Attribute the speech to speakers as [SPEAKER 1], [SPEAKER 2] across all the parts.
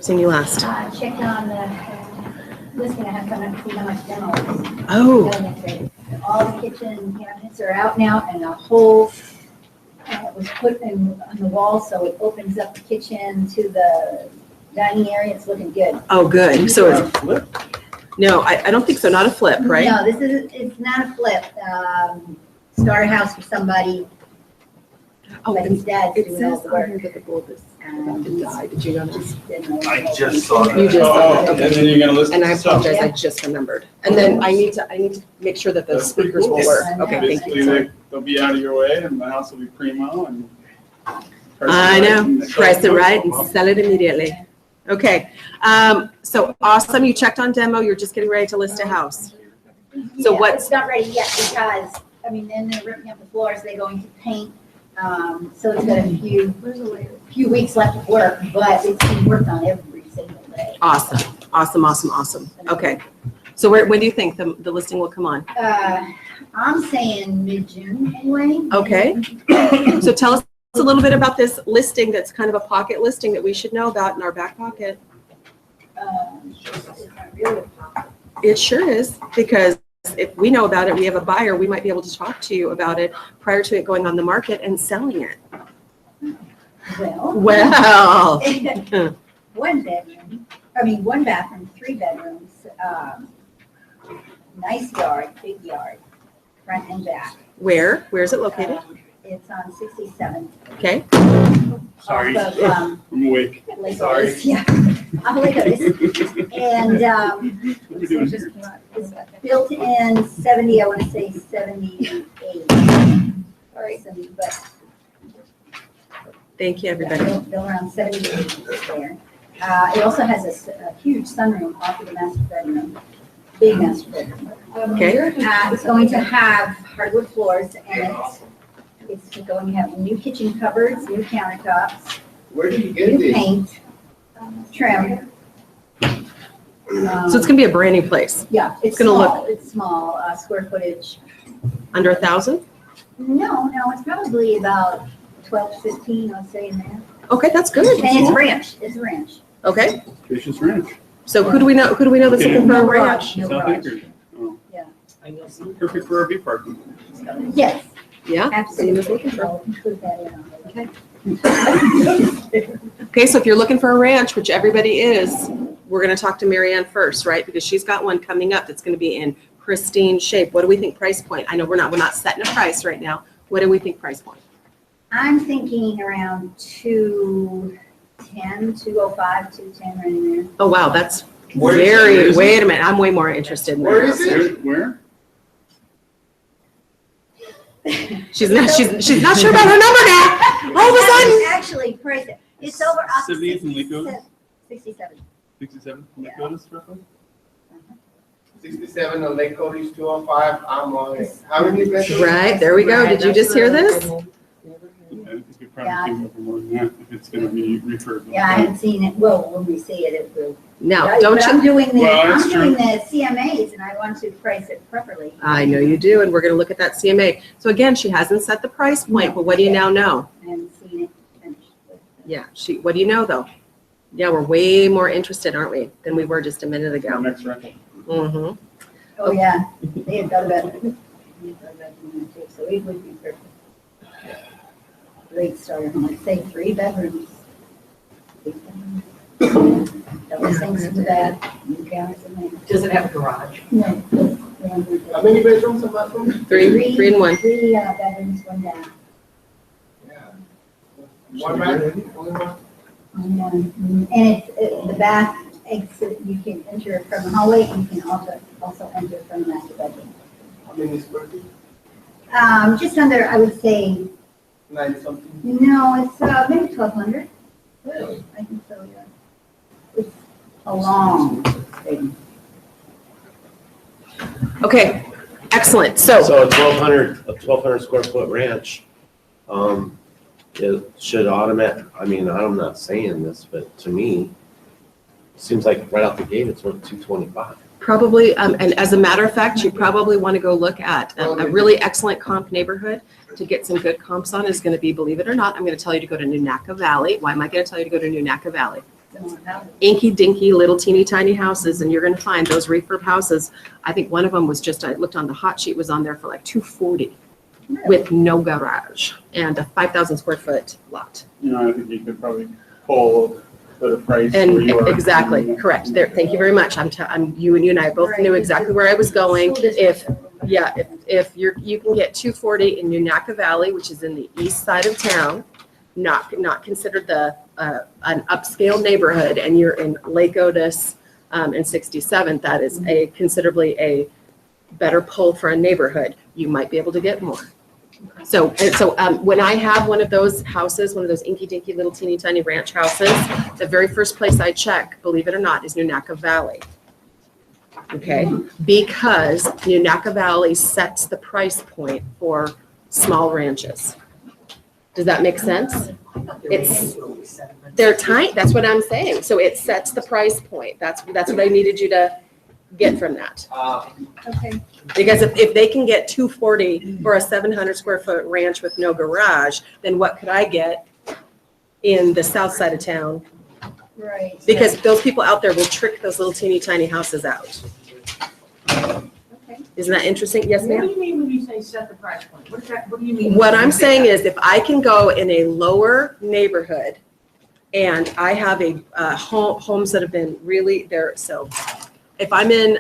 [SPEAKER 1] Seeing you last.
[SPEAKER 2] Checked on the listing I have coming up, see how much demo is.
[SPEAKER 1] Oh,
[SPEAKER 2] All the kitchen cabinets are out now, and a whole was put in on the wall, so it opens up the kitchen to the dining area. It's looking good.
[SPEAKER 1] oh, good. So it's, no, I don't think so. Not a flip, right?
[SPEAKER 2] No, it's not a flip. Start a house for somebody,
[SPEAKER 1] Oh,
[SPEAKER 2] but his dad's
[SPEAKER 1] it
[SPEAKER 2] doing all
[SPEAKER 1] says
[SPEAKER 2] the
[SPEAKER 1] on
[SPEAKER 2] work.
[SPEAKER 1] here that the bulb is about to die. Did you notice?
[SPEAKER 3] I just saw that.
[SPEAKER 1] You just saw that,
[SPEAKER 4] And
[SPEAKER 1] okay.
[SPEAKER 4] then you're gonna listen
[SPEAKER 1] And I
[SPEAKER 4] to stuff.
[SPEAKER 1] apologize, I just remembered. And then I need to make sure that the
[SPEAKER 4] That's pretty
[SPEAKER 1] speakers will
[SPEAKER 4] cool.
[SPEAKER 1] work.
[SPEAKER 2] I know.
[SPEAKER 1] Okay, thank
[SPEAKER 4] Basically,
[SPEAKER 1] you.
[SPEAKER 4] they'll be out of your way and the house will be primo and.
[SPEAKER 1] I know, price it right and sell it immediately. Okay, so awesome, you checked on demo, you're just getting ready to list a house. So
[SPEAKER 2] Yeah,
[SPEAKER 1] what's-
[SPEAKER 2] It's not ready yet because, I mean, then they're ripping up the floors, they're going to paint. So it's got a few weeks left of work, but it's being worked on every single day.
[SPEAKER 1] Awesome, awesome, awesome, awesome. Okay, so when do you think the listing will come on?
[SPEAKER 2] I'm saying mid-June anyway.
[SPEAKER 1] Okay, so tell us a little bit about this listing that's kind of a pocket listing that we should know about in our back pocket.
[SPEAKER 2] It's not really a problem.
[SPEAKER 1] It sure is, because if we know about it, we have a buyer, we might be able to talk to you about it prior to it going on the market and selling it.
[SPEAKER 2] Well.
[SPEAKER 1] Well.
[SPEAKER 2] One bathroom, 3 bedrooms, nice yard, big yard, front and back.
[SPEAKER 1] Where's it located?
[SPEAKER 2] It's on 67th.
[SPEAKER 1] Okay,
[SPEAKER 3] Sorry.
[SPEAKER 2] Off of,
[SPEAKER 4] I'm awake.
[SPEAKER 2] Lake
[SPEAKER 3] Sorry.
[SPEAKER 2] Otis, yeah, off Lake Otis. And,
[SPEAKER 4] What are we doing here?
[SPEAKER 2] it's built in 70, I want to say 78. Sorry, but
[SPEAKER 1] thank you,
[SPEAKER 2] yeah,
[SPEAKER 1] everybody.
[SPEAKER 2] built around 78 there. It also has a huge sunroom off of the master bedroom, big master bedroom.
[SPEAKER 1] Okay.
[SPEAKER 2] It's going to have hardwood floors, and it's going to have new kitchen cupboards, new countertops,
[SPEAKER 3] Where do you get
[SPEAKER 2] new
[SPEAKER 3] this?
[SPEAKER 2] paint, trim.
[SPEAKER 1] So it's gonna be a brand new place,
[SPEAKER 2] Yeah, it's
[SPEAKER 1] gonna look-
[SPEAKER 2] small, it's small, square footage.
[SPEAKER 1] under 1,000?
[SPEAKER 2] No, it's probably about 12, 15, I'd say in there.
[SPEAKER 1] Okay, that's good.
[SPEAKER 2] And it's ranch,
[SPEAKER 1] Okay,
[SPEAKER 4] Tricious Ranch.
[SPEAKER 1] so who do we know that's looking for a ranch?
[SPEAKER 2] No
[SPEAKER 4] South
[SPEAKER 2] garage.
[SPEAKER 4] Acres. Oh.
[SPEAKER 2] Yeah.
[SPEAKER 4] Perfect for RV parking.
[SPEAKER 2] Yes,
[SPEAKER 1] Yeah?
[SPEAKER 2] absolutely.
[SPEAKER 1] looking for-
[SPEAKER 2] I'll include that in on the-
[SPEAKER 1] Okay. Okay, so if you're looking for a ranch, which everybody is, we're gonna talk to Mary Ann first, right? Because she's got one coming up that's gonna be in pristine shape. What do we think price point? I know we're not setting a price right now. What do we think price point?
[SPEAKER 2] I'm thinking around 210, 205, 210 right in there.
[SPEAKER 1] Oh, wow, that's
[SPEAKER 3] Where is it?
[SPEAKER 1] wait a minute, I'm way more interested in
[SPEAKER 3] Where
[SPEAKER 1] that.
[SPEAKER 3] is it?
[SPEAKER 4] Where?
[SPEAKER 1] She's not sure about her number now. All of a sudden.
[SPEAKER 2] Actually, price it. It's over off
[SPEAKER 4] 70th and Lake Otis?
[SPEAKER 2] 67.
[SPEAKER 4] 67?
[SPEAKER 2] Yeah.
[SPEAKER 4] Dakotas, roughly?
[SPEAKER 3] 67 on Lake Cody's 205, I'm on it. How many bedrooms?
[SPEAKER 1] Right, there we go. Did you just hear this?
[SPEAKER 4] Yeah, I think we probably came up with more than that if it's gonna be refurbed.
[SPEAKER 2] Yeah, I haven't seen it. Well, when we see it, it will.
[SPEAKER 1] Now,
[SPEAKER 2] But
[SPEAKER 1] don't
[SPEAKER 2] I'm
[SPEAKER 1] you?
[SPEAKER 2] doing
[SPEAKER 4] Well, that's
[SPEAKER 2] the CMAs, and I want to price it properly.
[SPEAKER 1] I know you do, and we're gonna look at that CMA. So again, she hasn't set the price point, but what do you now know?
[SPEAKER 2] I haven't seen it finished.
[SPEAKER 1] Yeah, what do you know though? Yeah, we're way more interested, aren't we, than we were just a minute
[SPEAKER 4] Our
[SPEAKER 1] ago.
[SPEAKER 4] next rental.
[SPEAKER 1] Mm-hmm.
[SPEAKER 2] Oh, yeah, they had thought about it. So it would be perfect. Great starter home, I'd say 3 bedrooms. Double sinks in the bath, new counters in there.
[SPEAKER 5] Does it have a garage?
[SPEAKER 2] No.
[SPEAKER 3] How many bedrooms and bathrooms?
[SPEAKER 1] Three and one.
[SPEAKER 2] 3 bedrooms, 1 bath.
[SPEAKER 3] Yeah. One bathroom, only one?
[SPEAKER 2] And it's, the bath exit, you can enter from the hallway, and you can also enter from the master bedroom.
[SPEAKER 3] How many square feet?
[SPEAKER 2] Just under, I would say,
[SPEAKER 3] 90 something?
[SPEAKER 2] no, it's maybe 1,200.
[SPEAKER 3] Really?
[SPEAKER 2] I think so, yeah. It's a long thing.
[SPEAKER 1] Okay, excellent. So,
[SPEAKER 6] So a 1,200 square foot ranch, it should automatic, I mean, I'm not saying this, but to me, seems like right out the gate, it's worth 225.
[SPEAKER 1] probably, and as a matter of fact, you probably want to go look at a really excellent comp neighborhood to get some good comps on is going to be, believe it or not, I'm going to tell you to go to New Naca Valley. Why am I going to tell you to go to New Naca Valley?
[SPEAKER 2] similar houses.
[SPEAKER 1] inky dinky little teeny tiny houses, and you're gonna find those refurb houses. I think one of them was just, I looked on the hot sheet, was on there for like 240 with no garage and a 5,000 square foot lot.
[SPEAKER 4] You know, I think you could probably pull the price where
[SPEAKER 1] And
[SPEAKER 4] you are.
[SPEAKER 1] exactly, correct. There, thank you very much. You and I both knew exactly where I was going.
[SPEAKER 2] School district.
[SPEAKER 1] If you can get 240 in Nunaca Valley, which is in the east side of town, not considered an upscale neighborhood, and you're in Lake Otis and 67th, that is considerably a better pull for a neighborhood. You might be able to get more. So when I have one of those houses, one of those inky dinky little teeny tiny ranch houses, the very first place I check, believe it or not, is Nunaca Valley. Okay, because Nunaca Valley sets the price point for small ranches. Does that make sense? They're tiny, that's what I'm saying. So it sets the price point. That's what I needed you to get from that.
[SPEAKER 2] Okay,
[SPEAKER 1] Because if they can get 240 for a 700 square foot ranch with no garage, then what could I get in the south side of town?
[SPEAKER 2] right.
[SPEAKER 1] Because those people out there will trick those little teeny tiny houses out.
[SPEAKER 2] Okay.
[SPEAKER 1] Isn't that interesting? Yes,
[SPEAKER 5] What
[SPEAKER 1] ma'am?
[SPEAKER 5] do you mean when you say set the price point? What do you mean?
[SPEAKER 1] What I'm saying is if I can go in a lower neighborhood and I have homes that have been really there, so if I'm in,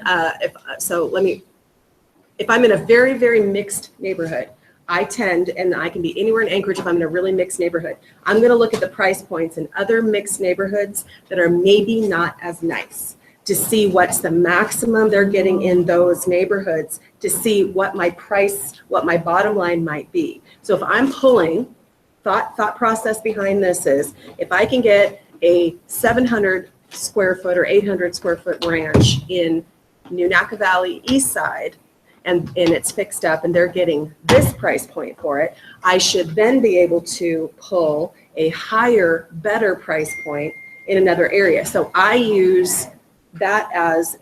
[SPEAKER 1] if I'm in a very, very mixed neighborhood, I tend, and I can be anywhere in Anchorage if I'm in a really mixed neighborhood, I'm gonna look at the price points in other mixed neighborhoods that are maybe not as nice to see what's the maximum they're getting in those neighborhoods, to see what my price, what my bottom line might be. So if I'm pulling, thought process behind this is, if I can get a 700 square foot or 800 square foot ranch in Nunaca Valley East Side, and it's fixed up and they're getting this price point for it, I should then be able to pull a higher, better price point in another area. So I use that as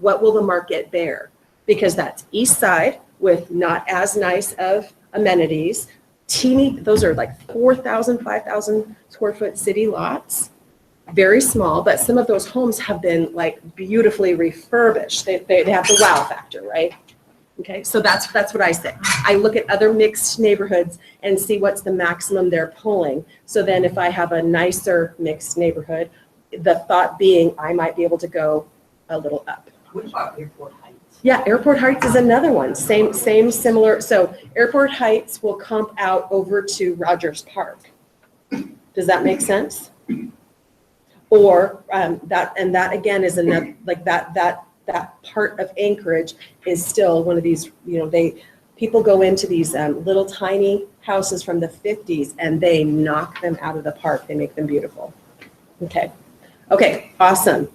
[SPEAKER 1] what will the market bear? Because that's East Side with not as nice of amenities, teeny, those are like 4,000, 5,000 square foot city lots. Very small, but some of those homes have been like beautifully refurbished. They have the wow factor, right? Okay, so that's what I say. I look at other mixed neighborhoods and see what's the maximum they're pulling. So then if I have a nicer mixed neighborhood, the thought being I might be able to go a little up.
[SPEAKER 5] What about Airport Heights?
[SPEAKER 1] Yeah, Airport Heights is another one. Same, similar. So Airport Heights will comp out over to Rogers Park. Does that make sense? Or that again is another, like that part of Anchorage is still one of these, people go into these little tiny houses from the 50s and they knock them out of the park. They make them beautiful. Okay, awesome.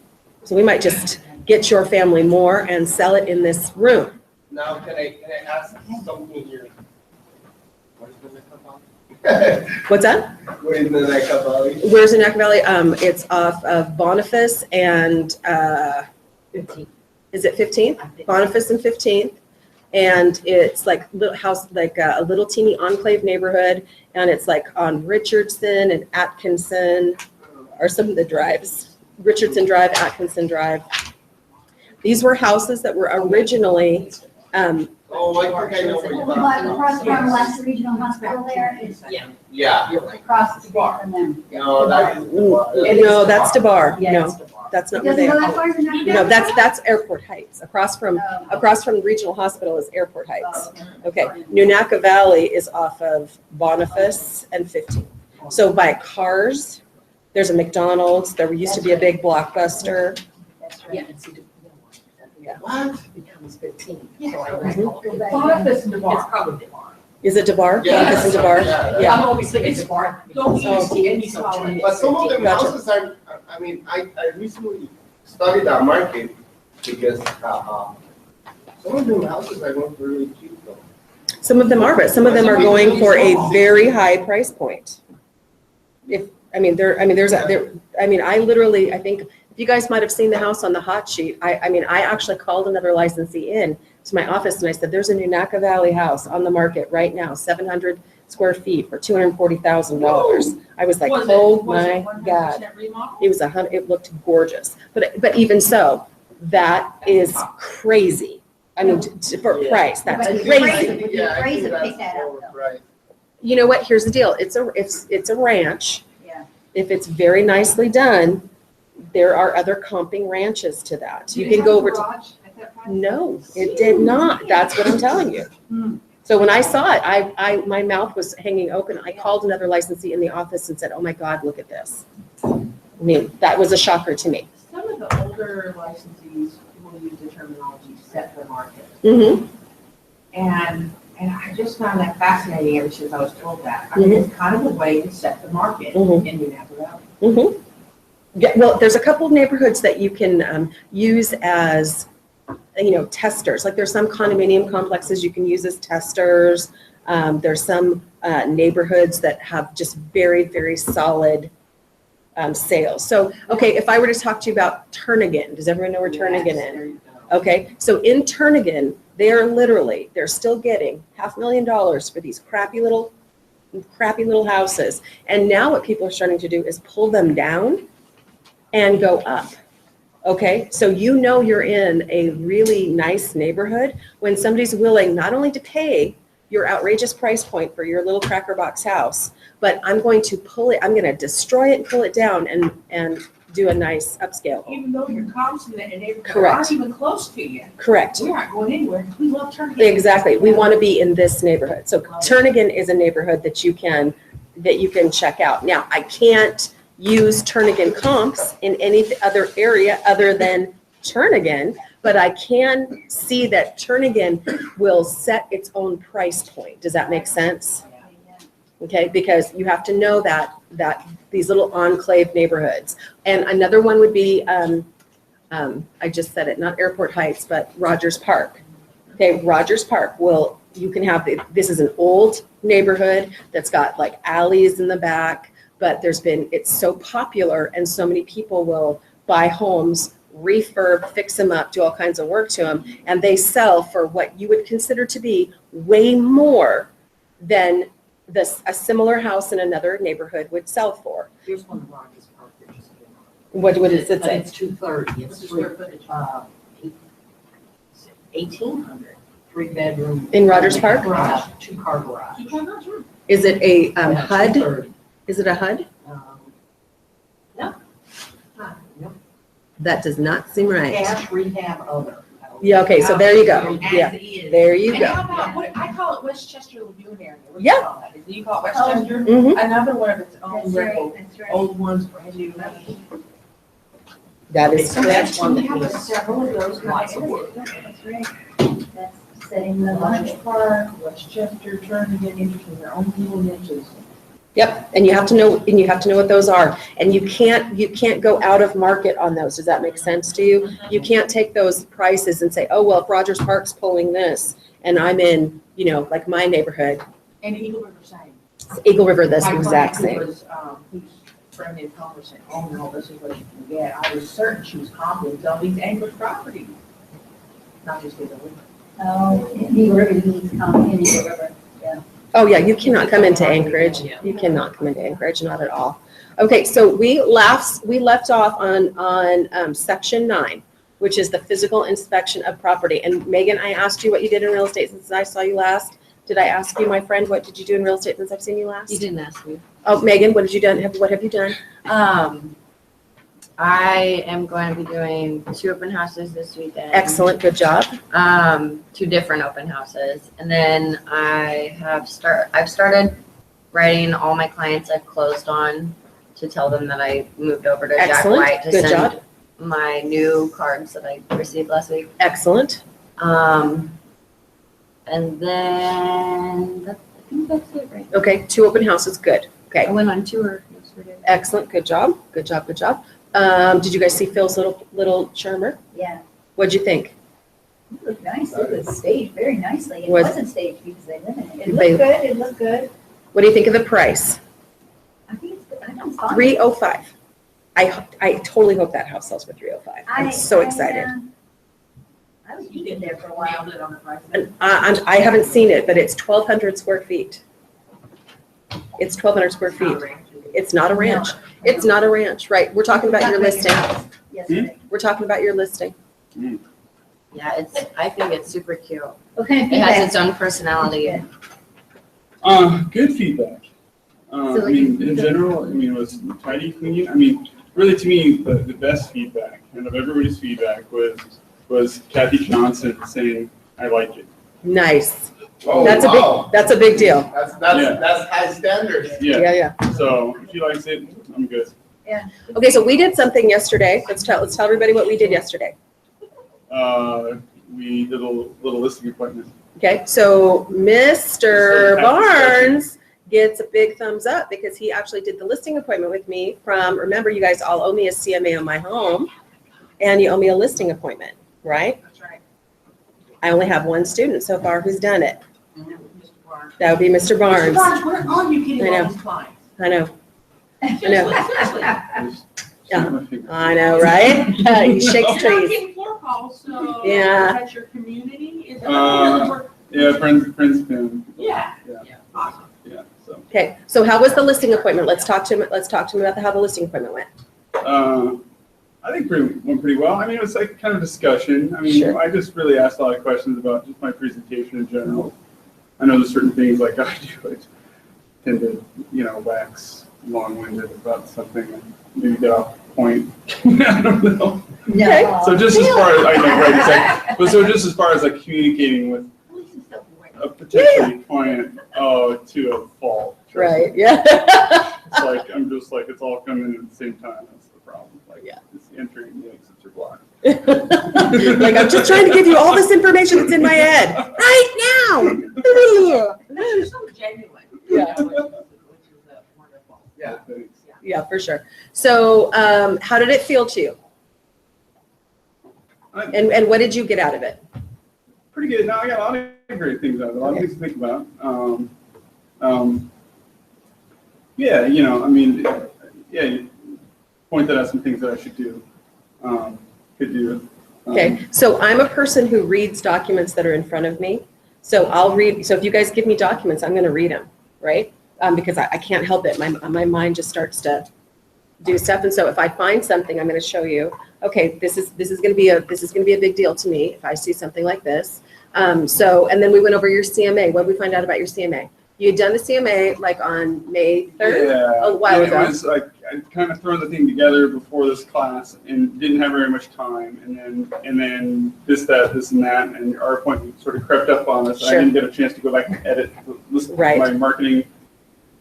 [SPEAKER 1] So we might just get your family more and sell it in this room.
[SPEAKER 3] Now, can I ask something here? What is the Nunaca Valley?
[SPEAKER 1] What's that?
[SPEAKER 3] What is the Nunaca Valley?
[SPEAKER 1] Where's in Nunaca Valley? It's off of Boniface and,
[SPEAKER 5] 15.
[SPEAKER 1] is it 15th? Boniface and 15th. And it's like little house, like a little teeny enclave neighborhood. And it's like on Richardson and Atkinson are some of the drives. Richardson Drive, Atkinson Drive. These were houses that were originally,
[SPEAKER 3] Oh, I think I know what you're
[SPEAKER 2] But
[SPEAKER 3] talking
[SPEAKER 2] across
[SPEAKER 3] about.
[SPEAKER 2] from West Regional Hospital there is
[SPEAKER 3] Yeah.
[SPEAKER 5] You're right.
[SPEAKER 2] across the street from them.
[SPEAKER 3] No, that is.
[SPEAKER 1] no, that's DeBar.
[SPEAKER 5] Yeah,
[SPEAKER 1] No,
[SPEAKER 5] it's the bar.
[SPEAKER 1] that's not
[SPEAKER 2] It
[SPEAKER 1] where they
[SPEAKER 2] doesn't go
[SPEAKER 1] are.
[SPEAKER 2] that far to Nunaca
[SPEAKER 1] No,
[SPEAKER 2] Valley?
[SPEAKER 1] that's Airport Heights. Across from Regional Hospital is Airport Heights. Okay, Nunaca Valley is off of Boniface and 15th. So by cars, there's a McDonald's, there used to be a big Blockbuster.
[SPEAKER 2] That's
[SPEAKER 5] Yeah,
[SPEAKER 2] right.
[SPEAKER 5] and see,
[SPEAKER 3] What?
[SPEAKER 5] it becomes 15.
[SPEAKER 2] Yeah.
[SPEAKER 5] So I
[SPEAKER 1] Mhm.
[SPEAKER 2] Go back.
[SPEAKER 5] Boniface and DeBar. It's probably DeBar.
[SPEAKER 1] Is it DeBar?
[SPEAKER 3] Yeah.
[SPEAKER 1] Boniface and DeBar?
[SPEAKER 3] Yeah.
[SPEAKER 5] I'm always thinking DeBar. Go east, and you saw it.
[SPEAKER 3] But some of the
[SPEAKER 1] Gotcha.
[SPEAKER 3] houses are, I recently studied that market because, some of the houses are going for really cheap though.
[SPEAKER 1] Some of them are, but some of them are going for a very high price point. I think if you guys might have seen the house on the hot sheet, I actually called another licensee in to my office and I said, there's a Nunaca Valley house on the market right now, 700 square feet for $240,000. I was like, oh my God. It was it looked gorgeous. But even so, that is crazy. I mean, for price, that's
[SPEAKER 2] But
[SPEAKER 1] crazy.
[SPEAKER 2] Would be
[SPEAKER 3] Yeah, I
[SPEAKER 2] crazy
[SPEAKER 3] think
[SPEAKER 2] to pick
[SPEAKER 3] that's
[SPEAKER 2] that up,
[SPEAKER 3] forward,
[SPEAKER 2] though.
[SPEAKER 3] right.
[SPEAKER 1] You know what? Here's the deal. It's a ranch.
[SPEAKER 2] Yeah.
[SPEAKER 1] If it's very nicely done, there are other comping ranches to that. You can go over to. No, it did not. That's what I'm telling you. So when I saw it, my mouth was hanging open. I called another licensee in the office and said, oh my God, look at this. I mean, that was a shocker to me.
[SPEAKER 5] Some of the older licensees will use the terminology set the market.
[SPEAKER 1] Mm-hmm.
[SPEAKER 5] And I just found that fascinating ever since I was told that. I mean, it's kind of a way to set the market
[SPEAKER 1] Mhm.
[SPEAKER 5] in New Napa Valley.
[SPEAKER 1] Mm-hmm. Yeah, well, there's a couple of neighborhoods that you can use as, testers. Like there's some condominium complexes you can use as testers. There's some neighborhoods that have just very, very solid sales. So, okay, if I were to talk to you about Turnagain, does everyone know where Turnagain
[SPEAKER 5] Yes,
[SPEAKER 1] is?
[SPEAKER 5] there you go.
[SPEAKER 1] Okay, so in Turnagain, they're still getting $500,000 for these crappy little houses. And now what people are starting to do is pull them down and go up. Okay, so you're in a really nice neighborhood when somebody's willing not only to pay your outrageous price point for your little cracker box house, but I'm going to destroy it and pull it down and do a nice upscale.
[SPEAKER 5] Even though your comps in that neighborhood
[SPEAKER 1] Correct.
[SPEAKER 5] aren't even close to you,
[SPEAKER 1] Correct.
[SPEAKER 5] we aren't going anywhere. We love Turkey.
[SPEAKER 1] Exactly. We want to be in this neighborhood. So Turnagain is a neighborhood that you can check out. Now, I can't use Turnagain comps in any other area other than Turnagain, but I can see that Turnagain will set its own price point. Does that make sense? Okay, because you have to know that these little enclave neighborhoods. And another one would be, I just said it, not Airport Heights, but Rogers Park. Okay, Rogers Park this is an old neighborhood that's got like alleys in the back, but it's so popular and so many people will buy homes, refurb, fix them up, do all kinds of work to them, and they sell for what you would consider to be way more than a similar house in another neighborhood would sell for.
[SPEAKER 5] Here's one of Rockies Park that just came out.
[SPEAKER 1] What does it
[SPEAKER 5] But
[SPEAKER 1] say?
[SPEAKER 5] it's 230. It's What's the square footage? 1,800. 3-bedroom.
[SPEAKER 1] In Rogers Park?
[SPEAKER 5] Garage, 2-car garage.
[SPEAKER 1] Is it a HUD?
[SPEAKER 5] 230.
[SPEAKER 1] Is it a HUD?
[SPEAKER 5] No. No.
[SPEAKER 1] That does not seem right.
[SPEAKER 5] Cash rehab other.
[SPEAKER 1] Yeah, okay, so there you go.
[SPEAKER 5] As
[SPEAKER 1] Yeah,
[SPEAKER 5] is.
[SPEAKER 1] there you
[SPEAKER 5] And
[SPEAKER 1] go.
[SPEAKER 5] how about, I call it Westchester Lagoon area. What do
[SPEAKER 1] Yeah.
[SPEAKER 5] you call that? Do you call it Westchester?
[SPEAKER 1] Mhm.
[SPEAKER 5] Another one of its own
[SPEAKER 2] That's
[SPEAKER 5] little,
[SPEAKER 2] right, that's right.
[SPEAKER 5] old ones, brand new.
[SPEAKER 1] That is
[SPEAKER 5] So
[SPEAKER 1] correct.
[SPEAKER 5] that's one that has several of those lots of work.
[SPEAKER 2] That's right. That's setting the
[SPEAKER 5] Lunch
[SPEAKER 2] lunch.
[SPEAKER 5] Park, Westchester, turning it into their own little niches.
[SPEAKER 1] Yep, and you have to know what those are. And you can't go out of market on those. Does that make sense to you? You can't take those prices and say, oh, well, if Rogers Park's pulling this and I'm in, like my neighborhood,
[SPEAKER 5] And Eagle River same.
[SPEAKER 1] Eagle River, that's
[SPEAKER 5] My
[SPEAKER 1] the exact
[SPEAKER 5] client
[SPEAKER 1] same.
[SPEAKER 5] who was, who's friendly and conversant, oh no, this is what you can get. I was certain she was confident on these Anchorage properties. Not just Eagle River.
[SPEAKER 2] Oh, Eagle River needs to come in Eagle River.
[SPEAKER 1] Oh, yeah, you cannot come into Anchorage. You cannot come into Anchorage, not at all. Okay, so we left off on section 9, which is the physical inspection of property. And Megan, I asked you what you did in real estate since I saw you last. Did I ask you, my friend, what did you do in real estate since I've seen you last?
[SPEAKER 7] You didn't ask me.
[SPEAKER 1] Oh, Megan, what have you done? What have you done?
[SPEAKER 7] I am going to be doing 2 open houses this weekend.
[SPEAKER 1] Excellent, good job.
[SPEAKER 7] 2 different open houses. And then I've started writing all my clients I've closed on to tell them that I moved over to Jack
[SPEAKER 1] Excellent,
[SPEAKER 7] White to
[SPEAKER 1] good
[SPEAKER 7] send
[SPEAKER 1] job.
[SPEAKER 7] my new cards that I received last week.
[SPEAKER 1] Excellent.
[SPEAKER 7] And then I think that's it right now.
[SPEAKER 1] Okay, 2 open houses, good.
[SPEAKER 7] I
[SPEAKER 1] Okay,
[SPEAKER 7] went on tour yesterday.
[SPEAKER 1] excellent, good job, good job, good job. Did you guys see Phil's little Shermer?
[SPEAKER 2] Yeah,
[SPEAKER 1] What'd you think?
[SPEAKER 2] it looked nice. It was staged very nicely. It
[SPEAKER 1] Was-
[SPEAKER 2] wasn't staged because they live in it. It
[SPEAKER 1] They-
[SPEAKER 2] looked good, it looked good.
[SPEAKER 1] What do you think of the price?
[SPEAKER 2] I think it's fine.
[SPEAKER 1] 305. I totally hope that house sells for 305. I'm so excited.
[SPEAKER 2] I was eating there for a while.
[SPEAKER 5] Nailed it on the price.
[SPEAKER 1] And I haven't seen it, but it's 1,200 square feet. It's 1,200 square feet.
[SPEAKER 5] Not a ranch.
[SPEAKER 1] It's not a ranch. It's not a ranch, right? We're talking about your listing.
[SPEAKER 2] Yesterday.
[SPEAKER 1] We're talking about your listing.
[SPEAKER 7] Yeah, I think it's super cute.
[SPEAKER 2] What kind of
[SPEAKER 7] It has
[SPEAKER 2] feedback?
[SPEAKER 7] its own personality.
[SPEAKER 4] Good feedback.
[SPEAKER 2] So
[SPEAKER 4] I mean, in general, I mean, it was tidy, clean. I mean, really, to me, the best feedback, and of everybody's feedback, was Kathy Johnson saying, "I like it."
[SPEAKER 1] Nice.
[SPEAKER 3] Oh,
[SPEAKER 1] That's
[SPEAKER 3] wow.
[SPEAKER 1] a big deal.
[SPEAKER 4] Yeah.
[SPEAKER 3] That's high standards.
[SPEAKER 4] Yeah.
[SPEAKER 1] Yeah.
[SPEAKER 4] So if she likes it, I'm good.
[SPEAKER 1] Okay, so we did something yesterday. Let's tell everybody what we did yesterday.
[SPEAKER 4] We did a little listing appointment.
[SPEAKER 1] Okay, so Mr.
[SPEAKER 4] Happy
[SPEAKER 1] Barnes gets a big thumbs up because he actually did the listing appointment with me remember, you guys all owe me a CMA on my home, and you owe me a listing appointment, right?
[SPEAKER 5] That's right.
[SPEAKER 1] I only have one student so far who's done it.
[SPEAKER 5] And that was Mr. Barnes.
[SPEAKER 1] That would be Mr.
[SPEAKER 5] Mr.
[SPEAKER 1] Barnes.
[SPEAKER 5] Barnes, where are you
[SPEAKER 1] I
[SPEAKER 5] getting
[SPEAKER 1] know.
[SPEAKER 5] all these clients?
[SPEAKER 1] I know,
[SPEAKER 5] Seriously.
[SPEAKER 4] Just
[SPEAKER 1] Yeah.
[SPEAKER 4] snap my finger.
[SPEAKER 1] I know, right? He shakes
[SPEAKER 5] You're not
[SPEAKER 1] trees.
[SPEAKER 5] getting floor calls, so.
[SPEAKER 1] Yeah.
[SPEAKER 5] That's your community? Is that?
[SPEAKER 4] Yeah, friends can.
[SPEAKER 5] Yeah.
[SPEAKER 4] Yeah.
[SPEAKER 5] Yeah, awesome.
[SPEAKER 4] Yeah. So.
[SPEAKER 1] Okay, so how was the listing appointment? Let's talk to him about how the listing appointment went.
[SPEAKER 4] I think went pretty well. I mean, it was like kind of discussion. I mean,
[SPEAKER 1] Sure.
[SPEAKER 4] I just really asked a lot of questions about just my presentation in general. I know there's certain things like I do. I tend to, wax long-winded about something and maybe get off point. I don't know.
[SPEAKER 2] No.
[SPEAKER 4] So just as far as I know, right, exactly. But so just as far as like communicating with a potential client to a fault.
[SPEAKER 1] Right, yeah.
[SPEAKER 4] It's like I'm just like it's all coming in at the same time. That's the problem. Like
[SPEAKER 1] Yeah.
[SPEAKER 4] it's entering and the exits are blocked.
[SPEAKER 1] Like, I'm just trying to give you all this information that's in my head right now.
[SPEAKER 5] You're so genuine.
[SPEAKER 1] Yeah.
[SPEAKER 5] Which is wonderful.
[SPEAKER 3] Yeah.
[SPEAKER 4] Thanks.
[SPEAKER 1] Yeah, for sure. So, how did it feel to you? And what did you get out of it?
[SPEAKER 4] Pretty good. Now I got a lot of great things out of it. A lot of things to think about. Yeah, I mean, yeah, you pointed out some things that I should do. Could do.
[SPEAKER 1] Okay, so I'm a person who reads documents that are in front of me. So I'll read, so if you guys give me documents, I'm gonna read them, right? Because I can't help it. My mind just starts to do stuff. And so if I find something, I'm gonna show you, okay, this is gonna be a big deal to me if I see something like this. And then we went over your CMA. What did we find out about your CMA? You had done the CMA like on May 3rd?
[SPEAKER 4] Yeah.
[SPEAKER 1] A while ago.
[SPEAKER 4] It was like I'd kind of thrown the thing together before this class and didn't have very much time, and then this and that, and our appointment sort of crept up on us.
[SPEAKER 1] Sure.
[SPEAKER 4] I didn't get a chance to go back and edit
[SPEAKER 1] Right.
[SPEAKER 4] my marketing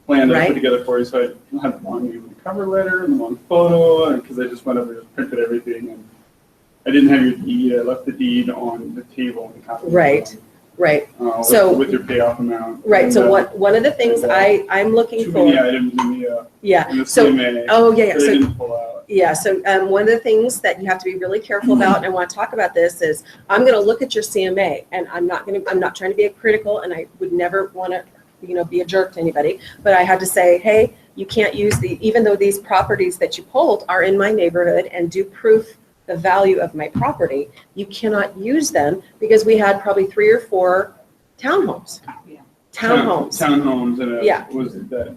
[SPEAKER 4] plan that I
[SPEAKER 1] Right.
[SPEAKER 4] put together for you. So I had the wrong cover letter and the wrong photo, because I just went over and just printed everything, and I didn't have your deed. I left the deed on the table. And copied it
[SPEAKER 1] Right.
[SPEAKER 4] on,
[SPEAKER 1] Right,
[SPEAKER 4] with-
[SPEAKER 1] So-
[SPEAKER 4] with your payoff amount.
[SPEAKER 1] right.
[SPEAKER 4] And,
[SPEAKER 1] So one of the things I'm looking
[SPEAKER 4] too many
[SPEAKER 1] for,
[SPEAKER 4] items in the
[SPEAKER 1] yeah.
[SPEAKER 4] in the
[SPEAKER 1] So,
[SPEAKER 4] CMA.
[SPEAKER 1] oh, yeah, yeah.
[SPEAKER 4] that I
[SPEAKER 1] So
[SPEAKER 4] didn't pull out.
[SPEAKER 1] yeah, so one of the things that you have to be really careful about, and I want to talk about this, is I'm going to look at your CMA, and I'm not trying to be a critical, and I would never want to, be a jerk to anybody, but I had to say, hey, you can't use even though these properties that you pulled are in my neighborhood and do proof the value of my property, you cannot use them because we had probably 3 or 4 townhomes.
[SPEAKER 5] Yeah.
[SPEAKER 1] Townhomes.
[SPEAKER 4] Townhomes and
[SPEAKER 1] Yeah.
[SPEAKER 4] was that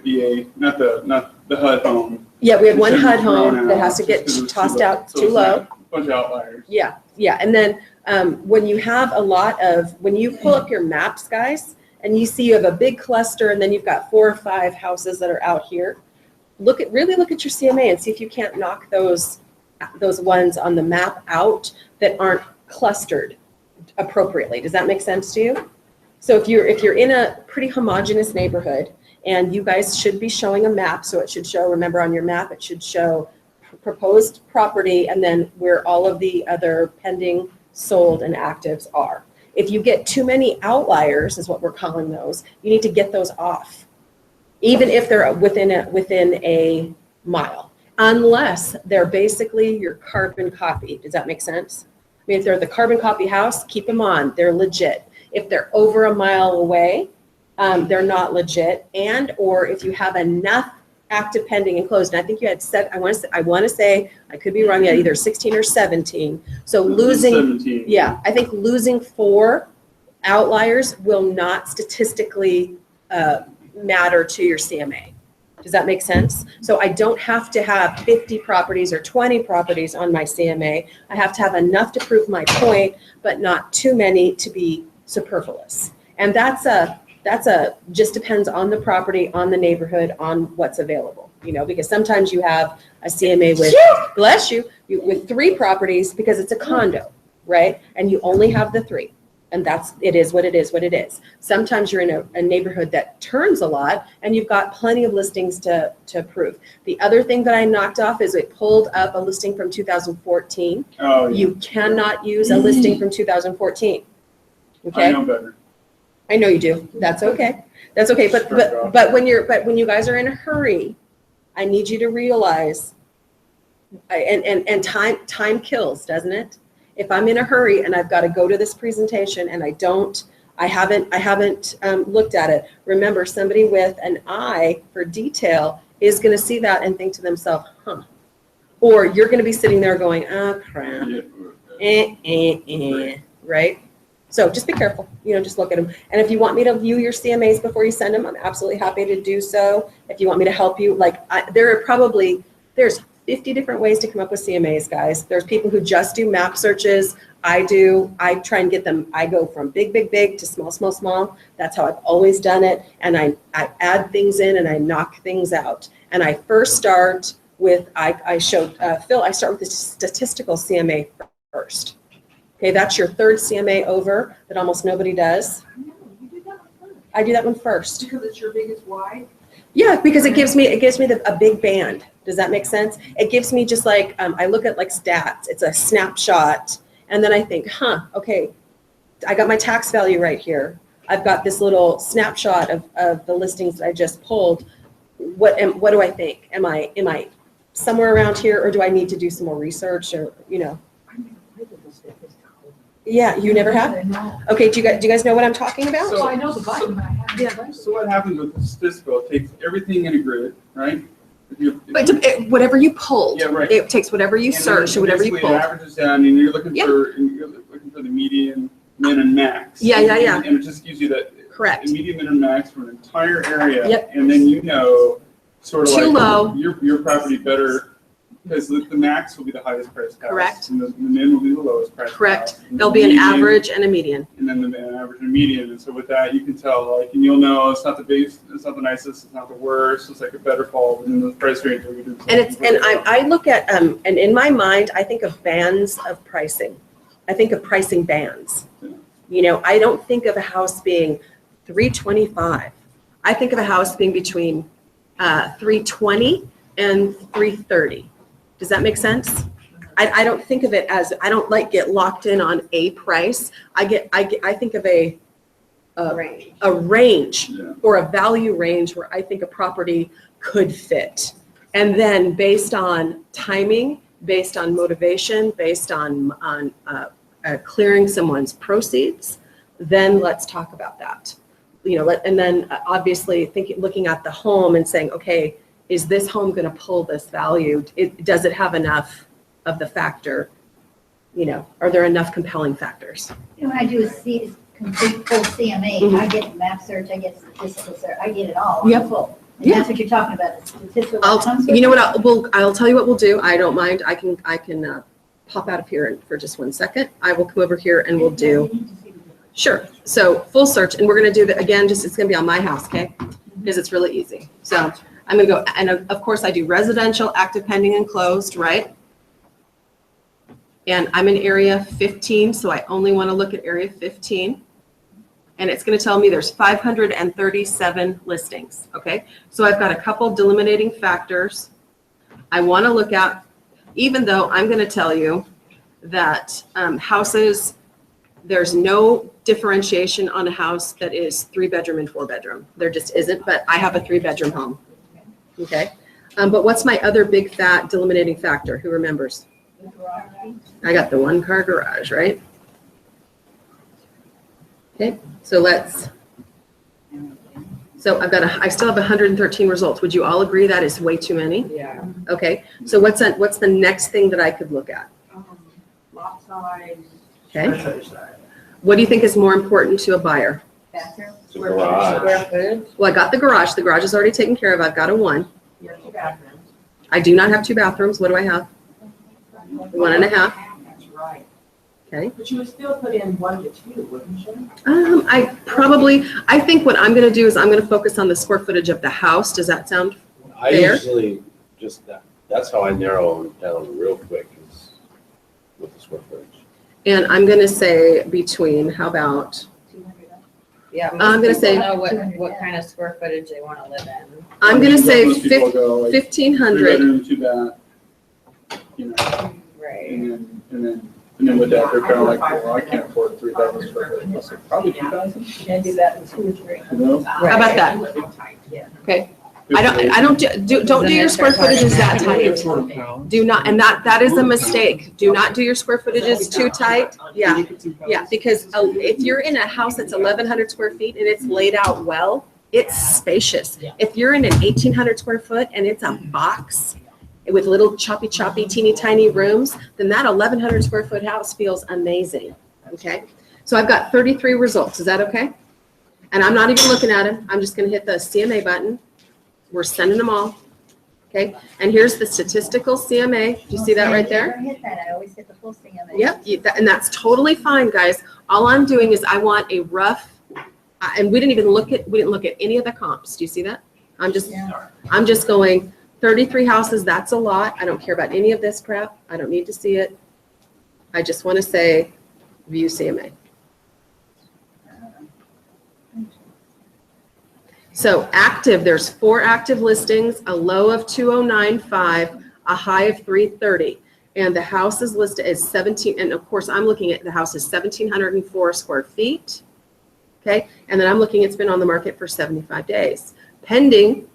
[SPEAKER 4] VA, not the HUD home.
[SPEAKER 1] Yeah, we had one
[SPEAKER 4] It's
[SPEAKER 1] HUD
[SPEAKER 4] thrown
[SPEAKER 1] home that
[SPEAKER 4] out
[SPEAKER 1] has to get
[SPEAKER 4] just 'cause it was
[SPEAKER 1] tossed out
[SPEAKER 4] So
[SPEAKER 1] too
[SPEAKER 4] it's
[SPEAKER 1] low.
[SPEAKER 4] not a bunch of outliers.
[SPEAKER 1] Yeah, and then when you have when you pull up your maps, guys, and you see you have a big cluster and then you've got 4 or 5 houses that are out here, really look at your CMA and see if you can't knock those ones on the map out that aren't clustered appropriately. Does that make sense to you? So if you're in a pretty homogeneous neighborhood, and you guys should be showing a map, so it should show, remember on your map, it should show proposed property and then where all of the other pending, sold, and actives are. If you get too many outliers, is what we're calling those, you need to get those off, even if they're within a mile, unless they're basically your carbon copy. Does that make sense? I mean, if they're the carbon copy house, keep them on, they're legit. If they're over a mile away, they're not legit. And or if you have enough active, pending, and closed, and I think you had I want to say, I could be wrong, yet either 16 or 17. So losing,
[SPEAKER 4] 17.
[SPEAKER 1] yeah, I think losing 4 outliers will not statistically matter to your CMA. Does that make sense? So I don't have to have 50 properties or 20 properties on my CMA. I have to have enough to prove my point, but not too many to be superfluous. And that's just depends on the property, on the neighborhood, on what's available, because sometimes you have a CMA with, bless you, with 3 properties because it's a condo, right? And you only have the 3. And it is what it is. Sometimes you're in a neighborhood that turns a lot and you've got plenty of listings to approve. The other thing that I knocked off is it pulled up a listing from 2014.
[SPEAKER 4] Oh, yeah.
[SPEAKER 1] You cannot use a listing from 2014. Okay?
[SPEAKER 4] I know better.
[SPEAKER 1] I know you do. That's okay. That's okay. But when you guys are in a hurry, I need you to realize, and time kills, doesn't it? If I'm in a hurry and I've got to go to this presentation and I haven't looked at it, remember, somebody with an eye for detail is going to see that and think to themselves, huh? Or you're going to be sitting there going, oh crap, right? So just be careful, just look at them. And if you want me to view your CMAs before you send them, I'm absolutely happy to do so. If you want me to help you, there's 50 different ways to come up with CMAs, guys. There's people who just do map searches. I try and get them, I go from big to small. That's how I've always done it. And I add things in and I knock things out. And I first start with, I showed Phil, I start with the statistical CMA first. Okay, that's your 3rd CMA over that almost nobody does.
[SPEAKER 5] I know, you did that one first.
[SPEAKER 1] I do that one first.
[SPEAKER 5] Because it's your biggest why?
[SPEAKER 1] Yeah, because it gives me a big band. Does that make sense? It gives me just like, I look at like stats. It's a snapshot. And then I think, okay, I got my tax value right here. I've got this little snapshot of the listings I just pulled. What do I think? Am I somewhere around here, or do I need to do some more research, or,
[SPEAKER 5] I never played with this statistical.
[SPEAKER 1] Yeah, you never have?
[SPEAKER 5] No.
[SPEAKER 1] Okay, do you guys know what I'm talking about?
[SPEAKER 5] So I know the button, but I haven't played with it.
[SPEAKER 4] So what happens with the statistical, it takes everything in a grid, right?
[SPEAKER 1] But whatever you pulled,
[SPEAKER 4] Yeah, right.
[SPEAKER 1] it takes whatever you search or whatever you
[SPEAKER 4] basically
[SPEAKER 1] pulled.
[SPEAKER 4] it averages down, and you're looking
[SPEAKER 1] Yeah.
[SPEAKER 4] for the median, min, and max.
[SPEAKER 1] Yeah.
[SPEAKER 4] And it just gives you that
[SPEAKER 1] Correct.
[SPEAKER 4] the median, min, and max for an entire area.
[SPEAKER 1] Yep.
[SPEAKER 4] And then sort of
[SPEAKER 1] Too
[SPEAKER 4] like
[SPEAKER 1] low.
[SPEAKER 4] your property better, because the max will be the highest priced house.
[SPEAKER 1] Correct.
[SPEAKER 4] And the min will be the lowest priced
[SPEAKER 1] Correct.
[SPEAKER 4] house. And
[SPEAKER 1] There'll
[SPEAKER 4] the
[SPEAKER 1] be an
[SPEAKER 4] median-
[SPEAKER 1] average and a median.
[SPEAKER 4] And then the average and median. And so with that, you can tell, and you'll know it's not the base, it's not the nicest, it's not the worst, it's like a better fall within the price range that we do.
[SPEAKER 1] And I look at, and in my mind, I think of bands of pricing. I think of pricing bands.
[SPEAKER 4] Yeah.
[SPEAKER 1] I don't think of a house being $325. I think of a house being between $320 and $330. Does that make sense? I don't think of it as, I don't get locked in on a price. I think of a range
[SPEAKER 4] Yeah.
[SPEAKER 1] or a value range where I think a property could fit. And then based on timing, based on motivation, based on clearing someone's proceeds, then let's talk about that. And then obviously looking at the home and saying, okay, is this home going to pull this value? Does it have enough of the factor? Are there enough compelling factors?
[SPEAKER 2] When I do a complete full CMA,
[SPEAKER 1] Mhm.
[SPEAKER 2] I get map search, I get statistical search, I get it all.
[SPEAKER 1] Yep.
[SPEAKER 2] I'm full. And
[SPEAKER 1] Yeah.
[SPEAKER 2] that's what you're talking about, the statistical.
[SPEAKER 1] I'll
[SPEAKER 2] comes
[SPEAKER 1] tell
[SPEAKER 2] with
[SPEAKER 1] you
[SPEAKER 2] it.
[SPEAKER 1] what we'll do. I don't mind. I can pop out of here for just 1 second. I will come over here and we'll do. Sure. So full search, and we're going to do that again. It's going to be on my house, okay? Because it's really easy. So I'm going to go, and of course I do residential, active, pending, and closed, right? And I'm in area 15, so I only want to look at area 15. And it's going to tell me there's 537 listings, okay? So I've got a couple delimiting factors I want to look at, even though I'm going to tell you that houses, there's no differentiation on a house that is 3-bedroom and 4-bedroom. There just isn't, but I have a 3-bedroom home, okay? But what's my other big fat delimiting factor? Who remembers? I got the 1-car garage, right? Okay, so I still have 113 results. Would you all agree that is way too many?
[SPEAKER 5] Yeah.
[SPEAKER 1] Okay, so what's the next thing that I could look at?
[SPEAKER 5] Lot size.
[SPEAKER 1] Okay,
[SPEAKER 5] square footage size.
[SPEAKER 1] what do you think is more important to a buyer?
[SPEAKER 2] Bathroom,
[SPEAKER 6] The garage.
[SPEAKER 5] Square footage,
[SPEAKER 1] Well, I got the garage. The garage is already taken care of. I've got a 1.
[SPEAKER 5] you have 2 bathrooms.
[SPEAKER 1] I do not have 2 bathrooms. What do I have? 1.5.
[SPEAKER 5] That's right.
[SPEAKER 1] Okay.
[SPEAKER 5] But you would still put in 1 to 2, wouldn't you?
[SPEAKER 1] I think what I'm gonna do is I'm gonna focus on the square footage of the house. Does that sound?
[SPEAKER 6] I
[SPEAKER 1] Fair.
[SPEAKER 6] usually just, that's how I narrow them down real quick is with the square footage.
[SPEAKER 1] And I'm gonna say between, how about,
[SPEAKER 2] 200.
[SPEAKER 7] Yeah.
[SPEAKER 1] I'm gonna say-
[SPEAKER 7] Know what kind of square footage they want to live in.
[SPEAKER 1] I'm gonna say
[SPEAKER 4] Most people go like
[SPEAKER 1] 1,500.
[SPEAKER 4] 3 bedroom, 2 bath, you know,
[SPEAKER 7] Right.
[SPEAKER 4] and then with that, they're kind of like, well, I can't afford 3,000 square foot. I said, probably 2,000,
[SPEAKER 2] You can do that with 2 or 3.
[SPEAKER 4] you know?
[SPEAKER 1] How about that?
[SPEAKER 5] Yeah.
[SPEAKER 1] Okay. Don't do your square footages that tight. Do not, and that is a mistake. Do not do your square footages too tight. Yeah. Yeah, because if you're in a house that's 1,100 square feet and it's laid out well, it's spacious. If you're in an 1,800 square foot and it's a box with little choppy, teeny tiny rooms, then that 1,100 square foot house feels amazing. Okay? So I've got 33 results. Is that okay? And I'm not even looking at them. I'm just going to hit the CMA button. We're sending them all. Okay? And here's the statistical CMA. Do you see that right there?
[SPEAKER 2] I never hit that. I always hit the full CMA.
[SPEAKER 1] Yep, and that's totally fine, guys. All I'm doing is I want a rough, and we didn't look at any of the comps. Do you see that? I'm just going 33 houses. That's a lot. I don't care about any of this crap. I don't need to see it. I just want to say view CMA. So active, there's 4 active listings, a low of 209.5, a high of 330. And the house is listed as 17, and of course I'm looking at the house is 1,704 square feet. Okay, and then I'm looking, it's been on the market for 75 days. Pending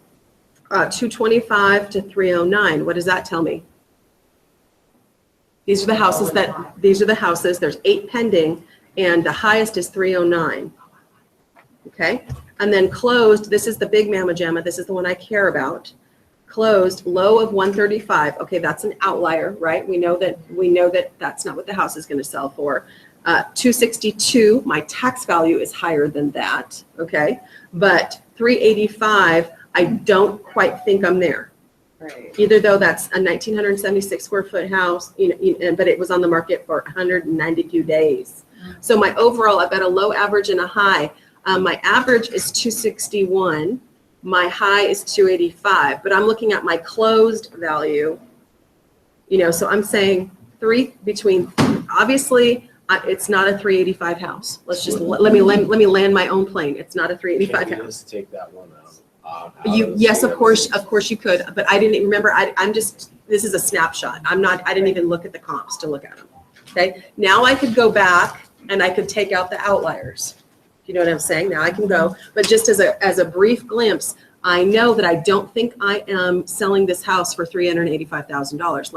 [SPEAKER 1] 225 to 309. What does that tell me? These are the houses, there's 8 pending, and the highest is 309. Okay, and then closed, this is the big mamma jamma, this is the one I care about. Closed, low of 135. Okay, that's an outlier, right? We know that that's not what the house is going to sell for. 262, my tax value is higher than that, okay? But 385, I don't quite think I'm there.
[SPEAKER 7] Right.
[SPEAKER 1] Either though that's a 1,976 square foot house, but it was on the market for 192 days. So my overall, I've got a low, average, and a high. My average is 261. My high is 285, but I'm looking at my closed value, so I'm saying obviously it's not a 385 house. Let's just, let me land my own plane. It's not a 385
[SPEAKER 6] Can you
[SPEAKER 1] house.
[SPEAKER 6] just take that one out?
[SPEAKER 1] Yes, of course you could, but I didn't remember, this is a snapshot. I didn't even look at the comps to look at them. Okay, now I could go back and I could take out the outliers. You know what I'm saying? Now I can go, but just as a brief glimpse, I know that I don't think I am selling this house for $385,000.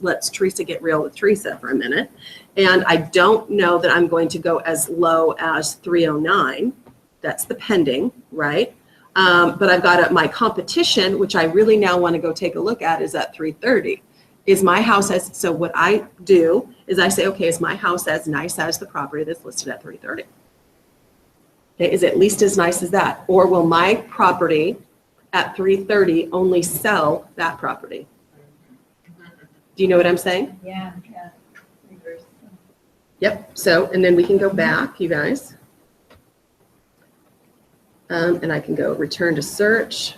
[SPEAKER 1] Let's Teresa get real with Teresa for a minute. And I don't know that I'm going to go as low as 309. That's the pending, right? But I've got my competition, which I really now want to go take a look at, is at 330. Is my house so what I do is I say, okay, is my house as nice as the property that's listed at 330? Is at least as nice as that? Or will my property at 330 only sell that property? Do you know what I'm saying?
[SPEAKER 2] Yeah. Reverse.
[SPEAKER 1] Yep. So, and then we can go back, you guys. And I can go return to search.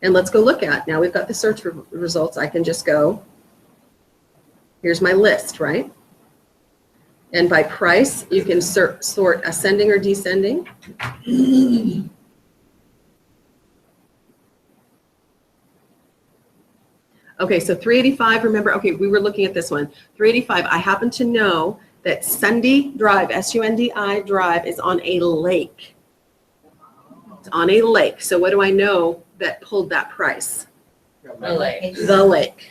[SPEAKER 1] And let's go look at, now we've got the search results. I can just go, here's my list, right? And by price, you can sort ascending or descending. Okay, so 385, remember, okay, we were looking at this one. 385, I happen to know that Sundi Drive, S-U-N-D-I Drive, is on a lake. It's on a lake. So what do I know that pulled that price?
[SPEAKER 7] The lake.
[SPEAKER 1] The lake.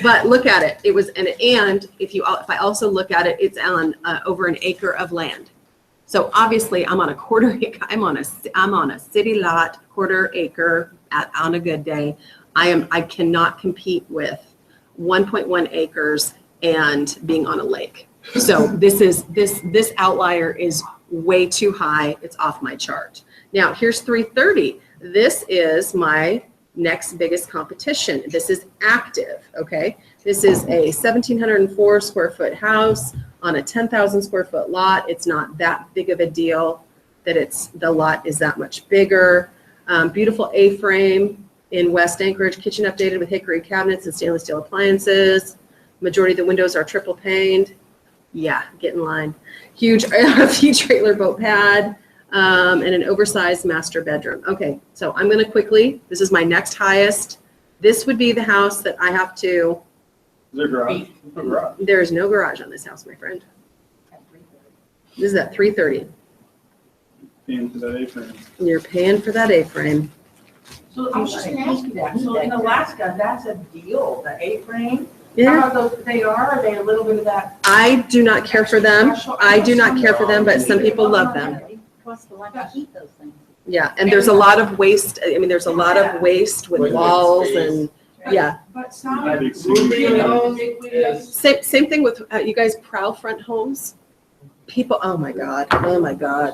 [SPEAKER 1] But look at it. It was if I also look at it, it's on over an acre of land. So obviously, I'm on a quarter acre. I'm on a city lot, quarter acre on a good day. I cannot compete with 1.1 acres and being on a lake. So this outlier is way too high. It's off my chart. Now, here's 330. This is my next biggest competition. This is active, okay? This is a 1,704 square foot house on a 10,000 square foot lot. It's not that big of a deal that the lot is that much bigger. Beautiful A-frame in West Anchorage, kitchen updated with hickory cabinets and stainless steel appliances. Majority of the windows are triple paned. Yeah, get in line. Huge RV trailer boat pad, and an oversized master bedroom. Okay, so I'm gonna quickly, this is my next highest. This would be the house that I have to,
[SPEAKER 4] Is there a garage? No garage.
[SPEAKER 1] there is no garage on this house, my friend. This is at 330.
[SPEAKER 4] Being to that A-frame.
[SPEAKER 1] You're paying for that A-frame.
[SPEAKER 5] So I was just gonna ask you that, so in Alaska, that's a deal, the A-frame?
[SPEAKER 1] Yeah,
[SPEAKER 5] How about those, are they a little bit of that?
[SPEAKER 1] I do not care for them. I do not care for them, but some people love them.
[SPEAKER 2] Plus the one to heat those things.
[SPEAKER 1] Yeah, and there's a lot of waste, I mean, there's a lot of waste with walls and, yeah.
[SPEAKER 5] But some.
[SPEAKER 4] Big
[SPEAKER 3] Roofing homes
[SPEAKER 5] Big windows.
[SPEAKER 1] Same thing with, you guys, prow front homes. People, oh my God,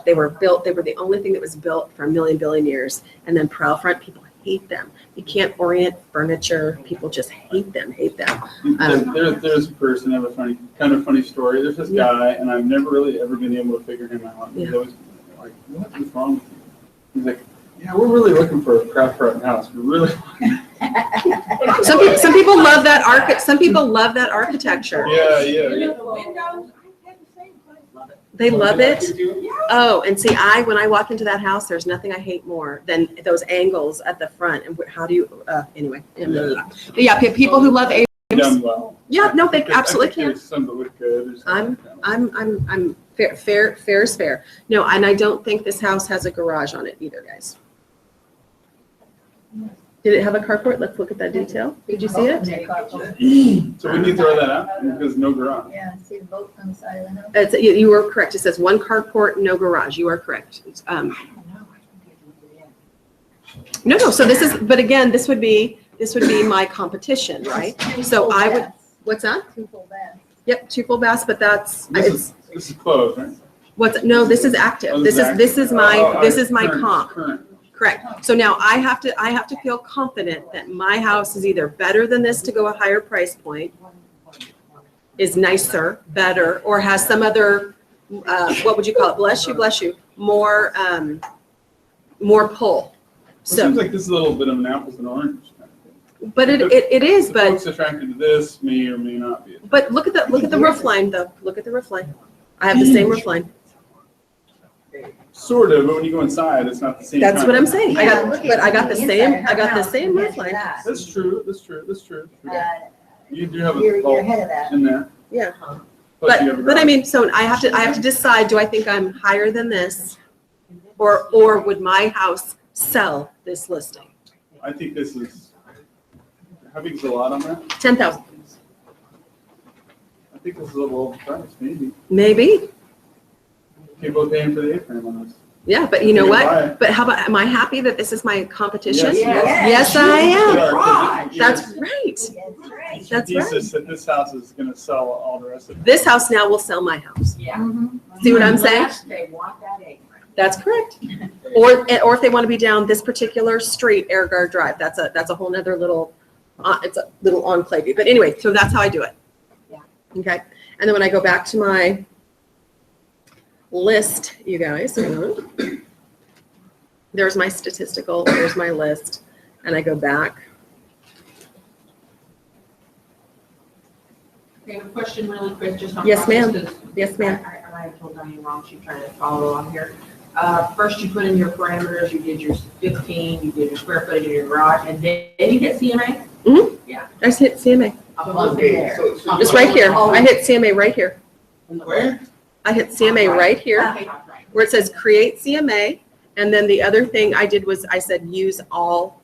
[SPEAKER 1] they were the only thing that was built for a billion years. And then prow front, people hate them. You can't orient furniture, people just hate them.
[SPEAKER 4] There's a person, I have a kind of funny story. There's this guy, and I've never really ever been able to figure him out. He's
[SPEAKER 1] Yeah.
[SPEAKER 4] always like, what is wrong with you? He's like, yeah, we're really looking for a craft front house. We really.
[SPEAKER 1] Some people love that some people love that architecture.
[SPEAKER 4] Yeah.
[SPEAKER 5] The windows, I had the same place, love it.
[SPEAKER 1] They love it.
[SPEAKER 3] Yeah.
[SPEAKER 1] Oh, and see, when I walk into that house, there's nothing I hate more than those angles at the front. And how do you, anyway. Yeah, people who love
[SPEAKER 4] Done well.
[SPEAKER 1] Yeah, no, they
[SPEAKER 4] I think
[SPEAKER 1] absolutely can.
[SPEAKER 4] there's some that look good. Or something like that.
[SPEAKER 1] I'm fair is fair. No, and I don't think this house has a garage on it either, guys. Did it have a carport? Let's look at that detail. Did you see it?
[SPEAKER 4] So we need to throw that out because no garage.
[SPEAKER 2] Yeah, see the boat on the side of the house?
[SPEAKER 1] You were correct. It says one carport, no garage. You are correct. No. So but again, this would be my competition, right? So I would, what's that?
[SPEAKER 2] Two full baths.
[SPEAKER 1] Yep, 2 full baths, but
[SPEAKER 4] This is closed, right?
[SPEAKER 1] no, this is active.
[SPEAKER 4] Oh,
[SPEAKER 1] This is my
[SPEAKER 4] current-
[SPEAKER 1] comp.
[SPEAKER 4] Current.
[SPEAKER 1] Correct. So now I have to feel confident that my house is either better than this to go a higher price point, is nicer, better, or has some other, what would you call it? Bless you, more pull.
[SPEAKER 4] It
[SPEAKER 1] So,
[SPEAKER 4] seems like this is a little bit of an apples and oranges kind of thing.
[SPEAKER 1] but it is,
[SPEAKER 4] The
[SPEAKER 1] but,
[SPEAKER 4] folks attracted to this may or may not be.
[SPEAKER 1] but look at the roof line though. Look at the roof line. I have the same roof line.
[SPEAKER 4] Sort of, but when you go inside, it's not the same.
[SPEAKER 1] That's
[SPEAKER 4] kind
[SPEAKER 1] what
[SPEAKER 4] of-
[SPEAKER 1] I'm saying. I
[SPEAKER 2] Yeah,
[SPEAKER 1] got
[SPEAKER 2] look
[SPEAKER 1] the
[SPEAKER 2] inside
[SPEAKER 1] same
[SPEAKER 2] her house
[SPEAKER 1] roof
[SPEAKER 2] compared to
[SPEAKER 1] line.
[SPEAKER 2] that.
[SPEAKER 4] That's true.
[SPEAKER 2] Uh,
[SPEAKER 4] You do have a
[SPEAKER 2] You're
[SPEAKER 4] bulb
[SPEAKER 2] ahead of that.
[SPEAKER 4] in there.
[SPEAKER 1] Yeah.
[SPEAKER 4] Plus you have a
[SPEAKER 1] But I
[SPEAKER 4] garage.
[SPEAKER 1] mean, so I have to decide, do I think I'm higher than this? Or would my house sell this listing?
[SPEAKER 4] I think this is, how big is the lot on that?
[SPEAKER 1] 10,000,
[SPEAKER 4] I think this is a little overpriced, maybe.
[SPEAKER 1] maybe.
[SPEAKER 4] People are paying for the A-frame on this.
[SPEAKER 1] Yeah, but you know
[SPEAKER 4] You can buy
[SPEAKER 1] what?
[SPEAKER 4] it.
[SPEAKER 1] But how about, am I happy that this is my competition?
[SPEAKER 4] Yes.
[SPEAKER 1] Yes, I am.
[SPEAKER 4] Garage.
[SPEAKER 1] That's right.
[SPEAKER 2] That's right.
[SPEAKER 1] That's right.
[SPEAKER 4] Thesis that this house is gonna sell all the rest of it.
[SPEAKER 1] This house now will sell my house.
[SPEAKER 5] Yeah.
[SPEAKER 2] Mhm.
[SPEAKER 1] See what I'm saying?
[SPEAKER 5] Unless they want that apron.
[SPEAKER 1] That's correct. Or if they want to be down this particular street, Airguard Drive, that's a whole nother little, it's a little enclave. But anyway, so that's how I do it.
[SPEAKER 5] Yeah.
[SPEAKER 1] Okay. And then when I go back to my list, you guys, there's my statistical, there's my list, and I go back.
[SPEAKER 5] Okay, a question really quick, just on.
[SPEAKER 1] Yes, ma'am.
[SPEAKER 5] process, 'cause
[SPEAKER 1] Yes, ma'am.
[SPEAKER 5] I told Diane wrong, she's trying to follow on here. First you put in your parameters, you did your 15, you did your square footage of your garage, and then you hit CMA?
[SPEAKER 1] I just hit CMA.
[SPEAKER 5] I'm on
[SPEAKER 3] Okay,
[SPEAKER 5] there.
[SPEAKER 3] so
[SPEAKER 1] Just right here. I hit CMA right here.
[SPEAKER 3] Where?
[SPEAKER 1] I hit CMA right here,
[SPEAKER 5] Okay, right.
[SPEAKER 1] where it says create CMA. And then the other thing I did was I said use all.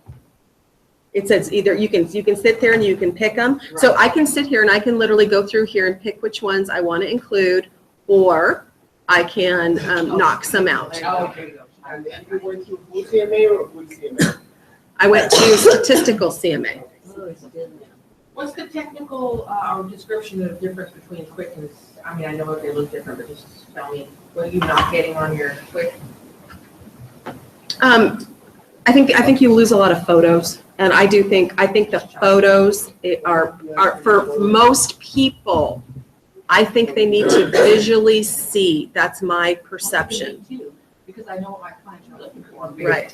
[SPEAKER 1] It says either you can sit there and you can pick them. So I can sit here and I can literally go through here and pick which ones I want to include, or I can knock some out.
[SPEAKER 5] Oh, there you go.
[SPEAKER 3] And you went to full CMA or full CMA?
[SPEAKER 1] I went to statistical CMA.
[SPEAKER 5] What's the technical, or description of the difference between quick and, I mean, I know they look different, but just tell me, what are you not getting on your quick?
[SPEAKER 1] I think you lose a lot of photos, and I think the photos are for most people, I think they need to visually see. That's my perception.
[SPEAKER 5] Me too, because I know what my clients are looking for.
[SPEAKER 1] Right.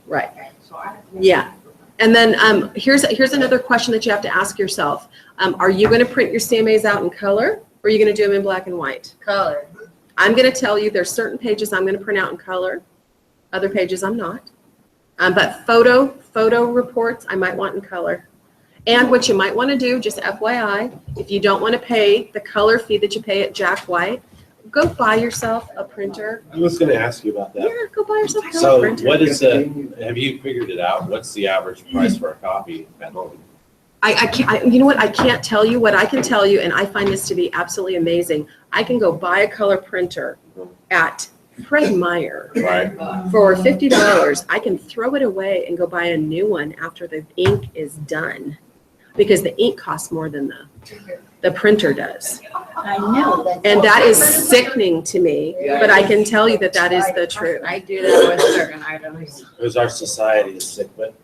[SPEAKER 1] Right.
[SPEAKER 5] Okay, so I.
[SPEAKER 1] Yeah. And then here's another question that you have to ask yourself. Are you going to print your CMAs out in color, or are you going to do them in black and white?
[SPEAKER 7] Color.
[SPEAKER 1] I'm going to tell you there's certain pages I'm going to print out in color, other pages I'm not. But photo reports I might want in color. And what you might want to do, just FYI, if you don't want to pay the color fee that you pay at Jack White, go buy yourself a printer.
[SPEAKER 6] I was gonna ask you about that.
[SPEAKER 1] Yeah, go buy yourself a color
[SPEAKER 6] So
[SPEAKER 1] printer.
[SPEAKER 6] what is have you figured it out? What's the average price for a copy at home?
[SPEAKER 1] I can't, you know what, I can't tell you. What I can tell you, and I find this to be absolutely amazing, I can go buy a color printer at Fred Meyer
[SPEAKER 6] Right.
[SPEAKER 1] for $50. I can throw it away and go buy a new one after the ink is done, because the ink costs more than the printer does.
[SPEAKER 2] I know that.
[SPEAKER 1] And that is sickening to me, but I can tell you that that is the truth.
[SPEAKER 7] I do that with certain items.
[SPEAKER 6] Because our society is sick, but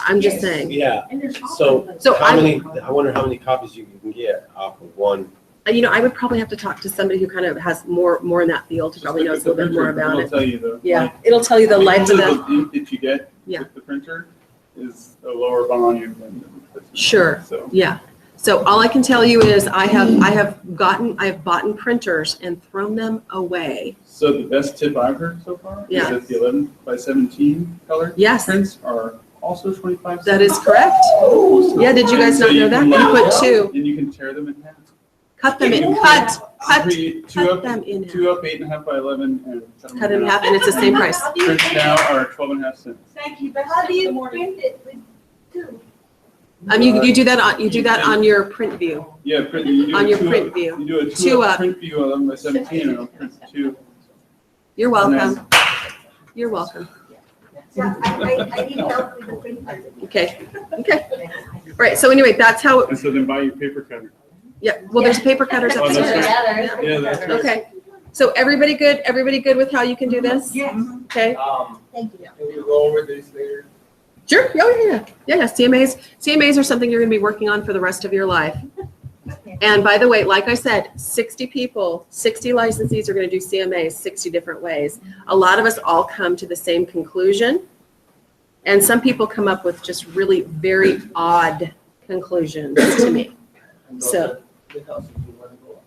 [SPEAKER 1] I'm just saying.
[SPEAKER 6] yeah.
[SPEAKER 5] And there's
[SPEAKER 6] So
[SPEAKER 1] So
[SPEAKER 6] I wonder how many copies you can get off of one.
[SPEAKER 1] I would probably have to talk to somebody who kind of has more in that field, who probably knows a little bit more about
[SPEAKER 4] It'll
[SPEAKER 1] it.
[SPEAKER 4] tell you the.
[SPEAKER 1] Yeah, it'll tell you the life of the,
[SPEAKER 4] The ink that you get
[SPEAKER 1] Yeah.
[SPEAKER 4] with the printer is a lower volume than the.
[SPEAKER 1] Sure.
[SPEAKER 4] So.
[SPEAKER 1] yeah. So all I can tell you is I have bought printers and thrown them away.
[SPEAKER 4] So the best tip I've heard so far
[SPEAKER 1] Yeah.
[SPEAKER 4] is that the 11 by 17 color
[SPEAKER 1] Yes,
[SPEAKER 4] prints are also 25 cents.
[SPEAKER 1] that is correct. Yeah, did you guys
[SPEAKER 4] So
[SPEAKER 1] not know that?
[SPEAKER 4] can
[SPEAKER 1] You
[SPEAKER 4] use-
[SPEAKER 1] put two,
[SPEAKER 4] And you can tear them in half.
[SPEAKER 1] cut them in,
[SPEAKER 4] You
[SPEAKER 1] cut
[SPEAKER 4] Two up,
[SPEAKER 1] them in half.
[SPEAKER 4] 2 up 8.5 by 11 and
[SPEAKER 1] Cut it in half, and it's the same price.
[SPEAKER 4] Prints now are 12.5 cents.
[SPEAKER 5] Thank you, but
[SPEAKER 2] How do you print it with two?
[SPEAKER 1] You do that on your print view.
[SPEAKER 4] Yeah, print, you do
[SPEAKER 1] On
[SPEAKER 4] a
[SPEAKER 1] your
[SPEAKER 4] 2
[SPEAKER 1] print
[SPEAKER 4] up,
[SPEAKER 1] view.
[SPEAKER 4] You do a
[SPEAKER 1] Two
[SPEAKER 4] 2
[SPEAKER 1] up.
[SPEAKER 4] up print view 11 by 17 and it'll print 2.
[SPEAKER 1] You're welcome. You're welcome.
[SPEAKER 2] So I need help with the printer.
[SPEAKER 1] Okay, okay. All right, so anyway, that's how,
[SPEAKER 4] And so then buy your paper cutter.
[SPEAKER 1] yeah, well, there's paper cutters
[SPEAKER 4] Oh, that's
[SPEAKER 1] upstairs.
[SPEAKER 4] right. Yeah, that's right.
[SPEAKER 1] Okay, so everybody good with how you can do this?
[SPEAKER 5] Yes.
[SPEAKER 1] Okay,
[SPEAKER 2] Thank you.
[SPEAKER 3] Can we go over this later?
[SPEAKER 1] sure, yeah, CMAs are something you're gonna be working on for the rest of your life. And by the way, like I said, 60 people, 60 licensees are gonna do CMAs 60 different ways. A lot of us all come to the same conclusion. And some people come up with just really very odd conclusions to me. So-
[SPEAKER 3] The houses you wanna go on.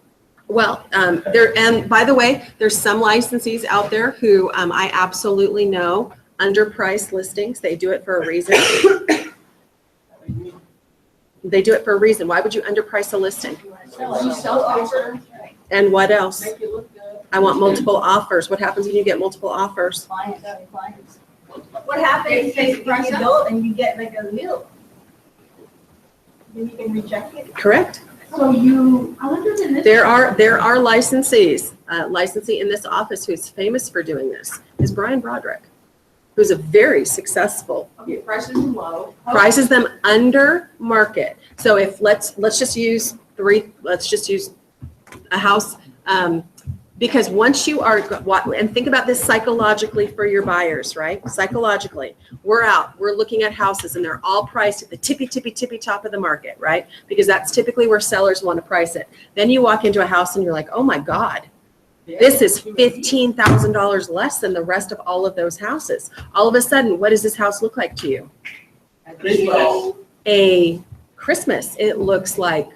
[SPEAKER 1] Well, and by the way, there's some licensees out there who I absolutely know underprice listings. They do it for a reason. They do it for a reason. Why would you underprice a listing?
[SPEAKER 5] You self-offer,
[SPEAKER 1] And what else?
[SPEAKER 5] make you look good.
[SPEAKER 1] I want multiple offers. What happens when you get multiple offers?
[SPEAKER 2] Clients.
[SPEAKER 8] What happens if you go and you get like a meal? Then you can reject it.
[SPEAKER 1] Correct.
[SPEAKER 5] So I wonder in this.
[SPEAKER 1] There are licensees, licensee in this office who's famous for doing this is Brian Broderick, who's a very successful,
[SPEAKER 5] Okay, prices are low.
[SPEAKER 1] prices them under market. So if, let's just use a house, because once you are, and think about this psychologically for your buyers, right? Psychologically, we're looking at houses and they're all priced at the tippy top of the market, right? Because that's typically where sellers want to price it. Then you walk into a house and you're like, oh my God, this is $15,000 less than the rest of all of those houses. All of a sudden, what does this house look like to you? A Christmas. It looks like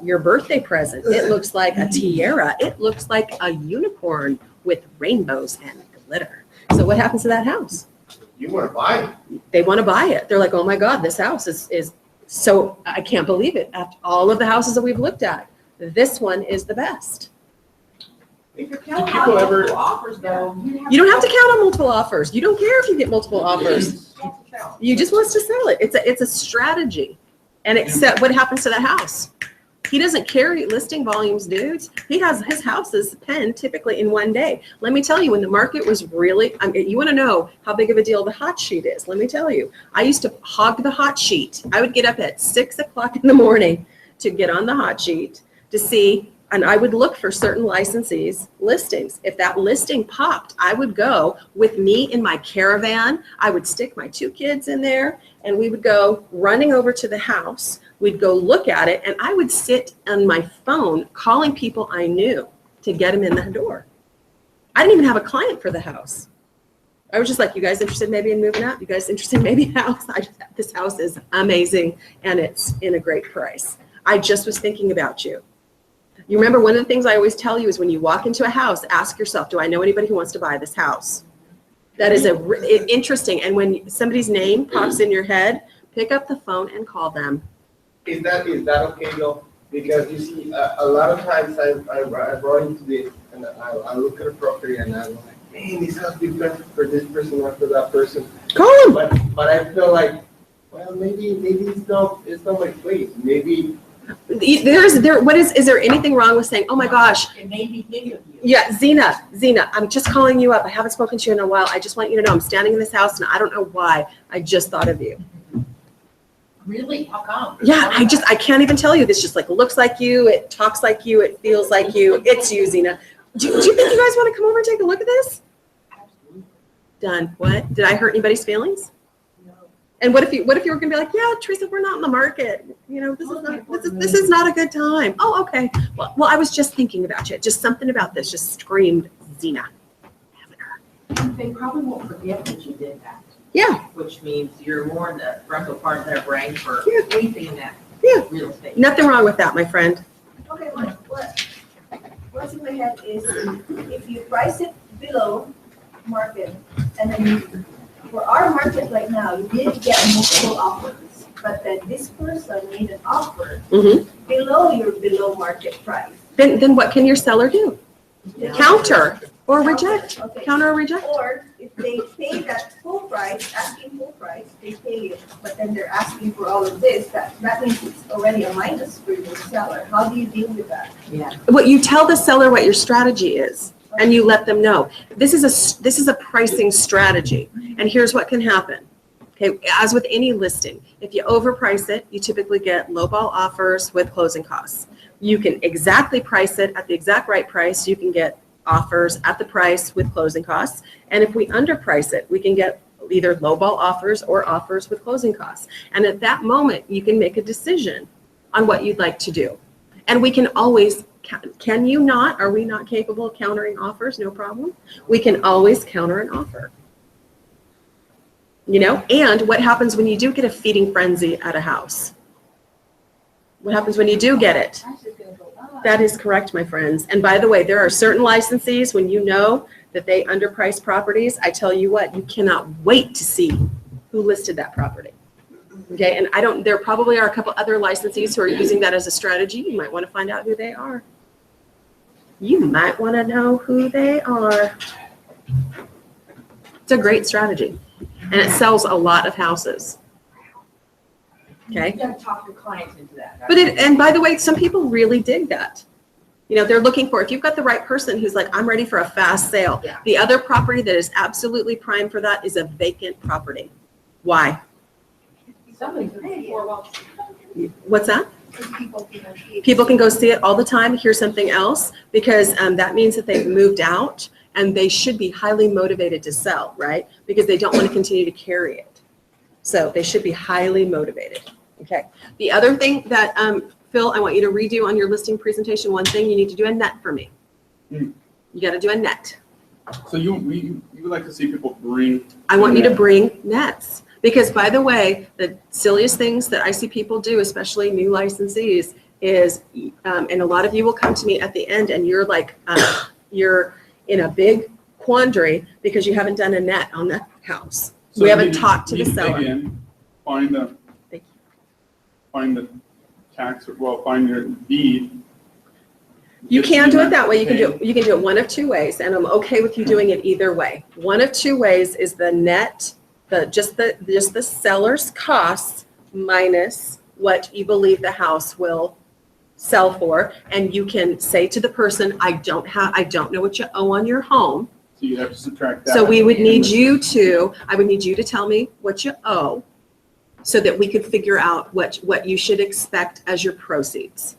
[SPEAKER 1] your birthday present. It looks like a tiara. It looks like a unicorn with rainbows and glitter. So what happens to that house?
[SPEAKER 3] You wanna buy it?
[SPEAKER 1] They want to buy it. They're like, oh my God, this house is so, I can't believe it. After all of the houses that we've looked at, this one is the best.
[SPEAKER 5] If you're counting
[SPEAKER 4] people
[SPEAKER 5] on
[SPEAKER 4] ever-
[SPEAKER 5] multiple offers though.
[SPEAKER 1] You don't have to count on multiple offers. You don't care if you get multiple offers. You just want to sell it. It's a strategy. And except what happens to that house? He doesn't carry listing volumes, dudes. He has his houses penned typically in one day. Let me tell you, when the market was really, you want to know how big of a deal the hot sheet is. Let me tell you, I used to hog the hot sheet. I would get up at 6 o'clock in the morning to get on the hot sheet to see, and I would look for certain licensees' listings. If that listing popped, I would go with me in my caravan. I would stick my 2 kids in there, and we would go running over to the house. We'd go look at it, and I would sit on my phone calling people I knew to get them in the door. I didn't even have a client for the house. I was just like, you guys interested maybe in moving out? You guys interested maybe in a house? This house is amazing, and it's in a great price. I just was thinking about you. You remember, one of the things I always tell you is when you walk into a house, ask yourself, do I know anybody who wants to buy this house? That is interesting. And when somebody's name pops in your head, pick up the phone and call them.
[SPEAKER 3] Is that okay though? Because you see, a lot of times I run into this and I look at a property and I'm like, man, this house be perfect for this person or for that person.
[SPEAKER 1] Call them.
[SPEAKER 3] But I feel like, well, maybe it's not my place. Maybe.
[SPEAKER 1] Is there anything wrong with saying, oh my gosh,
[SPEAKER 5] It made me think of you.
[SPEAKER 1] yeah, Zena, I'm just calling you up. I haven't spoken to you in a while. I just want you to know I'm standing in this house and I don't know why. I just thought of you.
[SPEAKER 5] Really? How come?
[SPEAKER 1] Yeah, I can't even tell you. This just like looks like you. It talks like you. It feels like you. It's you, Zena. Do you think you guys want to come over and take a look at this?
[SPEAKER 5] Absolutely.
[SPEAKER 1] Done. What? Did I hurt anybody's feelings?
[SPEAKER 5] No.
[SPEAKER 1] And what if you were going to be like, yeah, Teresa, we're not in the market. You know, this is not a good time. Oh, okay. Well, I was just thinking about you. Just something about this just screamed Zena.
[SPEAKER 5] They probably won't forget that you did that,
[SPEAKER 1] Yeah.
[SPEAKER 5] which means you're more in the frontal part of their brain for
[SPEAKER 1] Yeah.
[SPEAKER 5] anything in that
[SPEAKER 1] Yeah.
[SPEAKER 5] real estate.
[SPEAKER 1] Nothing wrong with that, my friend.
[SPEAKER 8] Okay, what's in my head is if you price it below market, and then for our market right now, you did get multiple offers, but then this person made an offer below your below market price.
[SPEAKER 1] Then what can your seller do? Counter or reject.
[SPEAKER 8] Okay.
[SPEAKER 1] Counter or reject.
[SPEAKER 8] Or if they pay that full price, asking full price, they pay it, but then they're asking for all of this, that means it's already a minus for your seller. How do you deal with that?
[SPEAKER 5] Yeah.
[SPEAKER 1] What you tell the seller what your strategy is, and you let them know. This is a pricing strategy, and here's what can happen. Okay, as with any listing, if you overprice it, you typically get lowball offers with closing costs. You can exactly price it at the exact right price. You can get offers at the price with closing costs. And if we underprice it, we can get either lowball offers or offers with closing costs. And at that moment, you can make a decision on what you'd like to do. And we can always, are we not capable of countering offers? No problem. We can always counter an offer. You know, and what happens when you do get a feeding frenzy at a house? What happens when you do get it?
[SPEAKER 2] Price is gonna go up.
[SPEAKER 1] That is correct, my friends. And by the way, there are certain licensees, when you know that they underprice properties, I tell you what, you cannot wait to see who listed that property. Okay, and there probably are a couple other licensees who are using that as a strategy. You might want to find out who they are. You might want to know who they are. It's a great strategy, and it sells a lot of houses. Okay.
[SPEAKER 5] You gotta talk your clients into that.
[SPEAKER 1] And by the way, some people really dig that. You know, they're looking for, if you've got the right person who's like, I'm ready for a fast sale.
[SPEAKER 5] Yeah.
[SPEAKER 1] The other property that is absolutely prime for that is a vacant property. Why?
[SPEAKER 5] Somebody's looking for, well,
[SPEAKER 1] What's that?
[SPEAKER 2] People can see it.
[SPEAKER 1] People can go see it all the time. Here's something else, because that means that they've moved out and they should be highly motivated to sell, right? Because they don't want to continue to carry it. So they should be highly motivated. Okay. The other thing that, Phil, I want you to redo on your listing presentation. One thing, you need to do a net for me. You got to do a net.
[SPEAKER 4] So you would like to see people bring.
[SPEAKER 1] I want you to bring nets. Because by the way, the silliest things that I see people do, especially new licensees, is, and a lot of you will come to me at the end and you're like, you're in a big quandary because you haven't done a net on the house.
[SPEAKER 4] So
[SPEAKER 1] We
[SPEAKER 4] you
[SPEAKER 1] haven't
[SPEAKER 4] need to-
[SPEAKER 1] talked to
[SPEAKER 4] you
[SPEAKER 1] the
[SPEAKER 4] need dig
[SPEAKER 1] seller.
[SPEAKER 4] in, Find the.
[SPEAKER 1] Thank you.
[SPEAKER 4] Find the tax, find your deed.
[SPEAKER 1] You
[SPEAKER 4] Get
[SPEAKER 1] can
[SPEAKER 4] the
[SPEAKER 1] do it
[SPEAKER 4] net
[SPEAKER 1] that way. You can do
[SPEAKER 4] paid.
[SPEAKER 1] it. You can do it one of two ways, and I'm okay with you doing it either way. One of two ways is the net, just the seller's costs minus what you believe the house will sell for, and you can say to the person, I don't know what you owe on your home.
[SPEAKER 4] So you have to subtract that.
[SPEAKER 1] So we would need
[SPEAKER 4] you.
[SPEAKER 1] I would need you to tell me what you owe so that we could figure out what you should expect as your proceeds.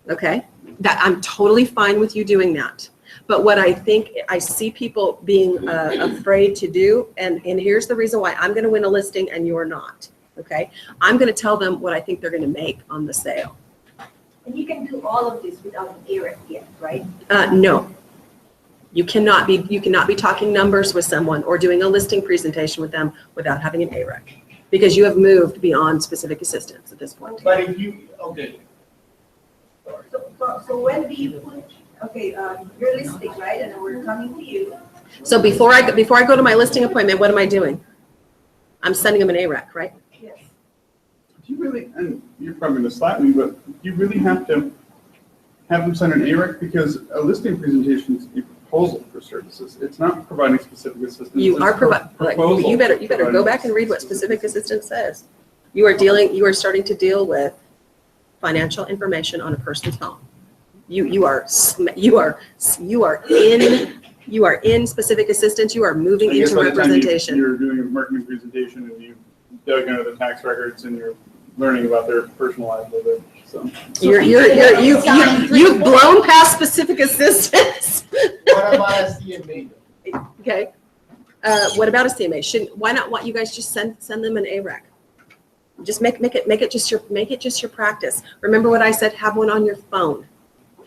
[SPEAKER 1] Okay? That I'm totally fine with you doing that. But what I think I see people being afraid to do, and here's the reason why I'm going to win a listing and you're not. Okay? I'm going to tell them what I think they're going to make on the sale.
[SPEAKER 8] And you can do all of this without an AREC yet, right?
[SPEAKER 1] No. You cannot be talking numbers with someone or doing a listing presentation with them without having an AREC, because you have moved beyond specific assistance at this point.
[SPEAKER 3] But if you, okay. Sorry.
[SPEAKER 8] So when do you put, you're listing, right, and we're coming to you.
[SPEAKER 1] So before I go to my listing appointment, what am I doing? I'm sending them an AREC, right?
[SPEAKER 8] Yes.
[SPEAKER 4] Do you really, and you're probably going to slap me, but do you really have to have them send an AREC? Because a listing presentation is a proposal for services. It's not providing specific assistance.
[SPEAKER 1] You are
[SPEAKER 4] proposal.
[SPEAKER 1] you better go back and read what specific assistance says. You are starting to deal with financial information on a person's home. You are in specific assistance. You are moving
[SPEAKER 4] I guess
[SPEAKER 1] into
[SPEAKER 4] by the time
[SPEAKER 1] representation.
[SPEAKER 4] You're doing a marketing presentation and you dug into the tax records and you're learning about their personal life a little bit. So You've blown past specific assistance.
[SPEAKER 3] What about a CMA?
[SPEAKER 1] Okay. What about a CMA? Why not you guys just send them an AREC? Just make it just your practice. Remember what I said, have one on your phone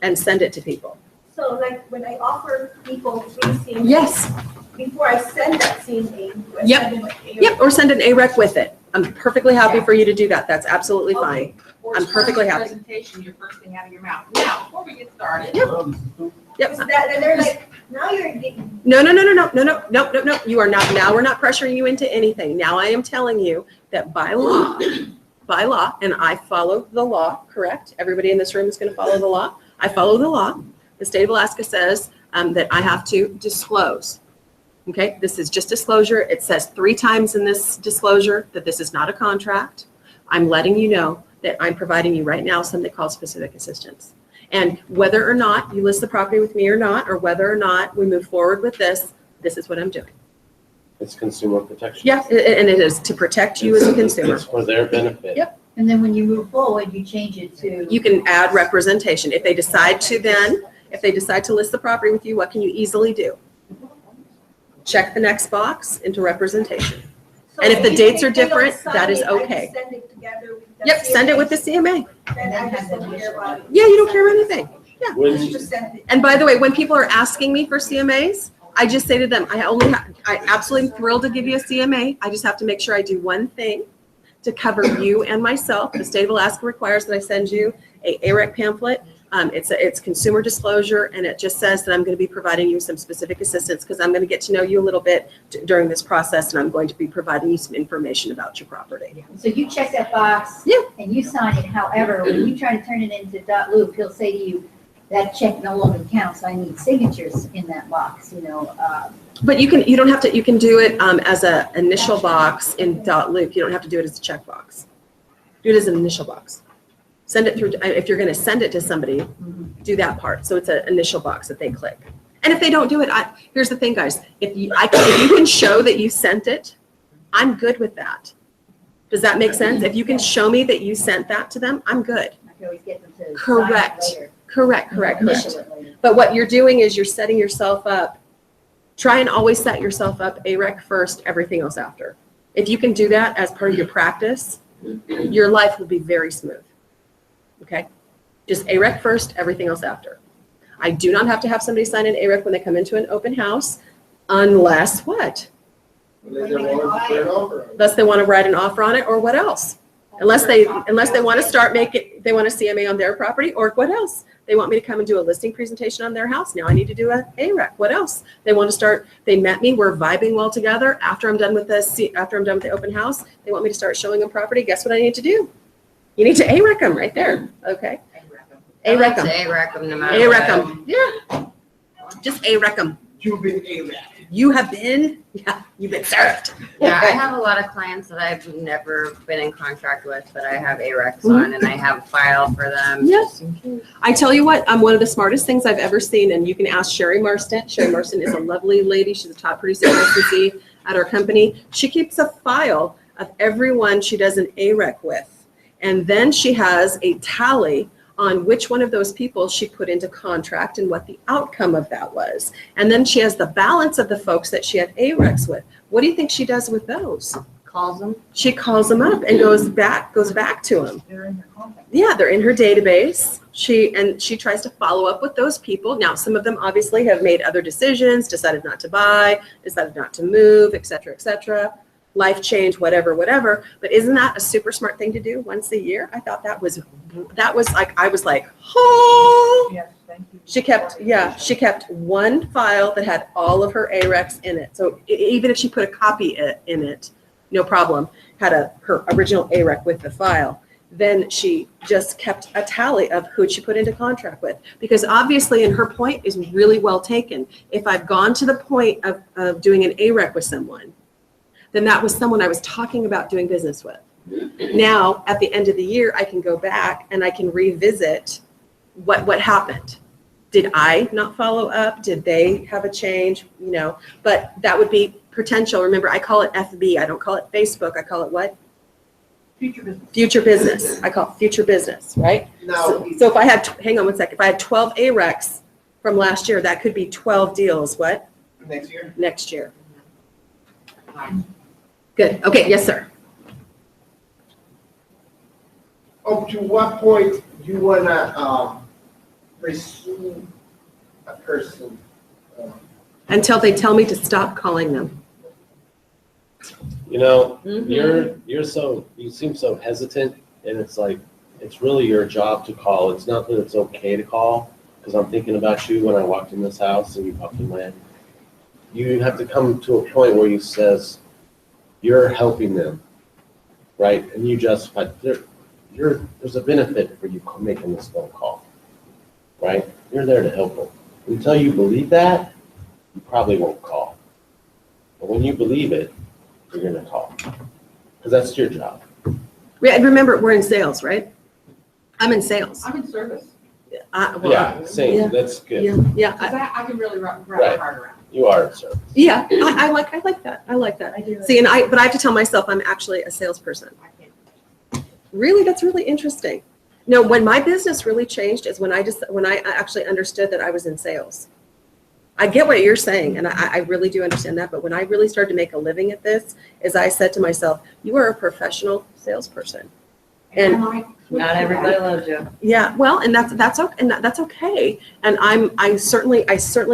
[SPEAKER 1] and send it to people.
[SPEAKER 8] So like when I offer people free CMA.
[SPEAKER 1] Yes.
[SPEAKER 8] Before I send that CMA, do I
[SPEAKER 1] Yep.
[SPEAKER 8] send them an AREC?
[SPEAKER 1] Yep, or send an AREC with it. I'm perfectly happy for you to do that. That's absolutely fine.
[SPEAKER 5] Or
[SPEAKER 1] I'm
[SPEAKER 5] start
[SPEAKER 1] perfectly
[SPEAKER 5] the
[SPEAKER 1] happy.
[SPEAKER 5] Presentation, your first thing out of your mouth. Now, before we get started.
[SPEAKER 1] Yep.
[SPEAKER 8] Is that, and they're like, now you're getting,
[SPEAKER 1] No. You are not, now we're not pressuring you into anything. Now I am telling you that by law, and I follow the law, correct? Everybody in this room is going to follow the law. I follow the law. The state of Alaska says that I have to disclose. Okay, this is just disclosure. It says 3 times in this disclosure that this is not a contract. I'm letting you know that I'm providing you right now something called specific assistance. And whether or not you list the property with me or not, or whether or not we move forward with this is what I'm doing.
[SPEAKER 6] It's consumer protection.
[SPEAKER 1] Yeah, and it is to protect you as a consumer.
[SPEAKER 6] It's for their benefit.
[SPEAKER 1] Yep.
[SPEAKER 2] And then when you move forward, you change it to.
[SPEAKER 1] You can add representation. If they decide to list the property with you, what can you easily do? Check the next box into representation.
[SPEAKER 8] so
[SPEAKER 1] And if the
[SPEAKER 8] you-
[SPEAKER 1] dates are
[SPEAKER 8] they don't
[SPEAKER 1] different,
[SPEAKER 8] sign
[SPEAKER 1] that is
[SPEAKER 8] it, I just
[SPEAKER 1] okay.
[SPEAKER 8] Send it together with the
[SPEAKER 1] Yep, send it with the CMA.
[SPEAKER 8] Then I just don't care about it.
[SPEAKER 1] Yeah, you don't care anything.
[SPEAKER 6] When
[SPEAKER 8] Just send it.
[SPEAKER 1] And by the way, when people are asking me for CMAs, I just say to them, I absolutely thrilled to give you a CMA. I just have to make sure I do one thing to cover you and myself. The state of Alaska requires that I send you a AREC pamphlet. It's consumer disclosure, and it just says that I'm going to be providing you some specific assistance because I'm going to get to know you a little bit during this process, and I'm going to be providing you some information about your property.
[SPEAKER 2] So you check that box.
[SPEAKER 1] Yeah.
[SPEAKER 2] And you sign it. However, when you try to turn it into .loop, he'll say to you, that check no longer counts. I need signatures in that box,
[SPEAKER 1] But you can do it as an initial box in .loop. You don't have to do it as a checkbox. Do it as an initial box. Send it through, if you're going to send it to somebody, do that part. So it's an initial box that they click. And if they don't do it, here's the thing, guys. If you can show that you sent it, I'm good with that. Does that make sense? If you can show me that you sent that to them, I'm good.
[SPEAKER 2] I can always get them to sign it
[SPEAKER 1] Correct.
[SPEAKER 2] later.
[SPEAKER 1] Correct.
[SPEAKER 2] Initial it later.
[SPEAKER 1] But what you're doing is you're setting yourself up. Try and always set yourself up AREC first, everything else after. If you can do that as part of your practice, your life will be very smooth. Okay? Just AREC first, everything else after. I do not have to have somebody sign an AREC when they come into an open house unless what?
[SPEAKER 3] Unless they want to put it over.
[SPEAKER 1] Unless they want to write an offer on it, or what else? Unless they want to they want a CMA on their property, or what else? They want me to come and do a listing presentation on their house. Now I need to do a AREC. What else? They want to start, they met me, we're vibing well together. After I'm done with the open house, they want me to start showing them property. Guess what I need to do? You need to AREC them right there. Okay.
[SPEAKER 7] I like
[SPEAKER 1] AREC
[SPEAKER 7] to
[SPEAKER 1] them.
[SPEAKER 7] AREC them no matter
[SPEAKER 1] AREC
[SPEAKER 7] what.
[SPEAKER 1] them. Yeah. Just AREC them.
[SPEAKER 4] Do
[SPEAKER 3] you've been A-Rec.
[SPEAKER 1] You have been, yeah, you've been served.
[SPEAKER 7] Yeah, I have a lot of clients that I've never been in contract with, but I have ARECs
[SPEAKER 1] Mhm.
[SPEAKER 7] on and I have a file for them.
[SPEAKER 1] Yeah.
[SPEAKER 7] just in case.
[SPEAKER 1] I tell you what, one of the smartest things I've ever seen, and you can ask Sherry Marston. Sherry Marston is a lovely lady. She's a top producer licensee at our company. She keeps a file of everyone she does an AREC with. And then she has a tally on which one of those people she put into contract and what the outcome of that was. And then she has the balance of the folks that she had ARECs with. What do you think she does with those?
[SPEAKER 7] Calls them.
[SPEAKER 1] She calls them up and goes back to them.
[SPEAKER 5] They're in your contact.
[SPEAKER 1] Yeah, they're in her database. She tries to follow up with those people. Now, some of them obviously have made other decisions, decided not to buy, decided not to move, et cetera, life change, whatever. But isn't that a super smart thing to do once a year? I thought that was like, I was like, oh.
[SPEAKER 5] Yes, thank you.
[SPEAKER 1] She kept one file that had all of her ARECs in it. So even if she put a copy in it, no problem, had her original AREC with the file. Then she just kept a tally of who she put into contract with. Because obviously, and her point is really well taken, if I've gone to the point of doing an AREC with someone, then that was someone I was talking about doing business with. Now, at the end of the year, I can go back and I can revisit what happened. Did I not follow up? Did they have a change? But that would be potential. Remember, I call it FB. I don't call it Facebook. I call it what?
[SPEAKER 5] Future business.
[SPEAKER 1] Future business. I call it future business, right?
[SPEAKER 3] Now,
[SPEAKER 1] So if I had, hang on one second, if I had 12 ARECs from last year, that could be 12 deals, what?
[SPEAKER 3] next year,
[SPEAKER 1] Next year. Good. Okay, yes, sir.
[SPEAKER 3] up to what point you wanna pursue a person?
[SPEAKER 1] Until they tell me to stop calling them.
[SPEAKER 6] You know,
[SPEAKER 1] Mhm.
[SPEAKER 6] you seem so hesitant, and it's like, it's really your job to call. It's not that it's okay to call, because I'm thinking about you when I walked in this house and you popped in my head. You have to come to a point where you says, you're helping them, right? And you justify, there's a benefit for you making this phone call, right? You're there to help them. Until you believe that, you probably won't call. But when you believe it, you're gonna call, because that's your job.
[SPEAKER 1] Remember, we're in sales, right? I'm in sales.
[SPEAKER 5] I'm in service.
[SPEAKER 1] Well,
[SPEAKER 6] Yeah, same,
[SPEAKER 1] yeah.
[SPEAKER 6] that's good.
[SPEAKER 1] Yeah,
[SPEAKER 5] Cause I can really wrap my
[SPEAKER 6] Right.
[SPEAKER 5] heart around.
[SPEAKER 6] You are, sir.
[SPEAKER 1] yeah, I like that. I like that.
[SPEAKER 5] I do.
[SPEAKER 1] See, but I have to tell myself I'm actually a salesperson.
[SPEAKER 5] I can't.
[SPEAKER 1] Really, that's really interesting. No, when my business really changed is when I actually understood that I was in sales. I get what you're saying, and I really do understand that. But when I really started to make a living at this, is I said to myself, "You are a professional salesperson." And-
[SPEAKER 5] I might switch
[SPEAKER 7] Not
[SPEAKER 5] to
[SPEAKER 7] everybody
[SPEAKER 5] that.
[SPEAKER 7] loves you.
[SPEAKER 1] Yeah, well, and that's okay, and that's okay. And I certainly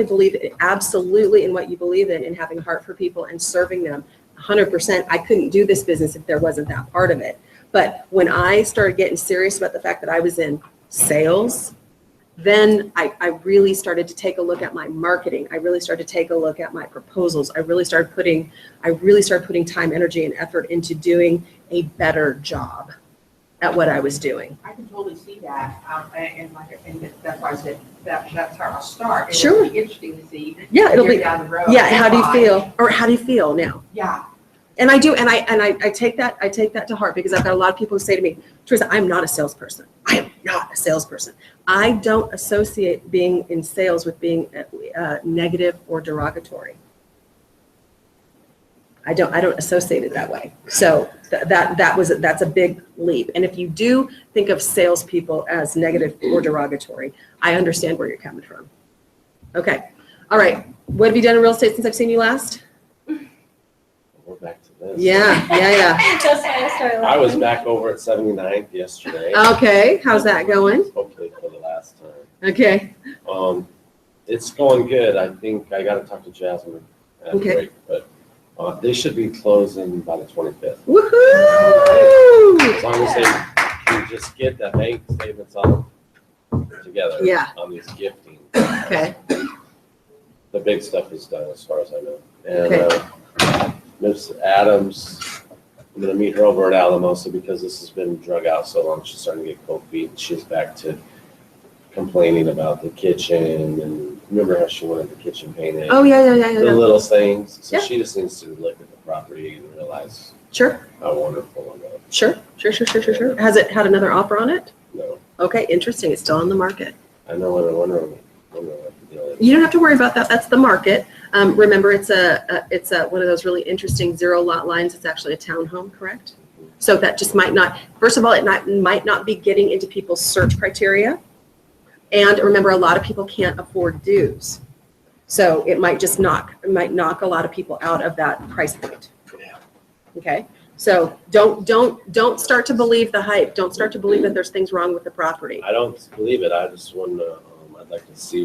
[SPEAKER 1] believe absolutely in what you believe in having a heart for people and serving them 100%. I couldn't do this business if there wasn't that part of it. But when I started getting serious about the fact that I was in sales, then I really started to take a look at my marketing. I really started to take a look at my proposals. I really started putting time, energy, and effort into doing a better job at what I was doing.
[SPEAKER 5] I can totally see that, and that's why I said that's how I'll start. It'll
[SPEAKER 1] Sure.
[SPEAKER 5] be interesting to see.
[SPEAKER 1] Yeah, it'll
[SPEAKER 5] years
[SPEAKER 1] be.
[SPEAKER 5] down the road.
[SPEAKER 1] Yeah, how do you
[SPEAKER 5] why.
[SPEAKER 1] feel? Or how do you feel now?
[SPEAKER 5] Yeah,
[SPEAKER 1] And I do, and I take that to heart, because I've got a lot of people who say to me, Teresa, I'm not a salesperson. I am not a salesperson. I don't associate being in sales with being negative or derogatory. I don't associate it that way. So that's a big leap. And if you do think of salespeople as negative or derogatory, I understand where you're coming from. Okay. All right. What have you done in real estate since I've seen you last?
[SPEAKER 6] We're back to this.
[SPEAKER 1] Yeah.
[SPEAKER 2] That's why I started
[SPEAKER 6] I was
[SPEAKER 2] laughing.
[SPEAKER 6] back over at 79th yesterday,
[SPEAKER 1] Okay. How's that going?
[SPEAKER 6] hopefully for the last time.
[SPEAKER 1] Okay.
[SPEAKER 6] It's going good. I think I gotta talk to Jasmine at
[SPEAKER 1] Okay.
[SPEAKER 6] break, but they should be closing by the 25th.
[SPEAKER 1] Woohoo!
[SPEAKER 6] As long as they can just get the bank statements on together.
[SPEAKER 1] Yeah.
[SPEAKER 6] On these gifting.
[SPEAKER 1] Okay.
[SPEAKER 6] The big stuff is done as far as I know.
[SPEAKER 1] Okay.
[SPEAKER 6] And Ms. Adams, I'm gonna meet her over at Alamosa because this has been drug out so long. She's starting to get cold feet. She's back to complaining about the kitchen and Remember how she wanted the kitchen painted?
[SPEAKER 1] Oh, yeah.
[SPEAKER 6] The little things, so
[SPEAKER 1] Yeah.
[SPEAKER 6] she just needs to look at the property and realize
[SPEAKER 1] Sure,
[SPEAKER 6] how wonderful it is.
[SPEAKER 1] sure. Has it had another offer on it?
[SPEAKER 6] No,
[SPEAKER 1] Okay, interesting. It's still on the market.
[SPEAKER 6] I know what what the deal is.
[SPEAKER 1] You don't have to worry about that. That's the market. Remember, it's one of those really interesting zero lot lines. It's actually a townhome, correct? So that just might not, first of all, might not be getting into people's search criteria. And remember, a lot of people can't afford dues. So it might knock a lot of people out of that price point.
[SPEAKER 6] Yeah.
[SPEAKER 1] Okay? So don't start to believe the hype. Don't start to believe that there's things wrong with the property.
[SPEAKER 6] I don't believe it, I just want to, I'd like to see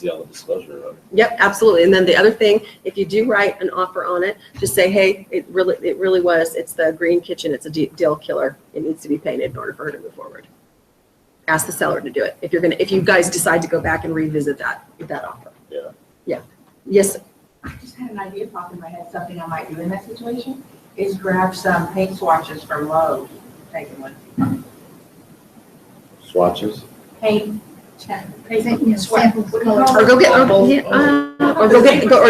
[SPEAKER 6] all the disclosure on it.
[SPEAKER 1] Yep, absolutely. And then the other thing, if you do write an offer on it, just say, hey, it really was, it's the green kitchen, it's a deal killer. It needs to be painted in order for her to move forward. Ask the seller to do it. If you guys decide to go back and revisit that offer.
[SPEAKER 6] Yeah.
[SPEAKER 1] Yeah. Yes,
[SPEAKER 5] I just had an idea pop in my head, something I might do in that situation, is grab some paint swatches from Lowe's, take one.
[SPEAKER 6] Swatches?
[SPEAKER 5] Paint,
[SPEAKER 2] You know, samples of color.
[SPEAKER 1] or go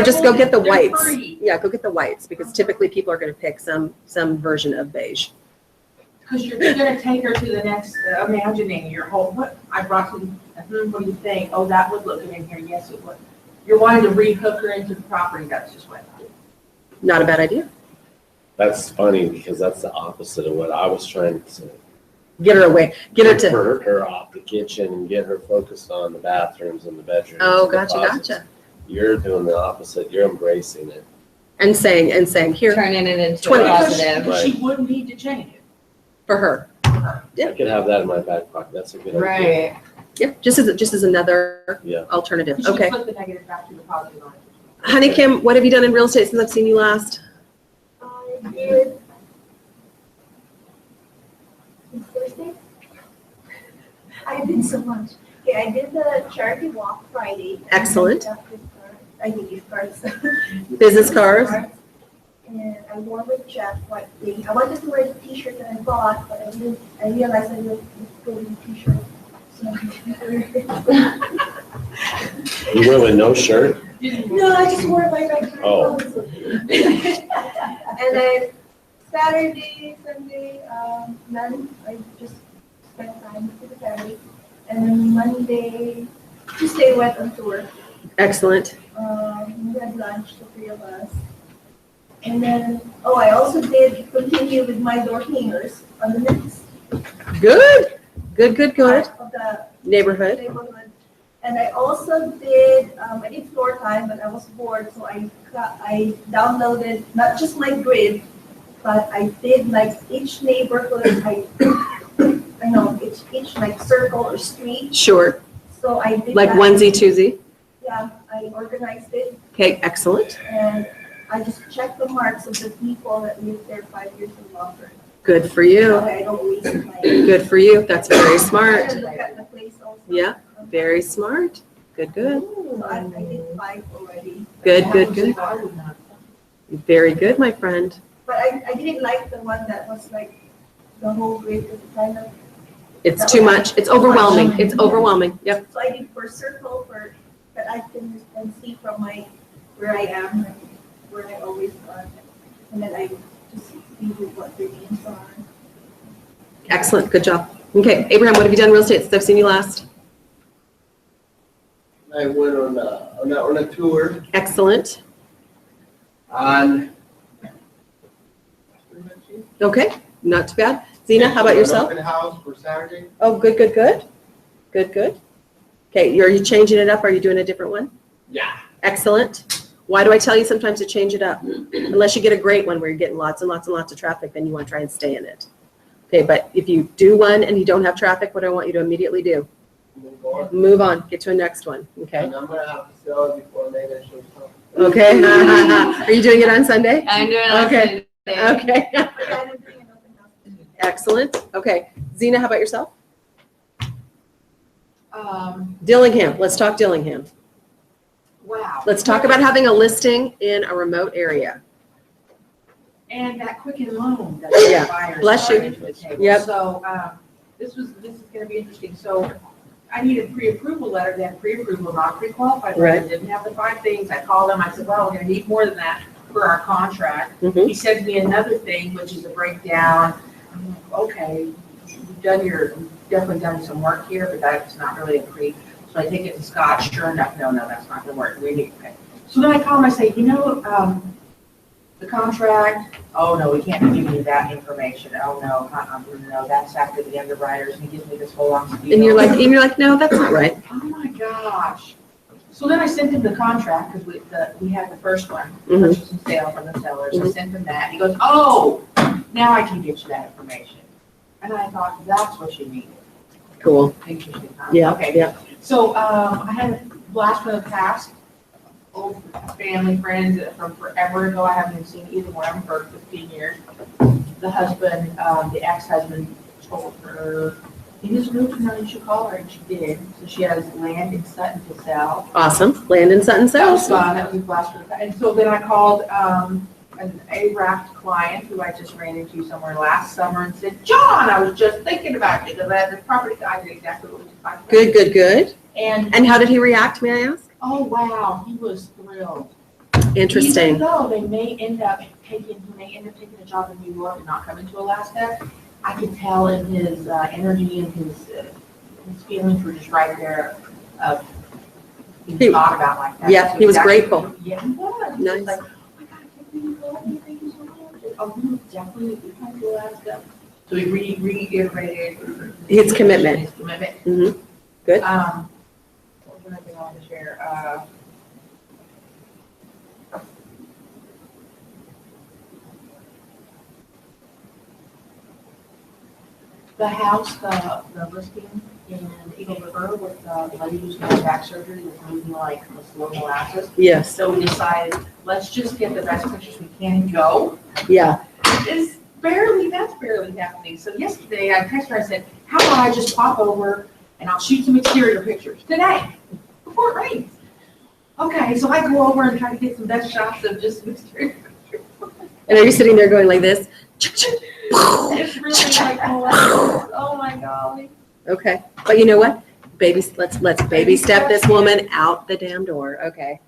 [SPEAKER 1] just go get the
[SPEAKER 5] They're
[SPEAKER 1] whites.
[SPEAKER 5] free.
[SPEAKER 1] Yeah, go get the whites because typically people are going to pick some version of beige.
[SPEAKER 5] Because you're gonna take her to the next, imagining your whole, what, I brought some, what do you think? Oh, that would look good in here, yes, it would. You're wanting to rehook her into the property, that's just what.
[SPEAKER 1] Not a bad idea.
[SPEAKER 6] That's funny because that's the opposite of what I was trying to say.
[SPEAKER 1] Get her away. Get her to.
[SPEAKER 6] Divert her off the kitchen and get her focused on the bathrooms and the bedrooms.
[SPEAKER 1] Oh,
[SPEAKER 6] and the
[SPEAKER 1] gotcha,
[SPEAKER 6] closets.
[SPEAKER 1] gotcha.
[SPEAKER 6] You're doing the opposite. You're embracing it.
[SPEAKER 1] And saying here
[SPEAKER 7] Turning it into
[SPEAKER 1] 20.
[SPEAKER 7] a positive.
[SPEAKER 5] Because she wouldn't need to change it.
[SPEAKER 1] for her. Yeah.
[SPEAKER 6] I could have that in my back pocket. That's a good idea.
[SPEAKER 7] Right.
[SPEAKER 1] Yep, just as another
[SPEAKER 6] Yeah.
[SPEAKER 1] alternative.
[SPEAKER 5] She
[SPEAKER 1] Okay.
[SPEAKER 5] flip the negative back to the positive on it.
[SPEAKER 1] Honey Kim, what have you done in real estate since I've seen you last?
[SPEAKER 8] I did. Since Thursday? I did so much. Okay, I did the charity walk Friday.
[SPEAKER 1] Excellent.
[SPEAKER 8] I did gift cards.
[SPEAKER 1] Business cards.
[SPEAKER 8] And I wore with Jeff what thing. I wanted to wear the t-shirt that I bought, but I realized I didn't go with the t-shirt. So
[SPEAKER 6] You went with no shirt?
[SPEAKER 8] no, I just wore my regular
[SPEAKER 6] Oh.
[SPEAKER 8] clothes. And then Saturday, Sunday, none. I just spent time with the family. And then Monday, Tuesday went on tour.
[SPEAKER 1] Excellent.
[SPEAKER 8] We had lunch, the three of us. And then, I also did continue with my door hangers on the next
[SPEAKER 1] Good. Good.
[SPEAKER 8] part of the
[SPEAKER 1] Neighborhood.
[SPEAKER 8] neighborhood. And I also did, I did floor time, but I was bored, so I downloaded not just my grid, but I did like each neighborhood, I know, each like circle or street.
[SPEAKER 1] Sure.
[SPEAKER 8] So I did
[SPEAKER 1] Like
[SPEAKER 8] that.
[SPEAKER 1] onesie, twosie.
[SPEAKER 8] Yeah, I organized it,
[SPEAKER 1] Okay, excellent.
[SPEAKER 8] and I just checked the marks of the people that lived there 5 years or longer.
[SPEAKER 1] Good for
[SPEAKER 8] That
[SPEAKER 1] you.
[SPEAKER 8] way I don't waste my.
[SPEAKER 1] Good for you. That's very
[SPEAKER 8] I
[SPEAKER 1] smart.
[SPEAKER 8] look at the place also.
[SPEAKER 1] Yeah, very smart. Good.
[SPEAKER 8] So I did 5 already.
[SPEAKER 1] Good.
[SPEAKER 5] I would not.
[SPEAKER 1] Very good, my friend.
[SPEAKER 8] But I didn't like the one that was like the whole grid was kind of,
[SPEAKER 1] It's too much. It's overwhelming. It's overwhelming. Yep.
[SPEAKER 8] so I did for circle that I can see from where I am, and where I always are. And then I just see what the names are.
[SPEAKER 1] Excellent. Good job. Okay, Abraham, what have you done in real estate since I've seen you last?
[SPEAKER 3] I went on a tour
[SPEAKER 1] Excellent.
[SPEAKER 3] on.
[SPEAKER 1] Okay, not too bad. Zena, how about yourself?
[SPEAKER 3] Open house for Saturday.
[SPEAKER 1] Oh, good. Good. Okay, are you changing it up? Are you doing a different one?
[SPEAKER 3] Yeah.
[SPEAKER 1] Excellent. Why do I tell you sometimes to change it up? Unless you get a great one where you're getting lots and lots of traffic, then you want to try and stay in it. Okay, but if you do one and you don't have traffic, what do I want you to immediately do?
[SPEAKER 3] Move on.
[SPEAKER 1] Move on, get to a next one, okay?
[SPEAKER 3] And I'm gonna have to sell it before Megan shows up.
[SPEAKER 1] Okay. Are you doing it on Sunday?
[SPEAKER 7] I'm doing it.
[SPEAKER 1] Okay. Okay.
[SPEAKER 8] But I'm doing an open house.
[SPEAKER 1] Excellent. Okay. Zena, how about yourself?
[SPEAKER 5] Dillingham.
[SPEAKER 1] Let's talk Dillingham.
[SPEAKER 5] Wow.
[SPEAKER 1] Let's talk about having a listing in a remote area.
[SPEAKER 5] And that Quicken loan that
[SPEAKER 1] Yeah.
[SPEAKER 5] the buyers
[SPEAKER 1] Bless you.
[SPEAKER 5] brought into the table.
[SPEAKER 1] Yep.
[SPEAKER 5] So, this is gonna be interesting. So I needed pre-approval letter, then pre-approval, not pre-qualified
[SPEAKER 1] Right.
[SPEAKER 5] letter, didn't have the 5 things. I called him, I said, well, we're gonna need more than that for our contract.
[SPEAKER 1] Mhm.
[SPEAKER 5] He sends me another thing, which is a breakdown. I'm like, okay, you've definitely done some work here, but that's not really a pre. So I take it to Scott, sure enough, no, that's not gonna work, we need to pay. So then I call him, I say, the contract, oh no, we can't give you that information, oh no, that's after the underwriters, and he gives me this whole long spiel.
[SPEAKER 1] And you're like, no, that's not right.
[SPEAKER 5] Oh my gosh. So then I sent him the contract, because we had the first one,
[SPEAKER 1] Mhm.
[SPEAKER 5] purchase and sale from the sellers, I sent him that, he goes, oh, now I can get you that information. And I thought, that's what you needed.
[SPEAKER 1] Cool.
[SPEAKER 5] Interesting, huh?
[SPEAKER 1] Yeah,
[SPEAKER 5] Okay,
[SPEAKER 1] yeah.
[SPEAKER 5] so, I had a blast from the past, old family friends from forever ago, I haven't even seen either one of them for 15 years. The husband, the ex-husband told her, he was moving, now you should call her, and she did. So she has land in Sutton to sell.
[SPEAKER 1] Awesome. Landon Sutton
[SPEAKER 5] That was
[SPEAKER 1] Sales.
[SPEAKER 5] fun, that was a blast from the past. And so then I called, an A-Raft client who I just ran into somewhere last summer and said, John, I was just thinking about you, because I had this property guy did exactly what we just talked about.
[SPEAKER 1] Good, good, good.
[SPEAKER 5] And,
[SPEAKER 1] How did he react, may I ask?
[SPEAKER 5] oh, wow, he was thrilled.
[SPEAKER 1] Interesting.
[SPEAKER 5] Even though they may end up taking a job in New York and not coming to Alaska, I could tell in his energy and his feelings were just right there of
[SPEAKER 1] He-
[SPEAKER 5] being thought about like that.
[SPEAKER 1] Yeah,
[SPEAKER 5] So
[SPEAKER 1] he was
[SPEAKER 5] actually-
[SPEAKER 1] grateful.
[SPEAKER 5] Yeah, he was. He was
[SPEAKER 1] Nice.
[SPEAKER 5] like, oh my God, I can't believe you told me, thank you so much. Oh, we definitely, we come to Alaska. So he reiterated.
[SPEAKER 1] His commitment.
[SPEAKER 5] His commitment.
[SPEAKER 1] Mhm. Good.
[SPEAKER 5] What was I want to share? The house, the listing in Eagle River with the lady who's getting back surgery was moving like the slow molasses.
[SPEAKER 1] Yes.
[SPEAKER 5] So we decided, let's just get the best pictures we can and go.
[SPEAKER 1] Yeah.
[SPEAKER 5] That's barely happening. So yesterday I texted her, I said, how about I just pop over and I'll shoot some exterior pictures today before it rains. Okay, so I go over and try to get some best shots of just some exterior pictures.
[SPEAKER 1] And are you sitting there going like this?
[SPEAKER 5] It's really like, oh my golly.
[SPEAKER 1] Okay. But you know what? Let's baby step this woman out the damn door. Okay.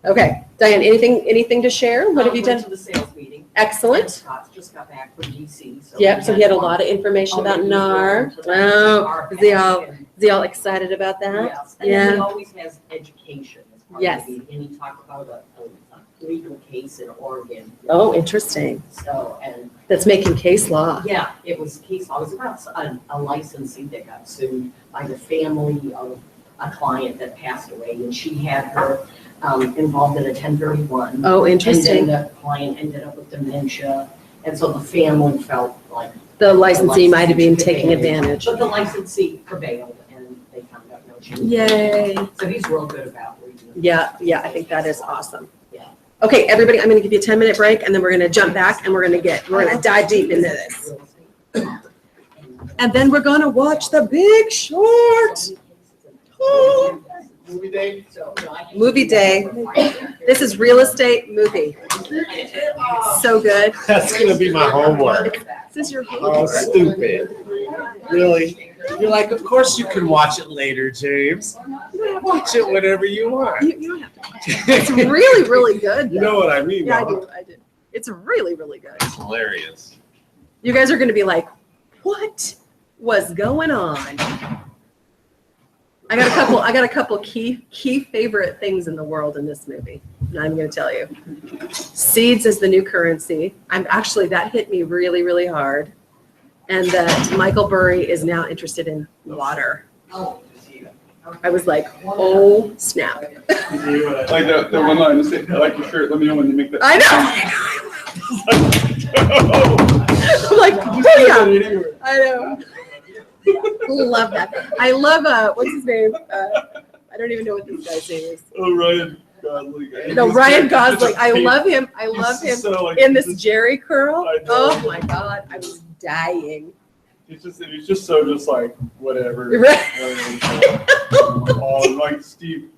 [SPEAKER 1] Okay. Diane, anything to share? What have you
[SPEAKER 9] Went
[SPEAKER 1] done?
[SPEAKER 9] to the sales meeting.
[SPEAKER 1] Excellent.
[SPEAKER 9] Scott's just got back from DC.
[SPEAKER 1] Yep. So he had a lot of information about NAR. Oh, is he all excited about that?
[SPEAKER 9] Yes, and then he
[SPEAKER 1] Yeah.
[SPEAKER 9] always has education as part
[SPEAKER 1] Yes.
[SPEAKER 9] of the meeting, and he talked about a legal case in Oregon.
[SPEAKER 1] Oh, interesting.
[SPEAKER 9] So, and
[SPEAKER 1] That's making case law.
[SPEAKER 9] yeah, it was case law, it was about a licensee that got sued by the family of a client that passed away, and she had her involved in a 1031.
[SPEAKER 1] Oh,
[SPEAKER 9] And
[SPEAKER 1] interesting.
[SPEAKER 9] then the client ended up with dementia, and so the family felt like.
[SPEAKER 1] The licensee might have been taking advantage.
[SPEAKER 9] But the licensee prevailed, and they found out no change.
[SPEAKER 1] Yay.
[SPEAKER 9] So he's real good about reading.
[SPEAKER 1] Yeah, I think that is awesome.
[SPEAKER 9] Yeah.
[SPEAKER 1] Okay, everybody, I'm gonna give you a 10-minute break and then we're gonna jump back and we're gonna dive deep into this. And then we're gonna watch The Big Short. Oh.
[SPEAKER 3] Movie day?
[SPEAKER 1] Movie day. This is real estate movie. So good.
[SPEAKER 6] That's gonna be my homework.
[SPEAKER 1] Is this your
[SPEAKER 6] Oh, stupid. Really? You're like, of course you can watch it later, James. Watch it whenever you want.
[SPEAKER 1] You don't have to. It's really, really good.
[SPEAKER 6] You know what I mean,
[SPEAKER 1] Yeah,
[SPEAKER 6] though.
[SPEAKER 1] I do. It's really, really good.
[SPEAKER 6] It's hilarious.
[SPEAKER 1] You guys are gonna be like, what was going on? I got a couple key favorite things in the world in this movie. And I'm gonna tell you. Seeds is the new currency. That hit me really, really hard. And that Michael Burry is now interested in water. I was like, oh snap.
[SPEAKER 4] Like the one line, just say, I like your shirt, let me know when you make that.
[SPEAKER 1] I know. I'm like, oh yeah. I know. Love that. I love what's his name? I don't even know what this guy's name is.
[SPEAKER 4] Oh, Ryan Gosling.
[SPEAKER 1] No, Ryan Gosling. I love him. I love him
[SPEAKER 4] So, like,
[SPEAKER 1] in this Jerry curl.
[SPEAKER 4] I know.
[SPEAKER 1] Oh my God, I was dying.
[SPEAKER 4] He's just so just like whatever.
[SPEAKER 1] Right.
[SPEAKER 4] Oh, like Steve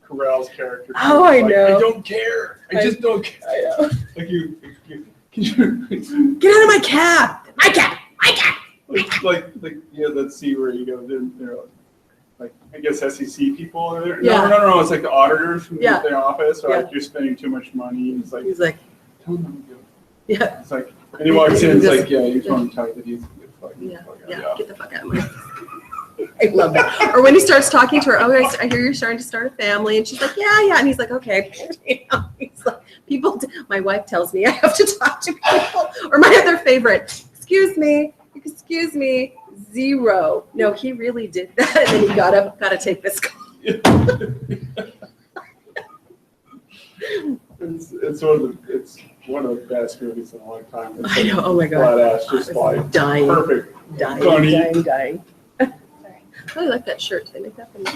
[SPEAKER 4] Carell's character.
[SPEAKER 1] Oh, I
[SPEAKER 4] Like,
[SPEAKER 1] know.
[SPEAKER 4] I don't care. I just don't care.
[SPEAKER 1] I know.
[SPEAKER 4] Like you
[SPEAKER 1] Get out of my cab. My cab. My cab.
[SPEAKER 4] like yeah, that scene where you go, they're like, like, I guess SEC people are there.
[SPEAKER 1] Yeah.
[SPEAKER 4] No, it's like the auditors from
[SPEAKER 1] Yeah.
[SPEAKER 4] the office, or
[SPEAKER 1] Yeah.
[SPEAKER 4] like, you're spending too much money, and it's like,
[SPEAKER 1] He's like,
[SPEAKER 4] tell them to go.
[SPEAKER 1] yeah,
[SPEAKER 4] It's like, and he walks in, it's
[SPEAKER 1] Just-
[SPEAKER 4] like, yeah, you just want to tell you that he's a good fucking,
[SPEAKER 1] yeah,
[SPEAKER 4] fuck
[SPEAKER 1] yeah,
[SPEAKER 4] yeah.
[SPEAKER 1] get the fuck out of my. I love that. Or when he starts talking to her, oh, I hear you're starting to start a family, and she's like, yeah, and he's like, okay. You know, he's like, my wife tells me I have to talk to people. Or my other favorite, excuse me, 0. No, he really did that, and then he got up, got to take this call.
[SPEAKER 4] It's one of the best movies in a long time. It's
[SPEAKER 1] I
[SPEAKER 4] like
[SPEAKER 1] know, oh my God.
[SPEAKER 4] Flat ass, just
[SPEAKER 1] I
[SPEAKER 4] like
[SPEAKER 1] was dying,
[SPEAKER 4] perfect.
[SPEAKER 1] dying,
[SPEAKER 4] Funny.
[SPEAKER 1] dying. I really like that shirt. Did they make that for me?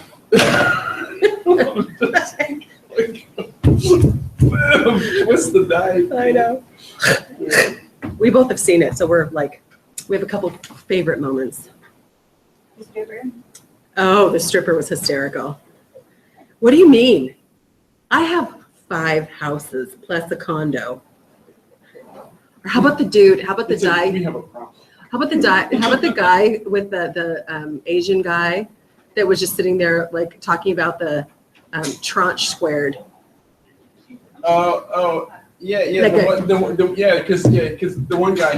[SPEAKER 4] What's the die?
[SPEAKER 1] I know. We both have seen it, so we're like, we have a couple favorite moments.
[SPEAKER 8] The stripper.
[SPEAKER 1] Oh, the stripper was hysterical. What do you mean? I have 5 houses plus a condo. Or how about the dude? How about the guy?
[SPEAKER 4] We have a problem.
[SPEAKER 1] How about the guy with the Asian guy that was just sitting there like talking about the tranche squared?
[SPEAKER 4] Yeah,
[SPEAKER 1] Like
[SPEAKER 4] because the one guy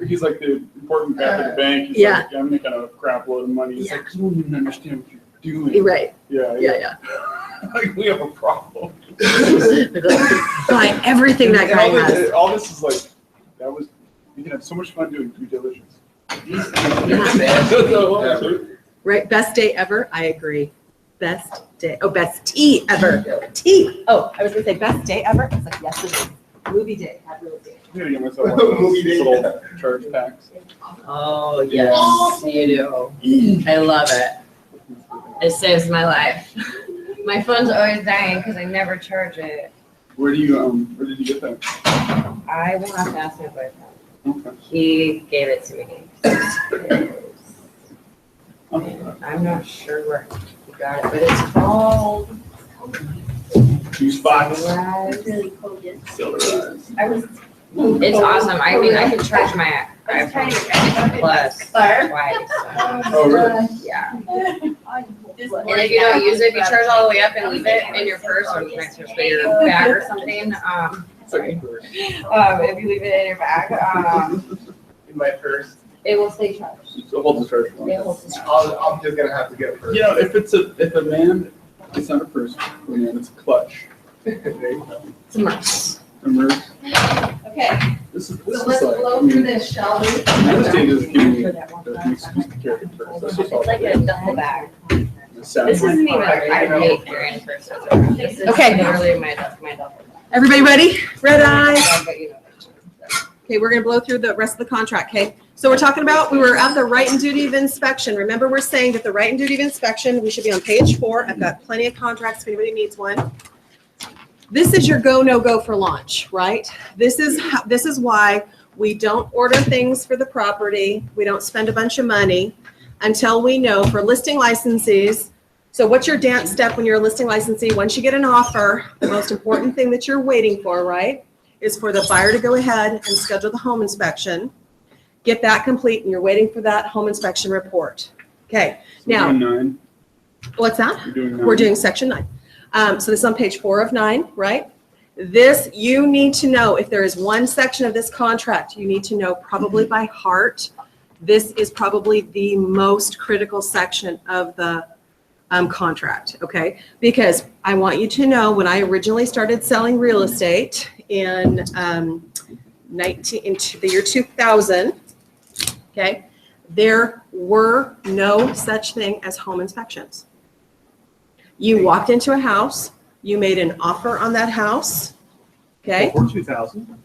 [SPEAKER 4] he's like the important guy at the bank. He's
[SPEAKER 1] Yeah.
[SPEAKER 4] like, I'm making a crap load of money. He's
[SPEAKER 1] Yeah.
[SPEAKER 4] like, you don't even understand what you're doing.
[SPEAKER 1] You're right.
[SPEAKER 4] Yeah. Like, we have a problem.
[SPEAKER 1] Buy everything that guy has.
[SPEAKER 4] All this is like, you can have so much fun doing due diligence.
[SPEAKER 1] Right, best day ever. I agree. Best day. Oh, best tea ever. Tea. Oh, I was gonna say best day ever. It's like yes, it is. Movie day. Have real day.
[SPEAKER 4] I'm gonna get myself one of those little charge packs.
[SPEAKER 7] Oh, yes, you do. I love it. It saves my life. My phone's always dying because I never charge it.
[SPEAKER 4] Where did you get that?
[SPEAKER 7] I will have to ask my boyfriend.
[SPEAKER 4] Okay.
[SPEAKER 7] He gave it to me.
[SPEAKER 4] Okay.
[SPEAKER 7] I'm not sure where he got it, but it's called.
[SPEAKER 4] 2 spots.
[SPEAKER 7] Rise.
[SPEAKER 2] It's really cold. Yes.
[SPEAKER 8] I was.
[SPEAKER 7] It's awesome. I mean, I can charge my
[SPEAKER 8] I was trying
[SPEAKER 7] iPhone
[SPEAKER 8] to.
[SPEAKER 7] Plus
[SPEAKER 8] Fire.
[SPEAKER 7] twice.
[SPEAKER 4] Oh, really?
[SPEAKER 7] Yeah.
[SPEAKER 8] And
[SPEAKER 7] And if you don't use it, if you charge all the way up and leave it in your purse or next to your bag or something, sorry. If you leave it in your bag,
[SPEAKER 3] In my purse.
[SPEAKER 7] it will stay charged.
[SPEAKER 4] So hold the charge. for me.
[SPEAKER 7] It will stay charged.
[SPEAKER 3] I'm just gonna have to get a purse.
[SPEAKER 4] You know, if a man, it's not a purse for a man, it's a clutch.
[SPEAKER 7] It's a must.
[SPEAKER 4] A merce.
[SPEAKER 8] Okay,
[SPEAKER 4] This is
[SPEAKER 8] so
[SPEAKER 4] like,
[SPEAKER 8] let's blow through this, shall we?
[SPEAKER 4] real estate doesn't give me an excuse to carry a purse. That's just all.
[SPEAKER 7] It's like a duffel bag.
[SPEAKER 4] It's sad.
[SPEAKER 7] This isn't even, I hate carrying purses. This is
[SPEAKER 1] Okay.
[SPEAKER 7] literally my duffel bag.
[SPEAKER 1] Everybody ready? Red eye.
[SPEAKER 7] But you know.
[SPEAKER 1] Okay, we're gonna blow through the rest of the contract, okay? So we're talking about, we were at the right and duty of inspection. Remember, we're saying that the right and duty of inspection, we should be on page 4. I've got plenty of contracts if anybody needs one. This is your go, no go for launch, right? This is why we don't order things for the property. We don't spend a bunch of money until we know for listing licensees. So what's your dance step when you're a listing licensee? Once you get an offer, the most important thing that you're waiting for, right, is for the buyer to go ahead and schedule the home inspection. Get that complete, and you're waiting for that home inspection report. Okay,
[SPEAKER 4] So we're
[SPEAKER 1] now,
[SPEAKER 4] doing 9.
[SPEAKER 1] what's that?
[SPEAKER 4] We're doing 9.
[SPEAKER 1] We're doing section 9. So this is on page 4 of 9, right? This, you need to know, if there is one section of this contract, you need to know probably by heart. This is probably the most critical section of the contract, okay? Because I want you to know, when I originally started selling real estate in the year 2000, okay, there were no such thing as home inspections. You walked into a house, you made an offer on that house, okay?
[SPEAKER 4] Before 2000?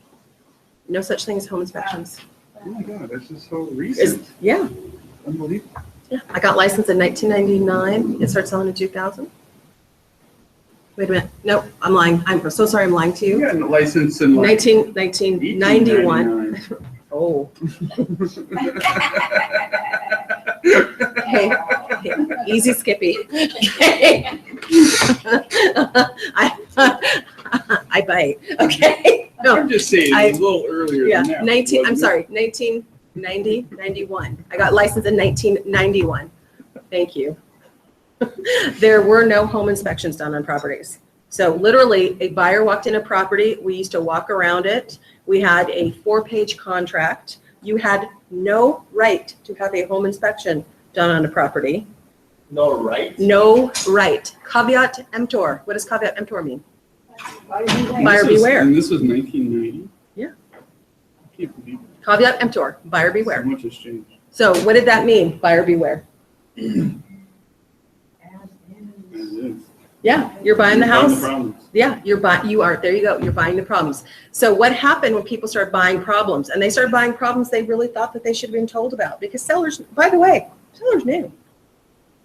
[SPEAKER 1] No such thing as home inspections.
[SPEAKER 4] Oh my God, this is so recent.
[SPEAKER 1] Yeah,
[SPEAKER 4] Unbelievable.
[SPEAKER 1] yeah. I got licensed in 1999. It started selling in 2000. Wait a minute. Nope, I'm lying. I'm so sorry I'm lying to
[SPEAKER 4] You
[SPEAKER 1] you.
[SPEAKER 4] got a license in like
[SPEAKER 1] 1991.
[SPEAKER 4] 1899.
[SPEAKER 1] Oh. Hey, easy, Skippy. Okay. I bite. Okay. No,
[SPEAKER 4] I'm just saying,
[SPEAKER 1] I-
[SPEAKER 4] it's a little earlier
[SPEAKER 1] yeah,
[SPEAKER 4] than that.
[SPEAKER 1] 19. I'm
[SPEAKER 4] wasn't it?
[SPEAKER 1] sorry, 1990, 91. I got licensed in 1991. Thank you. There were no home inspections done on properties. So literally, a buyer walked in a property, we used to walk around it. We had a 4-page contract. You had no right to have a home inspection done on a property.
[SPEAKER 3] No, right?
[SPEAKER 1] No right. Caveat emptor. What does caveat emptor mean? Buyer
[SPEAKER 4] This was-
[SPEAKER 1] beware.
[SPEAKER 4] And this was 1990?
[SPEAKER 1] Yeah.
[SPEAKER 4] I can't believe it.
[SPEAKER 1] Caveat emptor, buyer beware.
[SPEAKER 4] So much has changed.
[SPEAKER 1] So what did that mean, buyer beware?
[SPEAKER 4] As is.
[SPEAKER 1] Yeah, you're buying the
[SPEAKER 4] Found
[SPEAKER 1] house.
[SPEAKER 4] problems.
[SPEAKER 1] Yeah, there you go, you're buying the problems. So what happened when people started buying problems? And they started buying problems they really thought that they should have been told about, because sellers, by the way, sellers knew.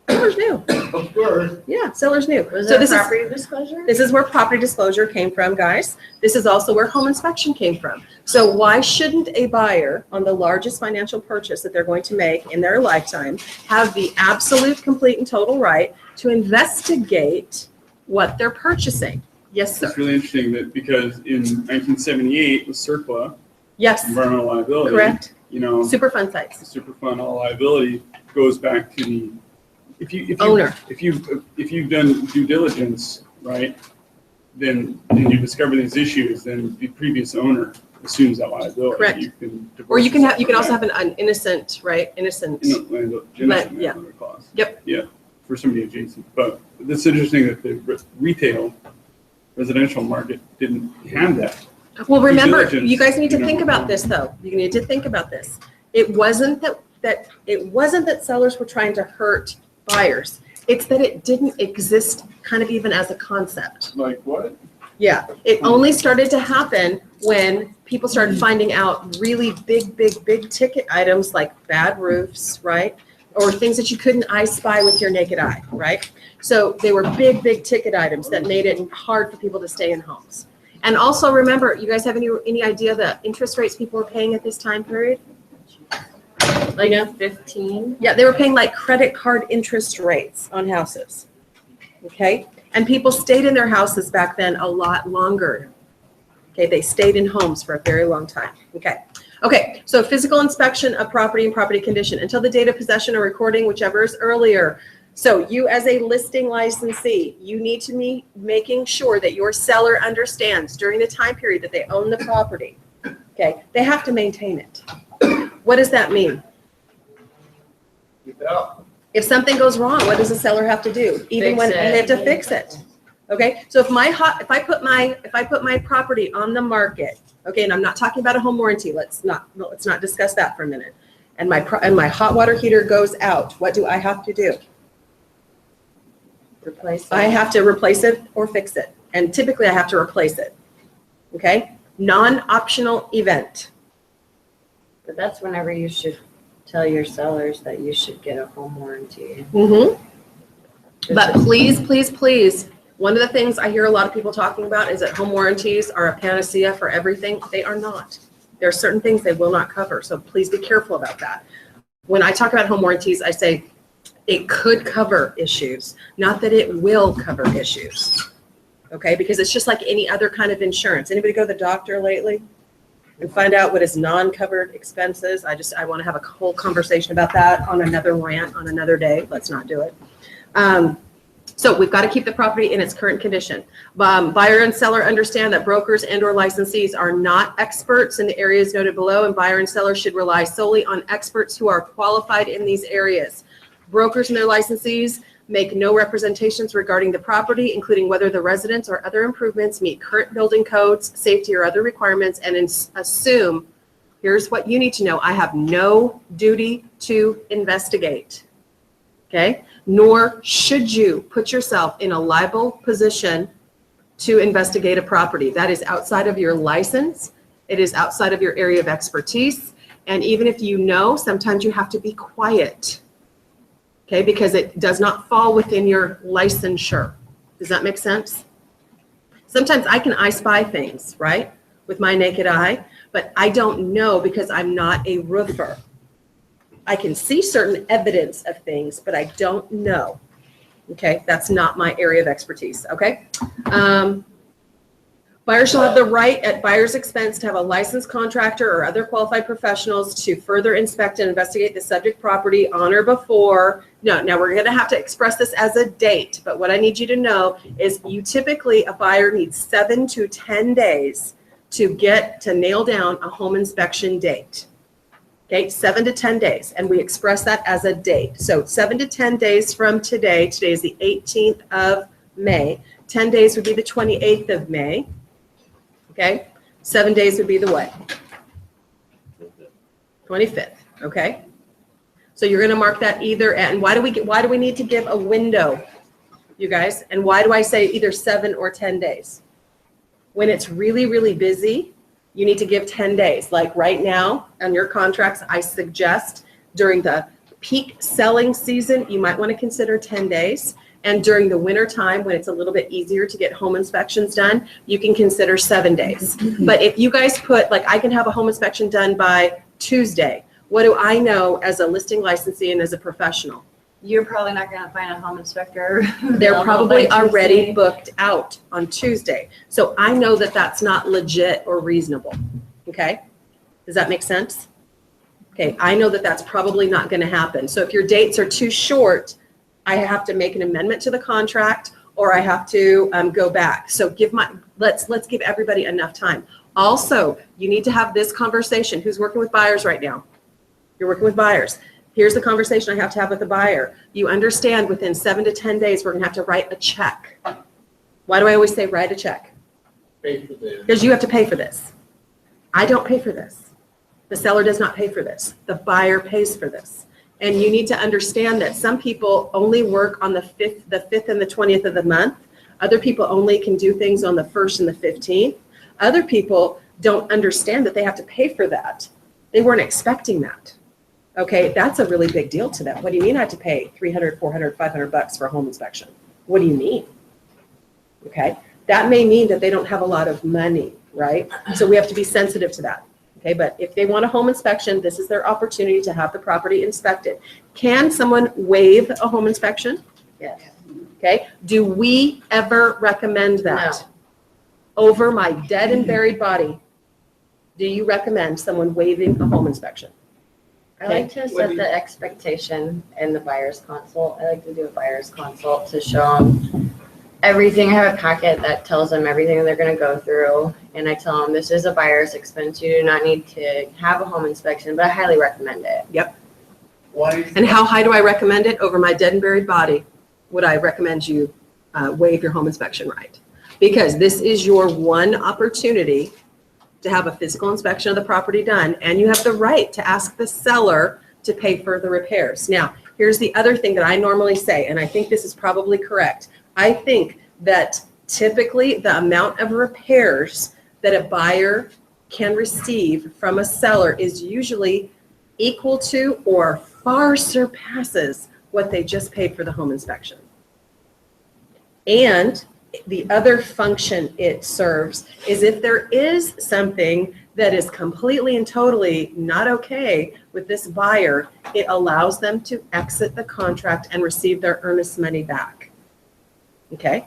[SPEAKER 1] Sellers knew.
[SPEAKER 3] Of course.
[SPEAKER 1] Yeah, sellers knew.
[SPEAKER 7] Was
[SPEAKER 1] So
[SPEAKER 7] there
[SPEAKER 1] this is,
[SPEAKER 7] property disclosure?
[SPEAKER 1] this is where property disclosure came from, guys. This is also where home inspection came from. So why shouldn't a buyer on the largest financial purchase that they're going to make in their lifetime have the absolute, complete, and total right to investigate what they're purchasing? Yes, sir.
[SPEAKER 4] It's really interesting that because in 1978 with CERCLA,
[SPEAKER 1] Yes,
[SPEAKER 4] environmental liability,
[SPEAKER 1] correct.
[SPEAKER 4] you know,
[SPEAKER 1] Superfund sites.
[SPEAKER 4] Superfund all liability goes back to the,
[SPEAKER 1] Owner.
[SPEAKER 4] if you've done due diligence, right, then and you discover these issues, then the previous owner assumes that liability.
[SPEAKER 1] Correct.
[SPEAKER 4] You can
[SPEAKER 1] Or you can
[SPEAKER 4] divorce
[SPEAKER 1] have, you can also
[SPEAKER 4] yourself
[SPEAKER 1] have an innocent, right? Innocent.
[SPEAKER 4] from that.
[SPEAKER 1] But, yeah.
[SPEAKER 4] Clause.
[SPEAKER 1] Yep.
[SPEAKER 4] Yeah, for somebody adjacent. But it's interesting that the retail residential market didn't have that.
[SPEAKER 1] Well, remember,
[SPEAKER 4] diligence,
[SPEAKER 1] you guys need to
[SPEAKER 4] you know.
[SPEAKER 1] think about this, though. You need to think about this. It wasn't that sellers were trying to hurt buyers. It's that it didn't exist kind of even as a concept.
[SPEAKER 4] Like what?
[SPEAKER 1] Yeah, it only started to happen when people started finding out really big ticket items like bad roofs, right? Or things that you couldn't eye spy with your naked eye, right? So they were big ticket items that made it hard for people to stay in homes. And also remember, you guys have any idea the interest rates people were paying at this time period?
[SPEAKER 7] Like 15?
[SPEAKER 1] Yeah, they were paying like credit card interest rates on houses. Okay? And people stayed in their houses back then a lot longer. Okay, they stayed in homes for a very long time. Okay. Okay, so physical inspection of property and property condition until the date of possession or recording, whichever is earlier. So you as a listing licensee, you need to be making sure that your seller understands during the time period that they own the property. Okay, they have to maintain it. What does that mean?
[SPEAKER 3] Keep it up.
[SPEAKER 1] If something goes wrong, what does the seller have to do? Even
[SPEAKER 7] Fix
[SPEAKER 1] when
[SPEAKER 7] it.
[SPEAKER 1] they have to fix it. Okay, so if I put my property on the market, okay, and I'm not talking about a home warranty, let's not discuss that for a minute. And my hot water heater goes out, what do I have to do?
[SPEAKER 7] Replace
[SPEAKER 1] I
[SPEAKER 7] it.
[SPEAKER 1] have to replace it or fix it. And typically I have to replace it. Okay? Non-optional event.
[SPEAKER 7] But that's whenever you should tell your sellers that you should get a home warranty.
[SPEAKER 1] Mm-hmm. But please, one of the things I hear a lot of people talking about is that home warranties are a panacea for everything. They are not. There are certain things they will not cover, so please be careful about that. When I talk about home warranties, I say it could cover issues, not that it will cover issues. Okay, because it's just like any other kind of insurance. Anybody go to the doctor lately and find out what is non-covered expenses? I want to have a whole conversation about that on another rant on another day. Let's not do it. So we've got to keep the property in its current condition. Buyer and seller understand that brokers and/or licensees are not experts in the areas noted below, and buyer and seller should rely solely on experts who are qualified in these areas. Brokers and their licensees make no representations regarding the property, including whether the residence or other improvements meet current building codes, safety, or other requirements, and assume, here's what you need to know, I have no duty to investigate. Okay? Nor should you put yourself in a liable position to investigate a property. That is outside of your license. It is outside of your area of expertise. And even if you know, sometimes you have to be quiet. Okay, because it does not fall within your licensure. Does that make sense? Sometimes I can eye spy things, right, with my naked eye, but I don't know because I'm not a roofer. I can see certain evidence of things, but I don't know. Okay, that's not my area of expertise, okay? Buyers shall have the right at buyer's expense to have a licensed contractor or other qualified professionals to further inspect and investigate the subject property on or before. No, now we're gonna have to express this as a date, but what I need you to know is you typically, a buyer needs 7 to 10 days to nail down a home inspection date. Okay, 7 to 10 days, and we express that as a date. So 7 to 10 days from today is the 18th of May. 10 days would be the 28th of May. Okay, 7 days would be the what? 25th, okay? So you're gonna mark that either, and why do we need to give a window, you guys? And why do I say either 7 or 10 days? When it's really, really busy, you need to give 10 days. Like right now on your contracts, I suggest during the peak selling season, you might wanna consider 10 days. And during the winter time, when it's a little bit easier to get home inspections done, you can consider 7 days. But if you guys put, like, I can have a home inspection done by Tuesday, what do I know as a listing licensee and as a professional?
[SPEAKER 7] You're probably not gonna find a home inspector.
[SPEAKER 1] They're
[SPEAKER 7] available
[SPEAKER 1] probably
[SPEAKER 7] by
[SPEAKER 1] already
[SPEAKER 7] Tuesday.
[SPEAKER 1] booked out on Tuesday. So I know that that's not legit or reasonable, okay? Does that make sense? Okay, I know that that's probably not gonna happen. So if your dates are too short, I have to make an amendment to the contract, or I have to go back. So let's give everybody enough time. Also, you need to have this conversation. Who's working with buyers right now? You're working with buyers. Here's the conversation I have to have with the buyer. You understand within 7 to 10 days, we're gonna have to write a check. Why do I always say write a check?
[SPEAKER 3] Pay for this.
[SPEAKER 1] Because you have to pay for this. I don't pay for this. The seller does not pay for this. The buyer pays for this. And you need to understand that some people only work on the 5th and the 20th of the month. Other people only can do things on the 1st and the 15th. Other people don't understand that they have to pay for that. They weren't expecting that. Okay, that's a really big deal to them. What do you mean I have to pay $300, $400, $500 for a home inspection? What do you mean? Okay, that may mean that they don't have a lot of money, right? So we have to be sensitive to that. Okay, but if they want a home inspection, this is their opportunity to have the property inspected. Can someone waive a home inspection?
[SPEAKER 7] Yes.
[SPEAKER 1] Okay, do we ever recommend that? Over my dead and buried body, do you recommend someone waiving a home inspection?
[SPEAKER 7] I like to set the expectation in the buyer's consult. I like to do a buyer's consult to show them everything. I have a packet that tells them everything they're going to go through. And I tell them this is a buyer's expense. You do not need to have a home inspection, but I highly recommend it.
[SPEAKER 1] Yep.
[SPEAKER 3] Why is
[SPEAKER 1] And how high do I recommend it? Over my dead and buried body, would I recommend you waive your home inspection right? Because this is your one opportunity to have a physical inspection of the property done, and you have the right to ask the seller to pay for the repairs. Now, here's the other thing that I normally say, and I think this is probably correct. I think that typically the amount of repairs that a buyer can receive from a seller is usually equal to or far surpasses what they just paid for the home inspection. And the other function it serves is if there is something that is completely and totally not okay with this buyer, it allows them to exit the contract and receive their earnest money back. Okay?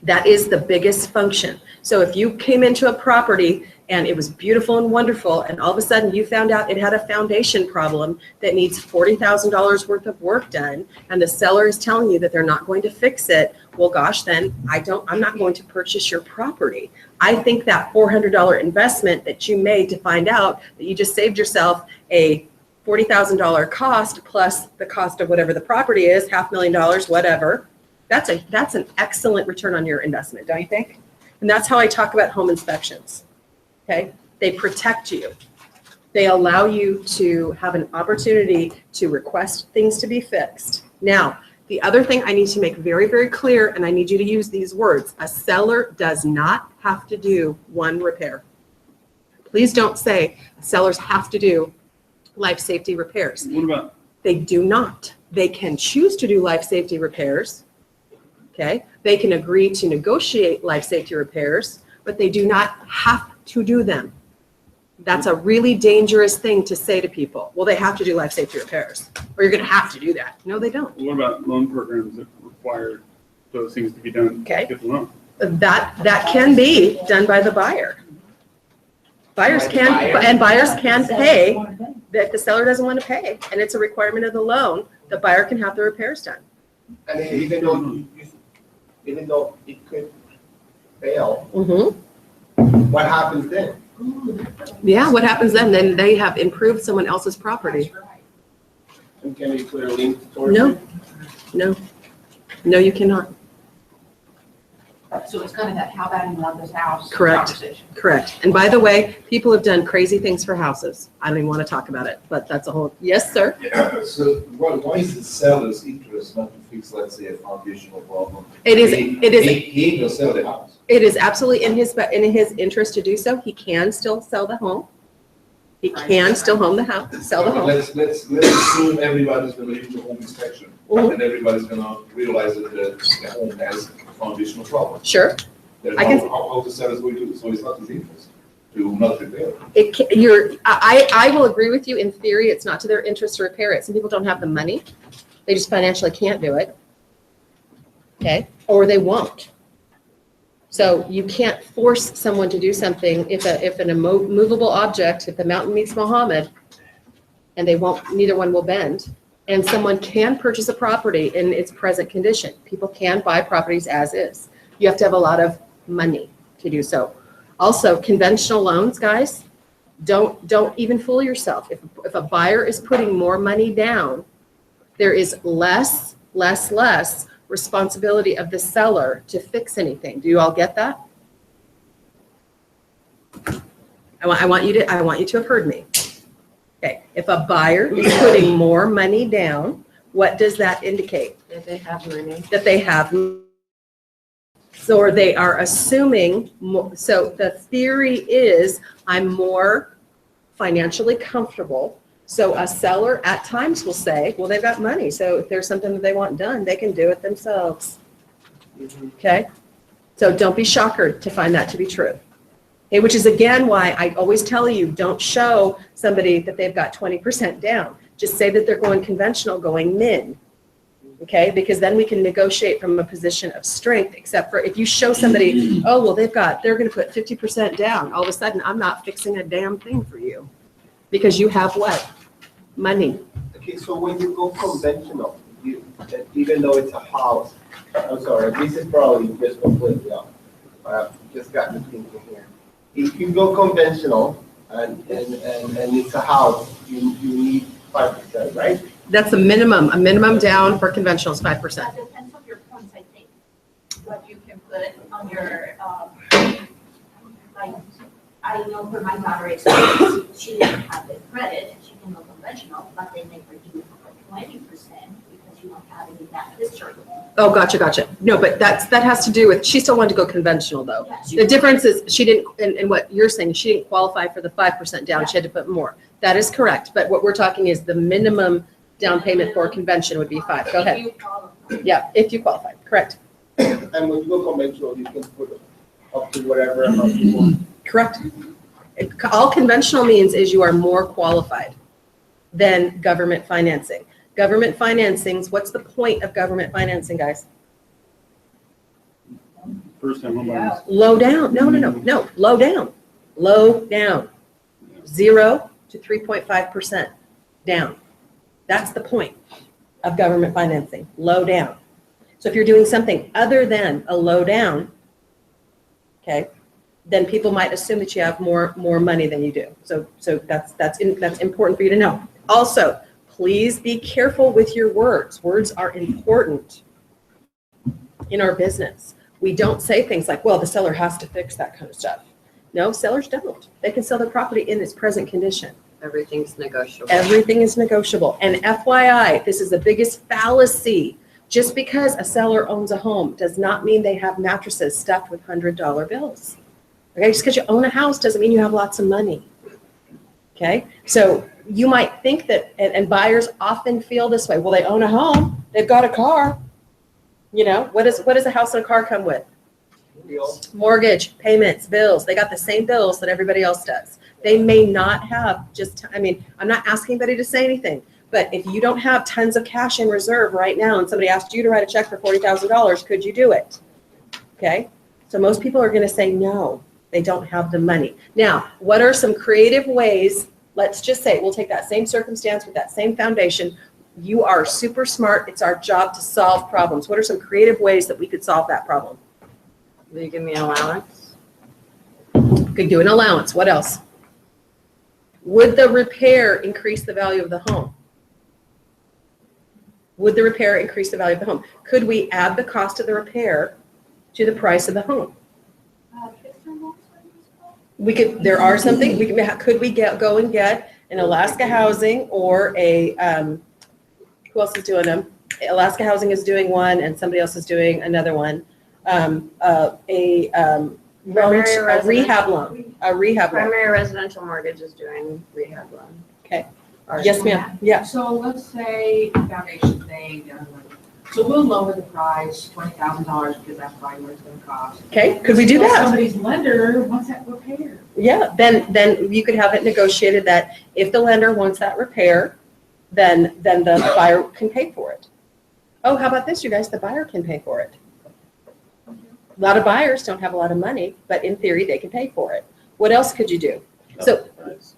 [SPEAKER 1] That is the biggest function. So if you came into a property and it was beautiful and wonderful, and all of a sudden you found out it had a foundation problem that needs $40,000 worth of work done, and the seller is telling you that they're not going to fix it, well, gosh, then I'm not going to purchase your property. I think that $400 investment that you made to find out that you just saved yourself a $40,000 cost plus the cost of whatever the property is, $500,000, whatever. That's an excellent return on your investment, don't you think? And that's how I talk about home inspections. Okay, they protect you. They allow you to have an opportunity to request things to be fixed. Now, the other thing I need to make very, very clear, and I need you to use these words, a seller does not have to do one repair. Please don't say sellers have to do life safety repairs.
[SPEAKER 4] What about,
[SPEAKER 1] They do not. They can choose to do life safety repairs. Okay, they can agree to negotiate life safety repairs, but they do not have to do them. That's a really dangerous thing to say to people. Well, they have to do life safety repairs, or you're going to have to do that. No, they don't.
[SPEAKER 4] what about loan programs that require those things to be done?
[SPEAKER 1] Okay.
[SPEAKER 4] To get the loan?
[SPEAKER 1] That can be done by the buyer. Buyers
[SPEAKER 3] By the
[SPEAKER 1] can,
[SPEAKER 3] buyer?
[SPEAKER 1] and buyers can
[SPEAKER 2] Sellers
[SPEAKER 1] pay,
[SPEAKER 2] wanna pay.
[SPEAKER 1] if the seller doesn't want to pay, and it's a requirement of the loan, the buyer can have the repairs done.
[SPEAKER 3] And then even though it could fail,
[SPEAKER 1] Mm-hmm.
[SPEAKER 3] what happens then?
[SPEAKER 1] Yeah, what happens then? Then they have improved someone else's property.
[SPEAKER 5] That's right.
[SPEAKER 3] And can we put a link towards
[SPEAKER 1] No.
[SPEAKER 3] it?
[SPEAKER 1] No, you cannot.
[SPEAKER 5] So it's kind of that, how bad you love this house.
[SPEAKER 1] Correct.
[SPEAKER 5] Conversation.
[SPEAKER 1] Correct. And by the way, people have done crazy things for houses. I don't even want to talk about it, but that's a whole, yes, sir.
[SPEAKER 10] So why is the seller's interest not to fix, let's say, a foundational problem?
[SPEAKER 1] It is,
[SPEAKER 10] He will sell the house.
[SPEAKER 1] it is absolutely in his interest to do so. He can still sell the home. He can still sell the home.
[SPEAKER 10] Let's assume everybody's gonna use the home inspection,
[SPEAKER 1] Mhm.
[SPEAKER 10] and everybody's gonna realize that the home has a foundational problem.
[SPEAKER 1] Sure.
[SPEAKER 10] Then
[SPEAKER 1] I can-
[SPEAKER 10] how the seller's going to, so it's not his interest to not repair.
[SPEAKER 1] I will agree with you in theory. It's not to their interest to repair it. Some people don't have the money. They just financially can't do it. Okay, or they won't. So you can't force someone to do something if an immovable object, if the mountain meets Muhammad, and they won't, neither one will bend. And someone can purchase a property in its present condition. People can buy properties as is. You have to have a lot of money to do so. Also, conventional loans, guys, don't even fool yourself. If a buyer is putting more money down, there is less responsibility of the seller to fix anything. Do you all get that? I want you to have heard me. Okay, if a buyer is putting more money down, what does that indicate?
[SPEAKER 7] If they have money.
[SPEAKER 1] That they have, so or they are assuming more. So the theory is I'm more financially comfortable. So a seller at times will say, well, they've got money. So if there's something that they want done, they can do it themselves. Okay? So don't be shocked to find that to be true. Okay, which is again why I always tell you, don't show somebody that they've got 20% down. Just say that they're going conventional, going min. Okay, because then we can negotiate from a position of strength, except for if you show somebody, oh, well, they're going to put 50% down. All of a sudden, I'm not fixing a damn thing for you because you have what? Money.
[SPEAKER 3] Okay, so when you go conventional, even though it's a house, I'm sorry, this is probably just completely off. Just got me thinking here. If you go conventional and it's a house, you need 5%, right?
[SPEAKER 1] That's a minimum down for conventional is 5%.
[SPEAKER 8] That depends on your points, I think. What you can put on your, like, I know for my daughter, she didn't have the credit, she can go conventional, but they make her do it for 20% because you don't have any of that history.
[SPEAKER 1] Oh, gotcha. No, but that has to do with, she still wanted to go conventional though.
[SPEAKER 8] Yeah, she-
[SPEAKER 1] The difference is she didn't, and what you're saying, she didn't qualify for the 5% down. She had to put more. That is correct. But what we're talking is the minimum down payment for convention would be 5. Go ahead.
[SPEAKER 8] You qualify.
[SPEAKER 1] Yeah, if you qualify, correct.
[SPEAKER 3] And when you go conventional, you can put up to whatever amount you want.
[SPEAKER 1] Correct. All conventional means is you are more qualified than government financing. Government financings, what's the point of government financing, guys?
[SPEAKER 4] First time homebuyers.
[SPEAKER 1] Low down. No. Low down. 0 to 3.5% down. That's the point of government financing, low down. So if you're doing something other than a low down, okay, then people might assume that you have more money than you do. So that's important for you to know. Also, please be careful with your words. Words are important in our business. We don't say things like, well, the seller has to fix that kind of stuff. No, sellers don't. They can sell their property in its present condition.
[SPEAKER 7] Everything's negotiable.
[SPEAKER 1] Everything is negotiable. And FYI, this is the biggest fallacy. Just because a seller owns a home does not mean they have mattresses stuffed with $100 bills. Okay, just because you own a house doesn't mean you have lots of money. Okay, so you might think that, and buyers often feel this way. Well, they own a home, they've got a car. You know, what does a house and a car come with? Mortgage, payments, bills. They got the same bills that everybody else does. They may not have I'm not asking anybody to say anything, but if you don't have tons of cash in reserve right now and somebody asked you to write a check for $40,000, could you do it? Okay, So most people are going to say no, they don't have the money. Now, what are some creative ways? Let's just say, we'll take that same circumstance with that same foundation. You are super smart. It's our job to solve problems. What are some creative ways that we could solve that problem?
[SPEAKER 7] Will you give me an allowance?
[SPEAKER 1] Could do an allowance. What else? Would the repair increase the value of the home? Would the repair increase the value of the home? Could we add the cost of the repair to the price of the home? We could, there are something, could we go and get an Alaska Housing or a, who else is doing them? Alaska Housing is doing one and somebody else is doing another one.
[SPEAKER 7] Primary
[SPEAKER 1] A rehab loan, a rehab loan.
[SPEAKER 7] Primary residential mortgage is doing rehab loan.
[SPEAKER 1] Okay.
[SPEAKER 7] Ours
[SPEAKER 1] Yes,
[SPEAKER 7] is
[SPEAKER 1] ma'am. Yeah.
[SPEAKER 5] So let's say foundation thing, so we'll lower the price, $20,000, because that's probably what it's gonna cost.
[SPEAKER 1] Okay. Could we do
[SPEAKER 5] So
[SPEAKER 1] that?
[SPEAKER 5] Somebody's lender wants that repair.
[SPEAKER 1] Yeah. Then you could have it negotiated that if the lender wants that repair, then the buyer can pay for it. Oh, how about this, you guys? The buyer can pay for it. A lot of buyers don't have a lot of money, but in theory, they can pay for it. What else could you do? So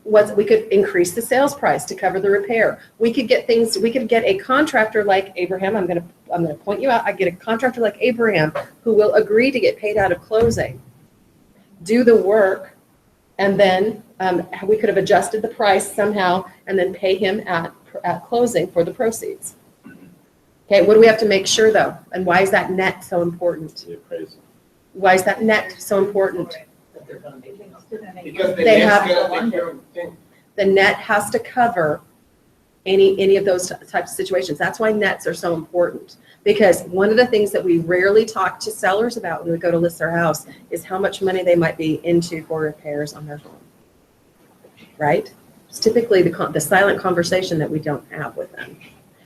[SPEAKER 1] we could increase the sales price to cover the repair. We could get a contractor like Abraham. I'm gonna point you out. I get a contractor like Abraham who will agree to get paid out of closing, do the work, and then we could have adjusted the price somehow and then pay him at closing for the proceeds. Okay, what do we have to make sure though? And why is that net so important?
[SPEAKER 6] The appraisal.
[SPEAKER 1] Why is that net so important?
[SPEAKER 9] That they're gonna make it.
[SPEAKER 3] Because the
[SPEAKER 1] They
[SPEAKER 3] net's
[SPEAKER 1] have-
[SPEAKER 3] gonna take care of things.
[SPEAKER 1] The net has to cover any of those types of situations. That's why nets are so important. Because one of the things that we rarely talk to sellers about when we go to list their house is how much money they might be into for repairs on their home. Right? It's typically the silent conversation that we don't have with them.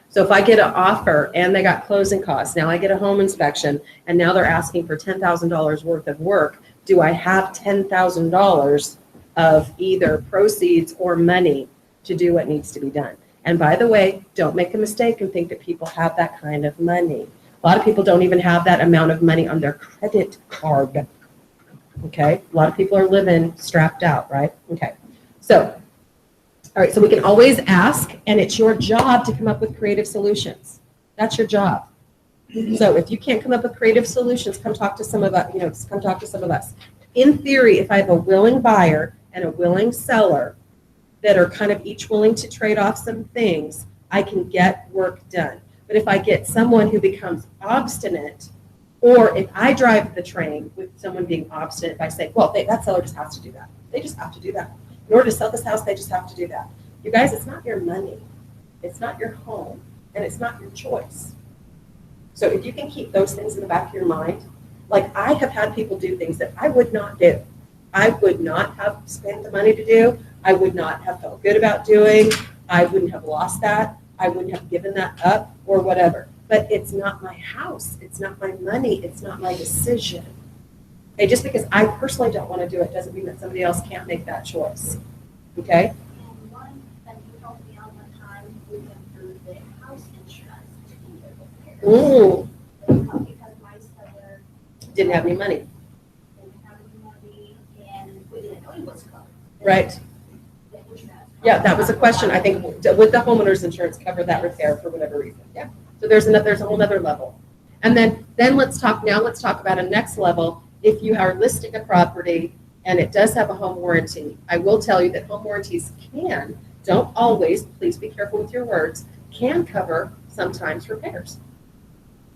[SPEAKER 1] So if I get an offer and they got closing costs, now I get a home inspection, and now they're asking for $10,000 worth of work, do I have $10,000 of either proceeds or money to do what needs to be done? And by the way, don't make a mistake and think that people have that kind of money. A lot of people don't even have that amount of money on their credit card. Okay? A lot of people are living strapped out, right? Okay. So, all right, so we can always ask, and it's your job to come up with creative solutions. That's your job. So if you can't come up with creative solutions, come talk to some of us, come talk to some of us. In theory, if I have a willing buyer and a willing seller that are kind of each willing to trade off some things, I can get work done. But if I get someone who becomes obstinate, or if I drive the train with someone being obstinate by saying, well, that seller just has to do that. They just have to do that. In order to sell this house, they just have to do that. You guys, it's not your money. It's not your home. And it's not your choice. So if you can keep those things in the back of your mind, like I have had people do things that I would not do. I would not have spent the money to do. I would not have felt good about doing. I wouldn't have lost that. I wouldn't have given that up or whatever. But it's not my house. It's not my money. It's not my decision. Okay, just because I personally don't want to do it doesn't mean that somebody else can't make that choice. Okay?
[SPEAKER 11] And one that you helped me out one time, we went through the house insurance to do the repairs.
[SPEAKER 1] Ooh,
[SPEAKER 11] Because my seller
[SPEAKER 1] didn't have any money.
[SPEAKER 11] didn't have any money and we didn't know he was covered.
[SPEAKER 1] Right.
[SPEAKER 11] That was that.
[SPEAKER 1] Yeah, that was a question. I think with the homeowner's insurance cover that repair for whatever reason. Yeah. So there's a whole other level. And then let's talk about a next level. If you are listing a property and it does have a home warranty, I will tell you that home warranties don't always, please be careful with your words, can cover sometimes repairs.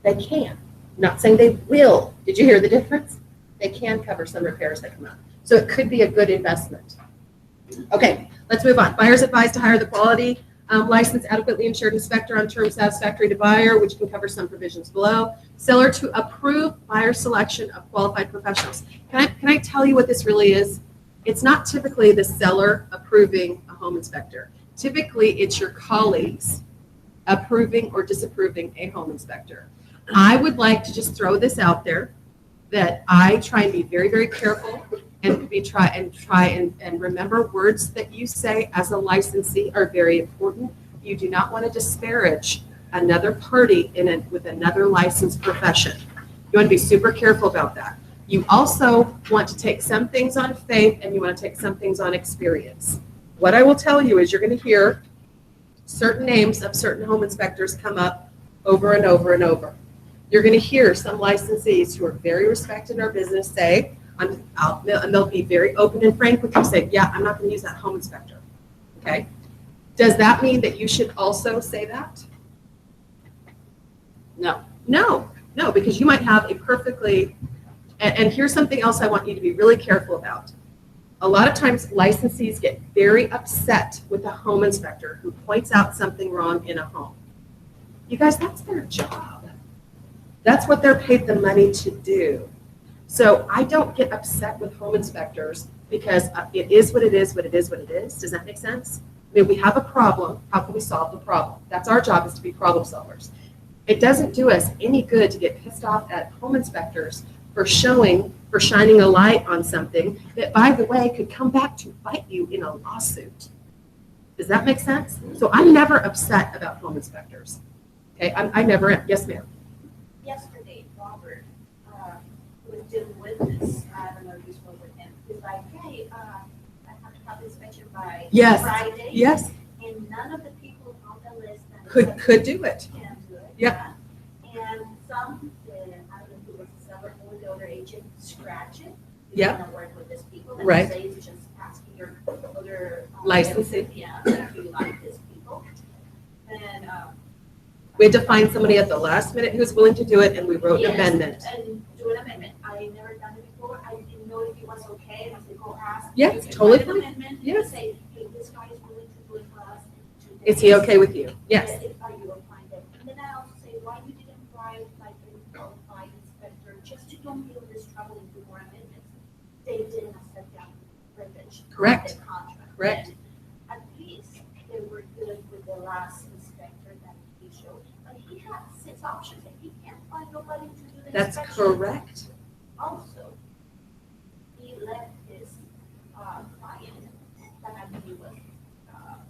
[SPEAKER 1] They can. I'm not saying they will. Did you hear the difference? They can cover some repairs that come up. So it could be a good investment. Okay, let's move on. Buyers advised to hire the quality licensed, adequately insured inspector on terms satisfactory to buyer, which can cover some provisions below. Seller to approve buyer selection of qualified professionals. Can I tell you what this really is? It's not typically the seller approving a home inspector. Typically, it's your colleagues approving or disapproving a home inspector. I would like to just throw this out there that I try and be very, very careful and try and remember words that you say as a licensee are very important. You do not want to disparage another party with another licensed profession. You want to be super careful about that. You also want to take some things on faith and you want to take some things on experience. What I will tell you is you're going to hear certain names of certain home inspectors come up over and over and over. You're going to hear some licensees who are very respected in our business say, and they'll be very open and frank with you, say, yeah, I'm not going to use that home inspector. Okay? Does that mean that you should also say that?
[SPEAKER 7] No.
[SPEAKER 1] No, because you might have a perfectly, and here's something else I want you to be really careful about. A lot of times licensees get very upset with a home inspector who points out something wrong in a home. You guys, that's their job. That's what they're paid the money to do. So I don't get upset with home inspectors because it is what it is, what it is, what it is. Does that make sense? I mean, we have a problem. How can we solve the problem? That's our job, is to be problem solvers. It doesn't do us any good to get pissed off at home inspectors for shining a light on something that, by the way, could come back to bite you in a lawsuit. Does that make sense? So I'm never upset about home inspectors. Okay, I never am. Yes, ma'am.
[SPEAKER 11] Yesterday, Robert was dealing with this. I don't know if you spoke with him. He's like, hey, I have to have inspection by
[SPEAKER 1] Yes.
[SPEAKER 11] Friday.
[SPEAKER 1] Yes,
[SPEAKER 11] And none of the people on the list that
[SPEAKER 1] could do it.
[SPEAKER 11] can do it.
[SPEAKER 1] Yep.
[SPEAKER 11] And some, I don't know if it was the seller or the other agent, scratch it.
[SPEAKER 1] Yep.
[SPEAKER 11] You want to work with these people. And
[SPEAKER 1] Right.
[SPEAKER 11] say it's just asking your other.
[SPEAKER 1] Licensing.
[SPEAKER 11] Yeah, if you like these people. And,
[SPEAKER 1] We had to find somebody at the last minute who was willing to do it, and we wrote an
[SPEAKER 11] yes,
[SPEAKER 1] amendment.
[SPEAKER 11] And do an amendment. I never done it before. I didn't know if it was okay. I said, go ask.
[SPEAKER 1] Yes,
[SPEAKER 11] You can
[SPEAKER 1] totally
[SPEAKER 11] write an
[SPEAKER 1] fine.
[SPEAKER 11] amendment and
[SPEAKER 1] Yes.
[SPEAKER 11] Say, hey, this guy is willing to do it for us. in 2
[SPEAKER 1] Is he
[SPEAKER 11] days.
[SPEAKER 1] okay with you? Yes.
[SPEAKER 11] Are you okay with it? And then I also say, why you didn't write like a qualified inspector, just to don't feel this trouble and do more amendments. They didn't accept that verbiage. of
[SPEAKER 1] Correct.
[SPEAKER 11] the contract.
[SPEAKER 1] Correct.
[SPEAKER 11] And at least they were good with the last inspector that he showed, but he had 6 options and he can't find nobody to do the
[SPEAKER 1] That's
[SPEAKER 11] inspection.
[SPEAKER 1] correct.
[SPEAKER 11] Also, he left his client, that I believe was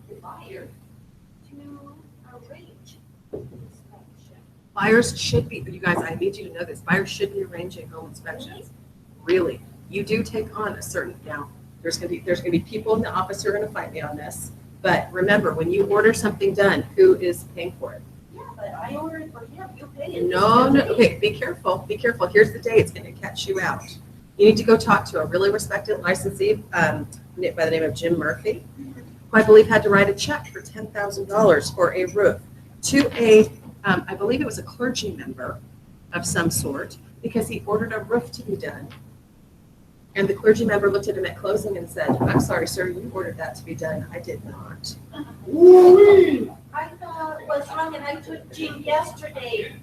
[SPEAKER 11] the buyer, to arrange inspection.
[SPEAKER 1] Buyers should be, you guys, I need you to know this, buyers should be arranging home inspections. Really. You do take on a certain, now, there's gonna be people in the office who are gonna fight me on this, but remember, when you order something done, who is paying for it?
[SPEAKER 11] Yeah, but I ordered for him, you pay it.
[SPEAKER 1] No, okay, be careful. Here's the day it's gonna catch you out. You need to go talk to a really respected licensee, by the name of Jim Murphy, who I believe had to write a check for $10,000 for a roof to I believe it was a clergy member of some sort, because he ordered a roof to be done. And the clergy member looked at him at closing and said, I'm sorry, sir, you ordered that to be done. I did not.
[SPEAKER 11] I thought it was wrong, and I told Jim yesterday,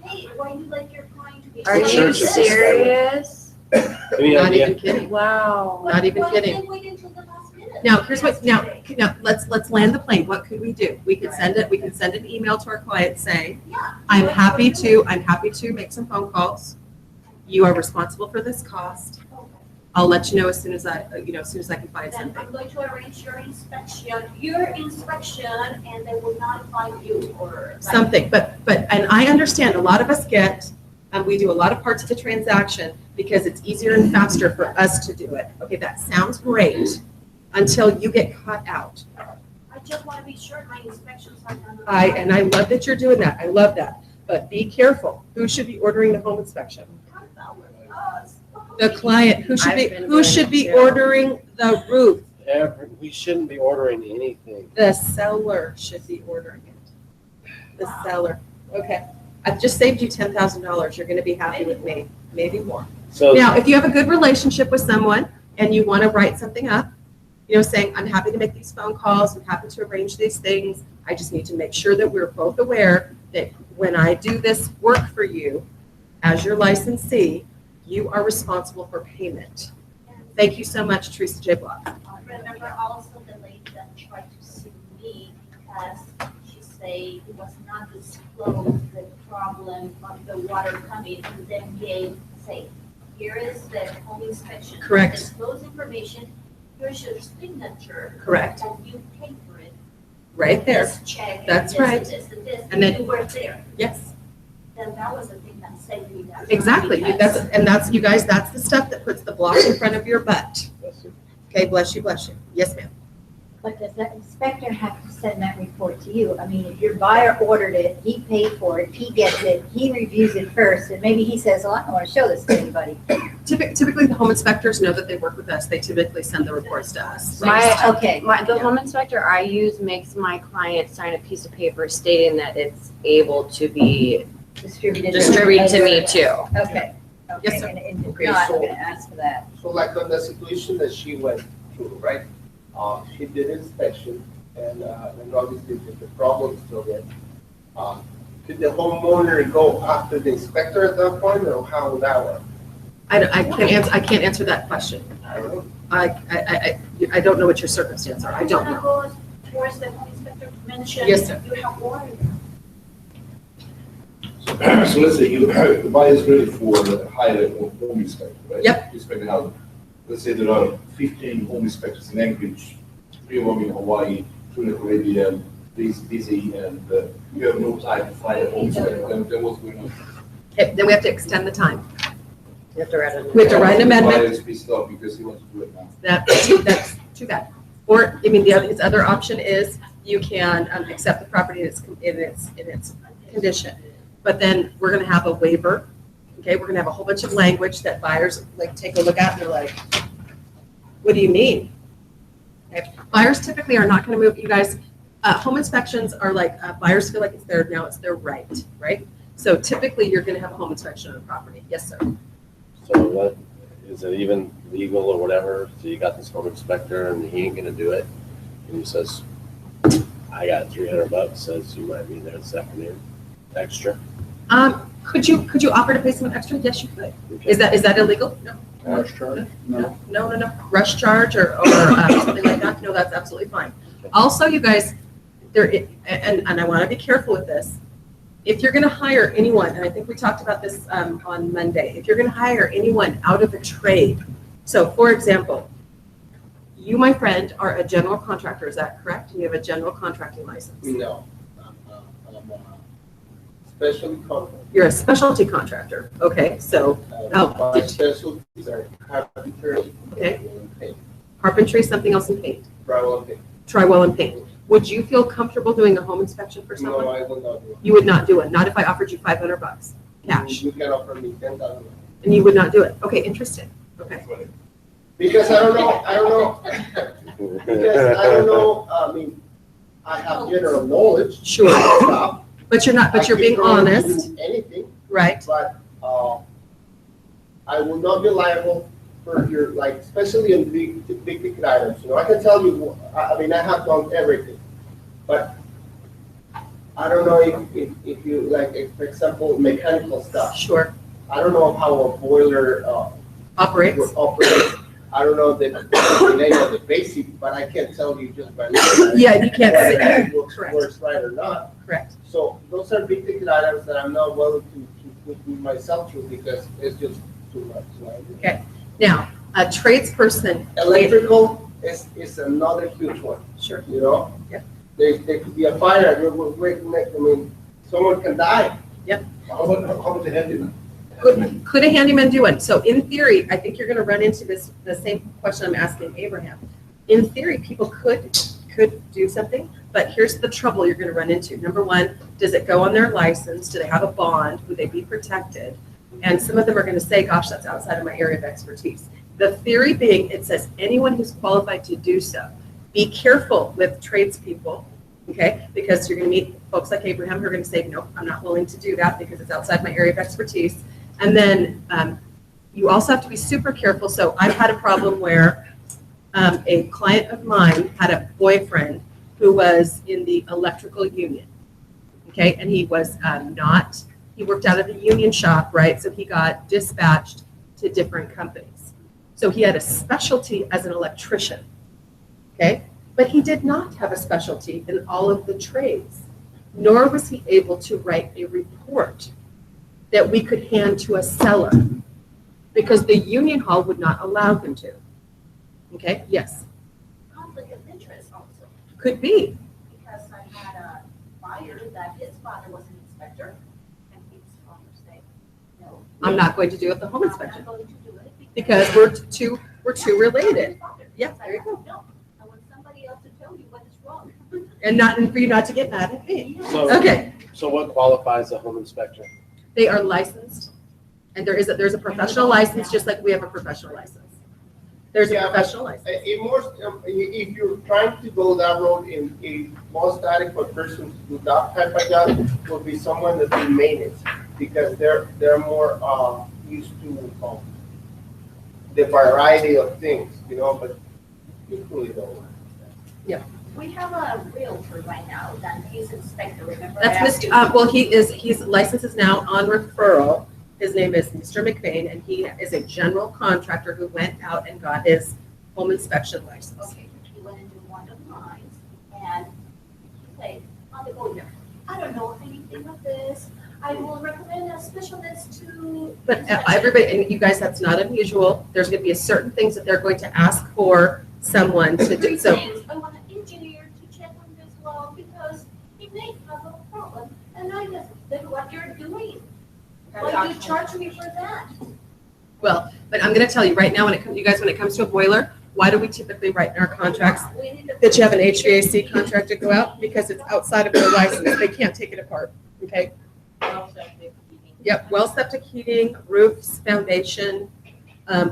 [SPEAKER 11] hey, why you like your client to be.
[SPEAKER 7] Are
[SPEAKER 6] The
[SPEAKER 7] you
[SPEAKER 6] church is
[SPEAKER 7] serious?
[SPEAKER 6] Any
[SPEAKER 1] Not
[SPEAKER 6] idea?
[SPEAKER 1] even kidding.
[SPEAKER 7] Wow.
[SPEAKER 1] Not even kidding.
[SPEAKER 11] Why did they wait until the last minute?
[SPEAKER 1] Now, here's what, now,
[SPEAKER 11] yesterday?
[SPEAKER 1] let's land the plane. What could we do? We could send an email to our client saying,
[SPEAKER 11] Yeah.
[SPEAKER 1] I'm happy to make some phone calls. You are responsible for this cost. I'll let you know as soon as I can find
[SPEAKER 11] Then
[SPEAKER 1] something.
[SPEAKER 11] I'm going to arrange your inspection, and they will notify you or. like-
[SPEAKER 1] Something, but, and I understand, a lot of us we do a lot of parts of the transaction because it's easier and faster for us to do it. Okay, that sounds great until you get caught out.
[SPEAKER 11] I just want to be sure my inspections are done.
[SPEAKER 1] And I love that you're doing that. I love that. But be careful. Who should be ordering the home inspection?
[SPEAKER 11] Us.
[SPEAKER 1] The client. Who
[SPEAKER 7] I've been
[SPEAKER 1] who
[SPEAKER 7] doing
[SPEAKER 1] should
[SPEAKER 7] it
[SPEAKER 1] be
[SPEAKER 7] too.
[SPEAKER 1] ordering the roof?
[SPEAKER 6] We shouldn't be ordering anything.
[SPEAKER 1] The seller should be ordering it. The seller. Okay. I've just saved you $10,000. You're going to be happy with me. Maybe more.
[SPEAKER 6] So,
[SPEAKER 1] Now, if you have a good relationship with someone and you want to write something up, saying, I'm happy to make these phone calls, I'm happy to arrange these things. I just need to make sure that we're both aware that when I do this work for you, as your licensee, you are responsible for payment. Thank you so much, Teresa J. Block.
[SPEAKER 11] Remember also the lady that tried to sue me because she said it was not disclosed the problem of the water coming and then say, here is the home inspection.
[SPEAKER 1] Correct.
[SPEAKER 11] Disclose information, here's your signature.
[SPEAKER 1] Correct.
[SPEAKER 11] And you pay for it.
[SPEAKER 1] Right there.
[SPEAKER 11] This check.
[SPEAKER 1] That's
[SPEAKER 11] and this
[SPEAKER 1] right.
[SPEAKER 11] And this and this,
[SPEAKER 1] And then-
[SPEAKER 11] you were there.
[SPEAKER 1] Yes.
[SPEAKER 11] then that was the thing that saved you guys.
[SPEAKER 1] Exactly.
[SPEAKER 11] Because-
[SPEAKER 1] That's, you guys, that's the stuff that puts the block in front of your butt. Okay, bless you, bless you. Yes, ma'am.
[SPEAKER 2] But does that inspector have to send that report to you? I mean, if your buyer ordered it, he paid for it, he gets it, he reviews it first, and maybe he says, well, I don't want to show this to anybody.
[SPEAKER 1] Typically, the home inspectors know that they work with us. They typically send the reports to us.
[SPEAKER 7] The home inspector I use makes my client sign a piece of paper stating that it's able to be
[SPEAKER 2] Distributed.
[SPEAKER 7] distributed to me too.
[SPEAKER 2] Okay.
[SPEAKER 1] Yes, sir.
[SPEAKER 2] And if
[SPEAKER 3] Okay,
[SPEAKER 2] not,
[SPEAKER 3] so-
[SPEAKER 2] I'm gonna ask for that.
[SPEAKER 3] So like on the situation that she went through, right? She did inspection and obviously the problem still there. Could the homeowner go after the inspector at that point or how would that work?
[SPEAKER 1] I can't answer that question.
[SPEAKER 3] I don't know.
[SPEAKER 1] I don't know what your circumstances are. I don't know.
[SPEAKER 11] Go towards the home inspector mentioned.
[SPEAKER 1] Yes, sir.
[SPEAKER 11] You have water.
[SPEAKER 10] So let's say the buyer is ready for the hire a home inspector, right?
[SPEAKER 1] Yep.
[SPEAKER 10] Inspect the house. Let's say there are 15 home inspectors in Anchorage, 3 of them in Hawaii, 2 in the Caribbean, busy, and you have no time to find a home inspector. Then what's going on?
[SPEAKER 1] Okay, then we have to extend the time.
[SPEAKER 7] You have to write it.
[SPEAKER 1] We have to write an
[SPEAKER 10] The
[SPEAKER 1] amendment.
[SPEAKER 10] buyer is pissed off because he wants to do it now.
[SPEAKER 1] That's too bad. Or, I mean, his other option is you can accept the property in its condition. But then we're gonna have a waiver, okay? We're gonna have a whole bunch of language that buyers like take a look at and they're like, what do you mean? Okay. Buyers typically are not gonna move, you guys, home inspections are like, buyers feel like it's their right, right? So typically you're gonna have a home inspection on a property. Yes, sir.
[SPEAKER 6] So what, is it even legal or whatever? So you got this home inspector and he ain't gonna do it. And he says, I got $300, says you might be there this afternoon, extra.
[SPEAKER 1] Could you offer to pay someone extra? Yes, you could.
[SPEAKER 6] Okay.
[SPEAKER 1] Is that illegal? No.
[SPEAKER 4] Rush charge? No.
[SPEAKER 1] No. Rush charge or something like that? No, that's absolutely fine. Also, you guys, and I want to be careful with this. If you're going to hire anyone, and I think we talked about this on Monday, if you're going to hire anyone out of a trade, so for example, you, my friend, are a general contractor, is that correct? You have a general contracting license.
[SPEAKER 3] No. I'm a specialty contractor.
[SPEAKER 1] You're a specialty contractor, okay, so Oh,
[SPEAKER 3] My
[SPEAKER 1] did-
[SPEAKER 3] specialties are carpentry.
[SPEAKER 1] Okay.
[SPEAKER 3] and paint,
[SPEAKER 1] carpentry, something else in paint,
[SPEAKER 3] drywall and paint.
[SPEAKER 1] drywall and paint. Would you feel comfortable doing a home inspection for someone?
[SPEAKER 3] No, I will not do it.
[SPEAKER 1] You would not do it, not if I offered you $500 cash,
[SPEAKER 3] You can offer me 10,000.
[SPEAKER 1] and you would not do it. Okay, interesting, okay.
[SPEAKER 3] Because I don't know, because I don't know, I mean, I have general knowledge.
[SPEAKER 1] Sure.
[SPEAKER 3] Stuff.
[SPEAKER 1] But you're being honest,
[SPEAKER 3] Anything,
[SPEAKER 1] right?
[SPEAKER 3] but, I will not be liable for your, like, especially in big ticket items, you know, I can tell you, I mean, I have done everything, but I don't know if you, like, for example, mechanical stuff,
[SPEAKER 1] Sure,
[SPEAKER 3] I don't know how a boiler,
[SPEAKER 1] operates.
[SPEAKER 3] operates. I don't know the name of the basic, but I can tell you just by looking at it.
[SPEAKER 1] Yeah, you can't
[SPEAKER 3] whether
[SPEAKER 1] say,
[SPEAKER 3] it works right or not.
[SPEAKER 1] correct.
[SPEAKER 3] So those are big ticket items that I'm not willing to put myself through because it's just too much. Right?
[SPEAKER 1] Okay. Now, a tradesperson.
[SPEAKER 3] Electrical is another huge one,
[SPEAKER 1] Sure.
[SPEAKER 3] you know?
[SPEAKER 1] Yeah.
[SPEAKER 3] There could be a fire, I mean, someone can die.
[SPEAKER 10] How about the handyman?
[SPEAKER 1] Could a handyman do it? So in theory, I think you're gonna run into the same question I'm asking Abraham. In theory, people could do something, but here's the trouble you're gonna run into. Number one, does it go on their license? Do they have a bond? Would they be protected? And some of them are gonna say, gosh, that's outside of my area of expertise. The theory being, it says anyone who's qualified to do so. Be careful with tradespeople, okay? Because you're gonna meet folks like Abraham who are gonna say, nope, I'm not willing to do that because it's outside my area of expertise. And then you also have to be super careful. So I've had a problem where a client of mine had a boyfriend who was in the electrical union, okay? And he was he worked out of the union shop, right? So he got dispatched to different companies. So he had a specialty as an electrician, okay? But he did not have a specialty in all of the trades, nor was he able to write a report that we could hand to a seller because the union hall would not allow him to. Okay, yes,
[SPEAKER 11] Conflict of interest also,
[SPEAKER 1] could be.
[SPEAKER 11] because I had a buyer that his father was an inspector, and his
[SPEAKER 1] I'm not going to do it the home
[SPEAKER 11] I'm
[SPEAKER 1] inspection
[SPEAKER 11] not going to do it
[SPEAKER 1] because we're too related. Yeah, there you go.
[SPEAKER 11] No, I want somebody else to tell you what is wrong.
[SPEAKER 1] And not, and for you not to get mad at me.
[SPEAKER 6] So,
[SPEAKER 1] Okay,
[SPEAKER 6] so what qualifies a home inspector?
[SPEAKER 1] they are licensed and there's a professional license, just like we have a professional license. There's a
[SPEAKER 3] Yeah, but-
[SPEAKER 1] professional license.
[SPEAKER 3] If you're trying to go that road, in a most adequate person to do that type of job would be someone that do maintenance, because they're more, used to, the variety of things, but you really don't.
[SPEAKER 11] We have a realtor right now that he's inspector, remember? I
[SPEAKER 1] That's
[SPEAKER 11] asked
[SPEAKER 1] Mr.,
[SPEAKER 11] you?
[SPEAKER 1] well, he's license is now on referral. His name is Mr. McBain, and he is a general contractor who went out and got his home inspection license.
[SPEAKER 11] Okay, he went into one of mine, and he said, on the go there, I don't know anything of this, I will recommend a specialist to.
[SPEAKER 1] But everybody, and you guys, that's not unusual. There's going to be a certain things that they're going to ask for someone to do.
[SPEAKER 11] Three
[SPEAKER 1] So
[SPEAKER 11] things. I want an engineer to check on this well, because he may have a problem, and I just, then what you're doing, why do you charge me for that?
[SPEAKER 1] well, but I'm going to tell you right now, when it comes to a boiler, why do we typically write in our contracts
[SPEAKER 11] We need to-
[SPEAKER 1] that you have an HVAC contractor go out? Because it's outside of their license. They can't take it apart. Okay. Yep, well septic heating, roofs, foundation,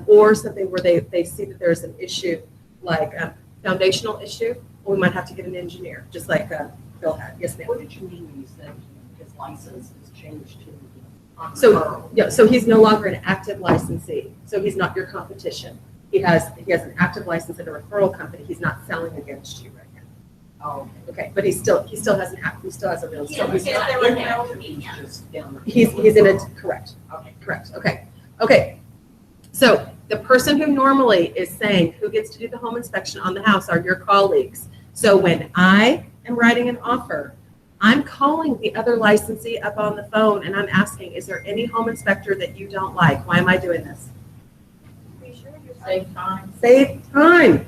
[SPEAKER 1] or something where they see that there's an issue, like a foundational issue, we might have to get an engineer, just like Bill had. Yes, ma'am.
[SPEAKER 9] What did you mean when you said his license is changed to on
[SPEAKER 1] So,
[SPEAKER 9] referral?
[SPEAKER 1] yeah, so he's no longer an active licensee, so he's not your competition. He has an active license at a referral company, he's not selling against you right now.
[SPEAKER 9] Oh,
[SPEAKER 1] Okay, but he still has a real
[SPEAKER 11] Yeah,
[SPEAKER 1] estate.
[SPEAKER 11] because
[SPEAKER 9] not
[SPEAKER 11] there were
[SPEAKER 9] in
[SPEAKER 11] no
[SPEAKER 9] that,
[SPEAKER 11] opinion.
[SPEAKER 9] he's just down the.
[SPEAKER 1] He's in it, correct.
[SPEAKER 9] Okay.
[SPEAKER 1] Correct, okay. So the person who normally is saying who gets to do the home inspection on the house are your colleagues. So when I am writing an offer, I'm calling the other licensee up on the phone and I'm asking, is there any home inspector that you don't like? Why am I doing this?
[SPEAKER 11] Be sure you're
[SPEAKER 5] Save time.
[SPEAKER 1] Save time.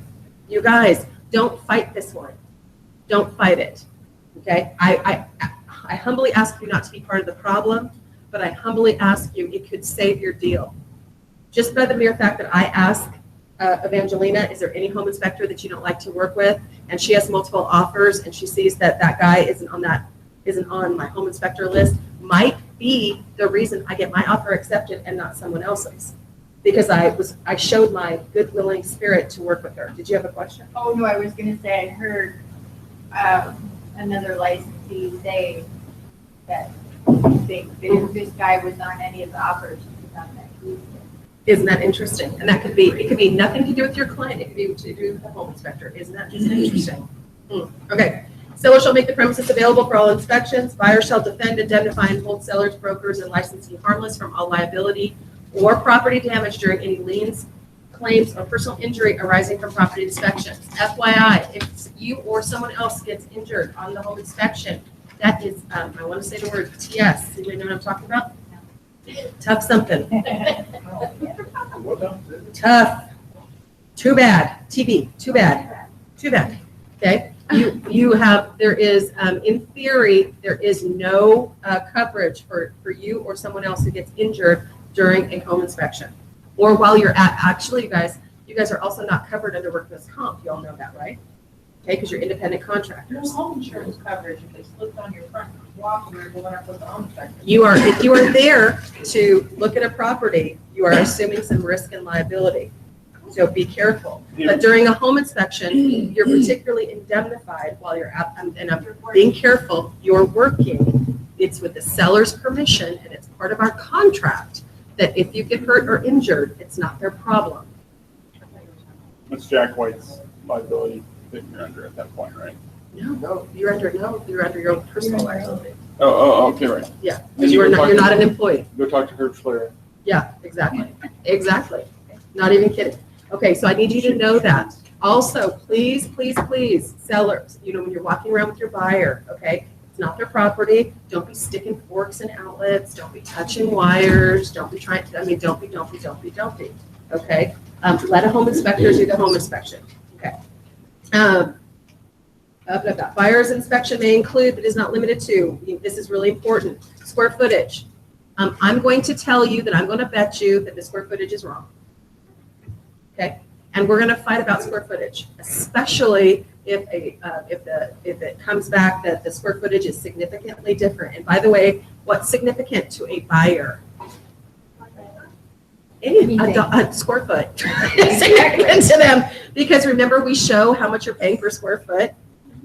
[SPEAKER 1] You guys, don't fight this one. Don't fight it, okay? I humbly ask you not to be part of the problem, but I humbly ask you, it could save your deal. Just by the mere fact that I ask Evangelina, is there any home inspector that you don't like to work with? And she has multiple offers and she sees that that guy isn't on my home inspector list, might be the reason I get my offer accepted and not someone else's. Because I showed my good willing spirit to work with her. Did you have a question?
[SPEAKER 2] Oh, no, I was gonna say, I heard, another licensee say that if this guy was on any of the offers, he was on that group.
[SPEAKER 1] Isn't that interesting? And that could be nothing to do with your client, it could be to do with the home inspector. Isn't that just interesting? Okay. Seller shall make the premises available for all inspections. Buyer shall defend, indemnify, and hold sellers, brokers, and licensee harmless from all liability or property damage during any liens, claims, or personal injury arising from property inspections. FYI, if you or someone else gets injured on the home inspection, that is, I want to say the word TS. Anybody know what I'm talking about? Tough something. Tough. Too bad. TB. Too bad. Too bad. Okay. There is, in theory, there is no coverage for you or someone else who gets injured during a home inspection. Or while you're actually, you guys are also not covered under workman's comp. You all know that, right? Okay, because you're independent contractors.
[SPEAKER 5] There's home insurance coverage if they slipped on your front walk and you're going up with the home inspector.
[SPEAKER 1] If you are there to look at a property, you are assuming some risk and liability. So be careful. But during a home inspection, you're particularly indemnified while you're out, and I'm being careful, you're working. It's with the seller's permission and it's part of our contract that if you get hurt or injured, it's not their problem.
[SPEAKER 4] That's Jack White's liability that you're under at that point, right?
[SPEAKER 1] No, you're under your own personal liability.
[SPEAKER 4] Oh, okay, right.
[SPEAKER 1] Yeah,
[SPEAKER 4] Then
[SPEAKER 1] because
[SPEAKER 4] you
[SPEAKER 1] you're
[SPEAKER 4] go talk
[SPEAKER 1] not
[SPEAKER 4] to-
[SPEAKER 1] an employee.
[SPEAKER 4] Go talk to Herb Schler.
[SPEAKER 1] Yeah, exactly. Not even kidding. Okay, so I need you to know that. Also, please, sellers, when you're walking around with your buyer, okay, it's not their property. Don't be sticking forks in outlets. Don't be touching wires. Don't be trying to, don't be. Okay? Let a home inspector do the home inspection. Okay. Buyer's inspection may include, but is not limited to, this is really important, square footage, I'm going to tell you that I'm going to bet you that the square footage is wrong. Okay? And we're going to fight about square footage, especially if it comes back that the square footage is significantly different. And by the way, what's significant to a buyer? A square foot is significant to them, because remember, we show how much you're paying per square foot.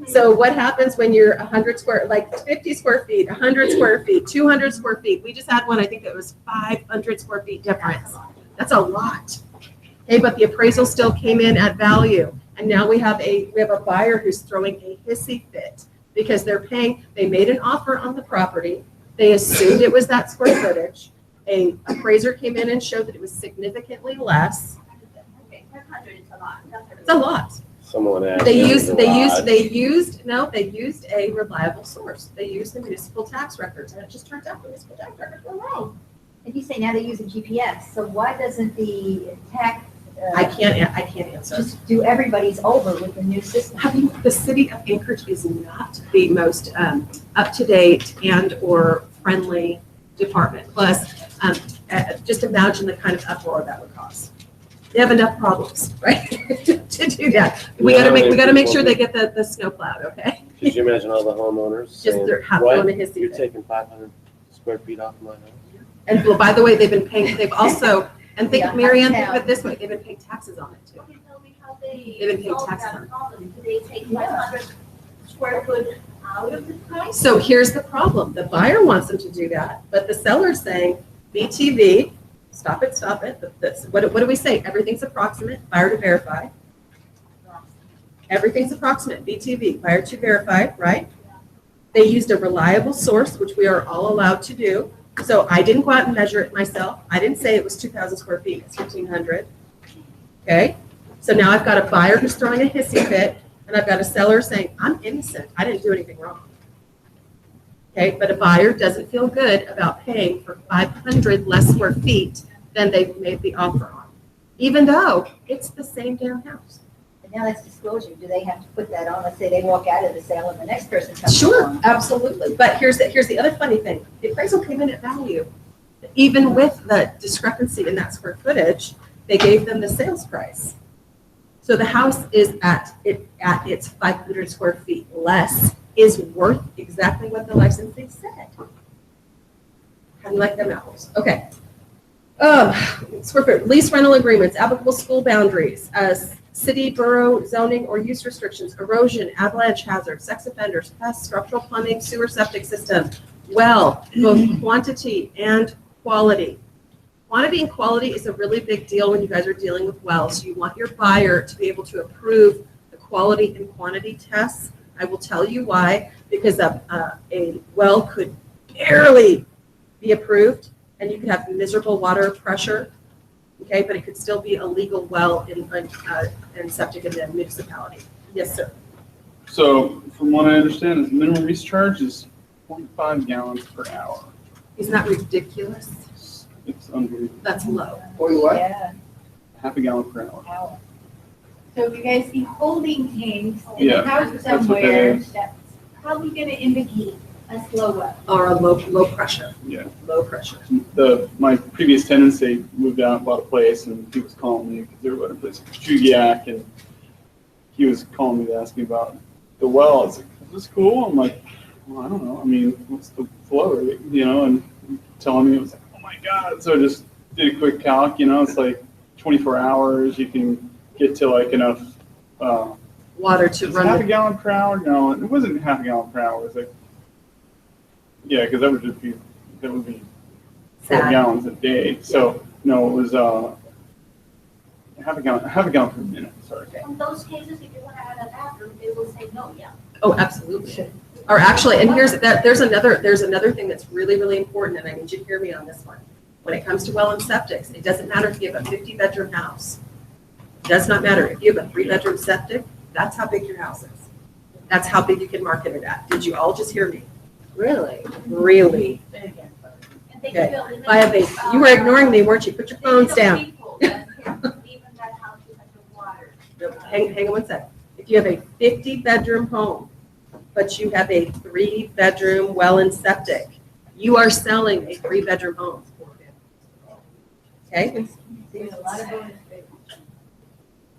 [SPEAKER 1] So what happens when you're 100 square, like 50 square feet, 100 square feet, 200 square feet? We just had one, I think that was 500 square feet difference. That's a lot. Okay, but the appraisal still came in at value. And now we have a buyer who's throwing a hissy fit because they made an offer on the property. They assumed it was that square footage. A appraiser came in and showed that it was significantly less.
[SPEAKER 11] Okay, 500 is a lot.
[SPEAKER 1] It's a lot.
[SPEAKER 6] Someone asked.
[SPEAKER 1] They used a reliable source. They used the municipal tax records, and it just turns out the municipal tax records were wrong.
[SPEAKER 2] And you say now they're using GPS, so why doesn't the tax?
[SPEAKER 1] I can't answer.
[SPEAKER 2] Just do everybody's over with the new system.
[SPEAKER 1] The city of Anchorage is not the most up-to-date and or friendly department. Plus, just imagine the kind of uproar that would cause. They have enough problems, right, to do that. We gotta make sure they get the snow plowed, okay?
[SPEAKER 6] Could you imagine all the homeowners
[SPEAKER 1] Just
[SPEAKER 6] saying,
[SPEAKER 1] they're
[SPEAKER 6] what?
[SPEAKER 1] throwing a hissy
[SPEAKER 6] You're
[SPEAKER 1] fit.
[SPEAKER 6] taking 500 square feet off my house?
[SPEAKER 1] And well, by the way, they've also, and think,
[SPEAKER 2] Yeah,
[SPEAKER 1] Marianne, think of
[SPEAKER 2] downtown.
[SPEAKER 1] it this way, they've been paying taxes on it too.
[SPEAKER 11] Can you tell me how they
[SPEAKER 1] They've been paying
[SPEAKER 11] solve
[SPEAKER 1] taxes
[SPEAKER 11] that
[SPEAKER 1] on it.
[SPEAKER 11] problem? Do they take 500 square foot out of the price?
[SPEAKER 1] So here's the problem. The buyer wants them to do that, but the seller's saying, BTV, stop it. What do we say? Everything's approximate, buyer to verify. Everything's approximate, BTV, buyer to verify, right? They used a reliable source, which we are all allowed to do. So I didn't go out and measure it myself. I didn't say it was 2,000 square feet, it's 1,500. Okay? So now I've got a buyer who's throwing a hissy fit, and I've got a seller saying, I'm innocent, I didn't do anything wrong. Okay, but a buyer doesn't feel good about paying for 500 less square feet than they made the offer on, even though it's the same damn house.
[SPEAKER 2] And now that's disclosure. Do they have to put that on? Let's say they walk out of the sale and the next person comes
[SPEAKER 1] Sure,
[SPEAKER 2] along.
[SPEAKER 1] absolutely. But here's the other funny thing. The appraisal came in at value. Even with the discrepancy in that square footage, they gave them the sales price. So the house is at its 500 square feet less is worth exactly what the licensing said. How do you like them apples? Okay. Square foot, lease rental agreements, applicable school boundaries, city, borough, zoning or use restrictions, erosion, avalanche hazard, sex offenders, pests, structural plumbing, sewer septic system, well, both quantity and quality. Quantity and quality is a really big deal when you guys are dealing with wells. You want your buyer to be able to approve the quality and quantity tests. I will tell you why, because a well could barely be approved and you could have miserable water pressure, okay, but it could still be a legal well in septic in the municipality. Yes, sir.
[SPEAKER 4] So from what I understand, is minimum recharge is 0.5 gallons per hour.
[SPEAKER 1] Isn't that ridiculous?
[SPEAKER 4] It's unbelievable.
[SPEAKER 1] That's low.
[SPEAKER 3] Boy, what?
[SPEAKER 2] Yeah.
[SPEAKER 4] Half a gallon per hour.
[SPEAKER 2] Wow.
[SPEAKER 8] So you guys see holding tanks in
[SPEAKER 4] Yeah,
[SPEAKER 8] a house
[SPEAKER 4] that's what that
[SPEAKER 8] somewhere
[SPEAKER 4] is.
[SPEAKER 8] that's probably gonna indicate a slow well.
[SPEAKER 1] Or a low pressure.
[SPEAKER 4] Yeah.
[SPEAKER 1] Low pressure.
[SPEAKER 4] My previous tenants, they moved out, bought a place, and he was calling me because they were at a place in Chugiak, and he was calling me to ask me about the well. I was like, is this cool? I'm like, well, I don't know. I mean, what's the flow rate, and telling me, it was like, oh my God. So I just did a quick calc, it's like 24 hours, you can get to like enough,
[SPEAKER 1] Water to
[SPEAKER 4] is it
[SPEAKER 1] run
[SPEAKER 4] half a
[SPEAKER 1] the,
[SPEAKER 4] gallon per hour? No, it wasn't half a gallon per hour. It was like, yeah, because that would be 4
[SPEAKER 1] Sad.
[SPEAKER 4] gallons a day. So no, it was half a gallon per minute. Sorry.
[SPEAKER 11] In those cases, if you want to add a bathroom, they will say no, yeah.
[SPEAKER 1] oh, absolutely. Or actually, and there's another thing that's really, really important, and I need you to hear me on this one. When it comes to well and septics, it doesn't matter if you have a 50-bedroom house. It does not matter. If you have a 3-bedroom septic, that's how big your house is. That's how big you can market it at. Did you all just hear me?
[SPEAKER 7] Really?
[SPEAKER 1] Really?
[SPEAKER 11] And they
[SPEAKER 1] Okay.
[SPEAKER 11] build it.
[SPEAKER 1] I have a, you were ignoring me, weren't you? Put your phones down.
[SPEAKER 11] Even that house has the water.
[SPEAKER 1] Hang on one sec. If you have a 50-bedroom home, but you have a 3-bedroom well and septic, You are selling a 3-bedroom home. Okay?
[SPEAKER 2] There's a lot of bonus.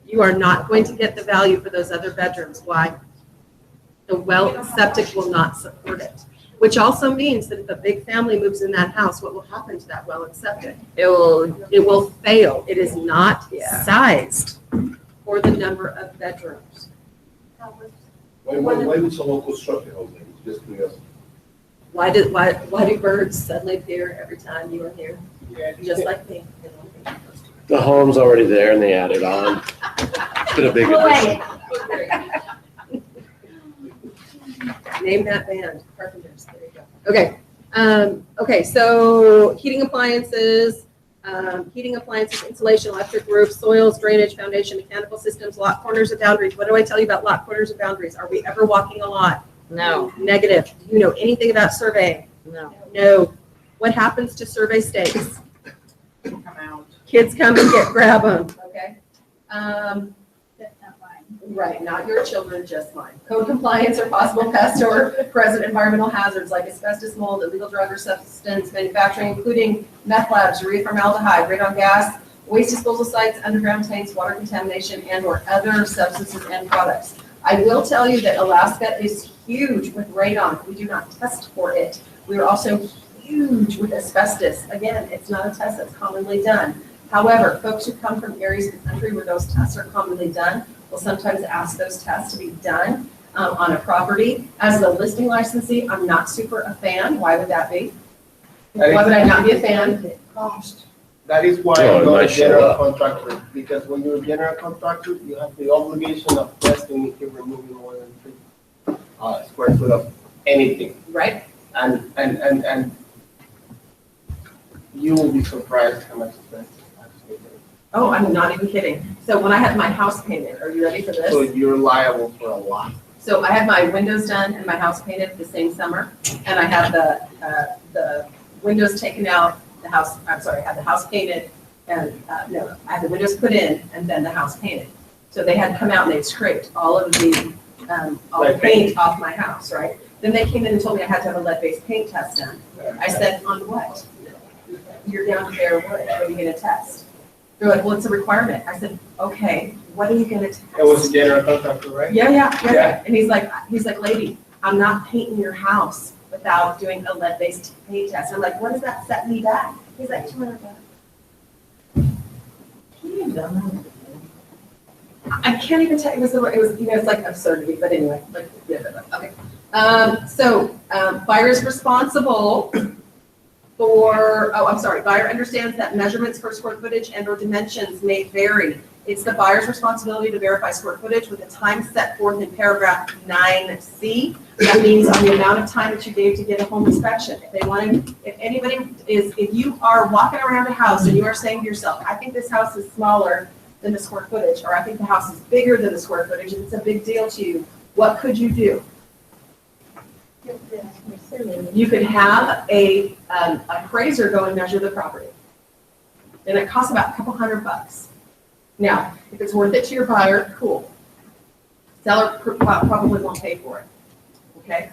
[SPEAKER 1] You are not going to get the value for those other bedrooms. Why? The well, septic will not support it. Which also means that if a big family moves in that house, what will happen to that well and septic?
[SPEAKER 7] It will,
[SPEAKER 1] It will fail. It is not
[SPEAKER 7] Yeah.
[SPEAKER 1] sized for the number of bedrooms.
[SPEAKER 10] Why would someone construct a house like this? Just curiosity.
[SPEAKER 1] Why do birds suddenly appear every time you are here? Just like me.
[SPEAKER 6] The home's already there and they added on. It's been a big addition.
[SPEAKER 1] Name that band, Carpenters. There you go. Okay. Okay. So heating appliances, insulation, electric roof, soils, drainage, foundation, mechanical systems, lot corners and boundaries. What do I tell you about lot corners and boundaries? Are we ever walking a lot?
[SPEAKER 7] no,
[SPEAKER 1] Negative. Do you know anything about surveying?
[SPEAKER 7] no.
[SPEAKER 1] No. What happens to survey stakes?
[SPEAKER 5] Come out.
[SPEAKER 1] Kids come and grab them. Okay.
[SPEAKER 2] That's not mine.
[SPEAKER 1] Right, not your children, just mine. Code compliance or possible pest or present environmental hazards like asbestos, mold, illegal drug or substance manufacturing, including meth labs, urea formaldehyde, radon gas, waste disposal sites, underground tanks, water contamination, and or other substances and products. I will tell you that Alaska is huge with radon. We do not test for it. We are also huge with asbestos. Again, it's not a test that's commonly done. However, folks who come from areas of the country where those tests are commonly done will sometimes ask those tests to be done on a property. As the listing licensee, I'm not super a fan. Why would that be? Why would I not be a fan?
[SPEAKER 3] Cost. That is why
[SPEAKER 6] Oh,
[SPEAKER 3] I'm
[SPEAKER 6] it
[SPEAKER 3] not a
[SPEAKER 6] might show
[SPEAKER 3] general
[SPEAKER 6] up.
[SPEAKER 3] contractor, because when you're a general contractor, you have the obligation of testing if you're removing more than 3 square foot of anything.
[SPEAKER 1] Right?
[SPEAKER 3] And you will be surprised how much expensive actually is.
[SPEAKER 1] Oh, I'm not even kidding. So when I had my house painted, are you ready for this?
[SPEAKER 3] So you're liable for a lot.
[SPEAKER 1] So I had my windows done and my house painted the same summer, and I had the windows taken out, I had the house painted, and, no, I had the windows put in and then the house painted. So they had come out and they'd scraped all of the paint off my house, right? Then they came in and told me I had to have a lead-based paint test done. I said, on what? You're down to bare wood, what are you gonna test? They're like, well, it's a requirement. I said, okay, what are you gonna test?
[SPEAKER 3] It was a general contractor, right?
[SPEAKER 1] Yeah. And he's like, lady, I'm not painting your house without doing a lead-based paint test. I'm like, what does that set me back? He's like, $200. I can't even tell, it was, it's like absurdity, but anyway, okay. Buyer is responsible for, buyer understands that measurements for square footage and or dimensions may vary. It's the buyer's responsibility to verify square footage with a time set forth in paragraph 9C. That means on the amount of time that you gave to get a home inspection. If you are walking around a house and you are saying to yourself, I think this house is smaller than the square footage, or I think the house is bigger than the square footage, and it's a big deal to you, what could you do? You could have a appraiser go and measure the property. And it costs about a couple $100. Now, if it's worth it to your buyer, cool. Seller probably won't pay for it, okay?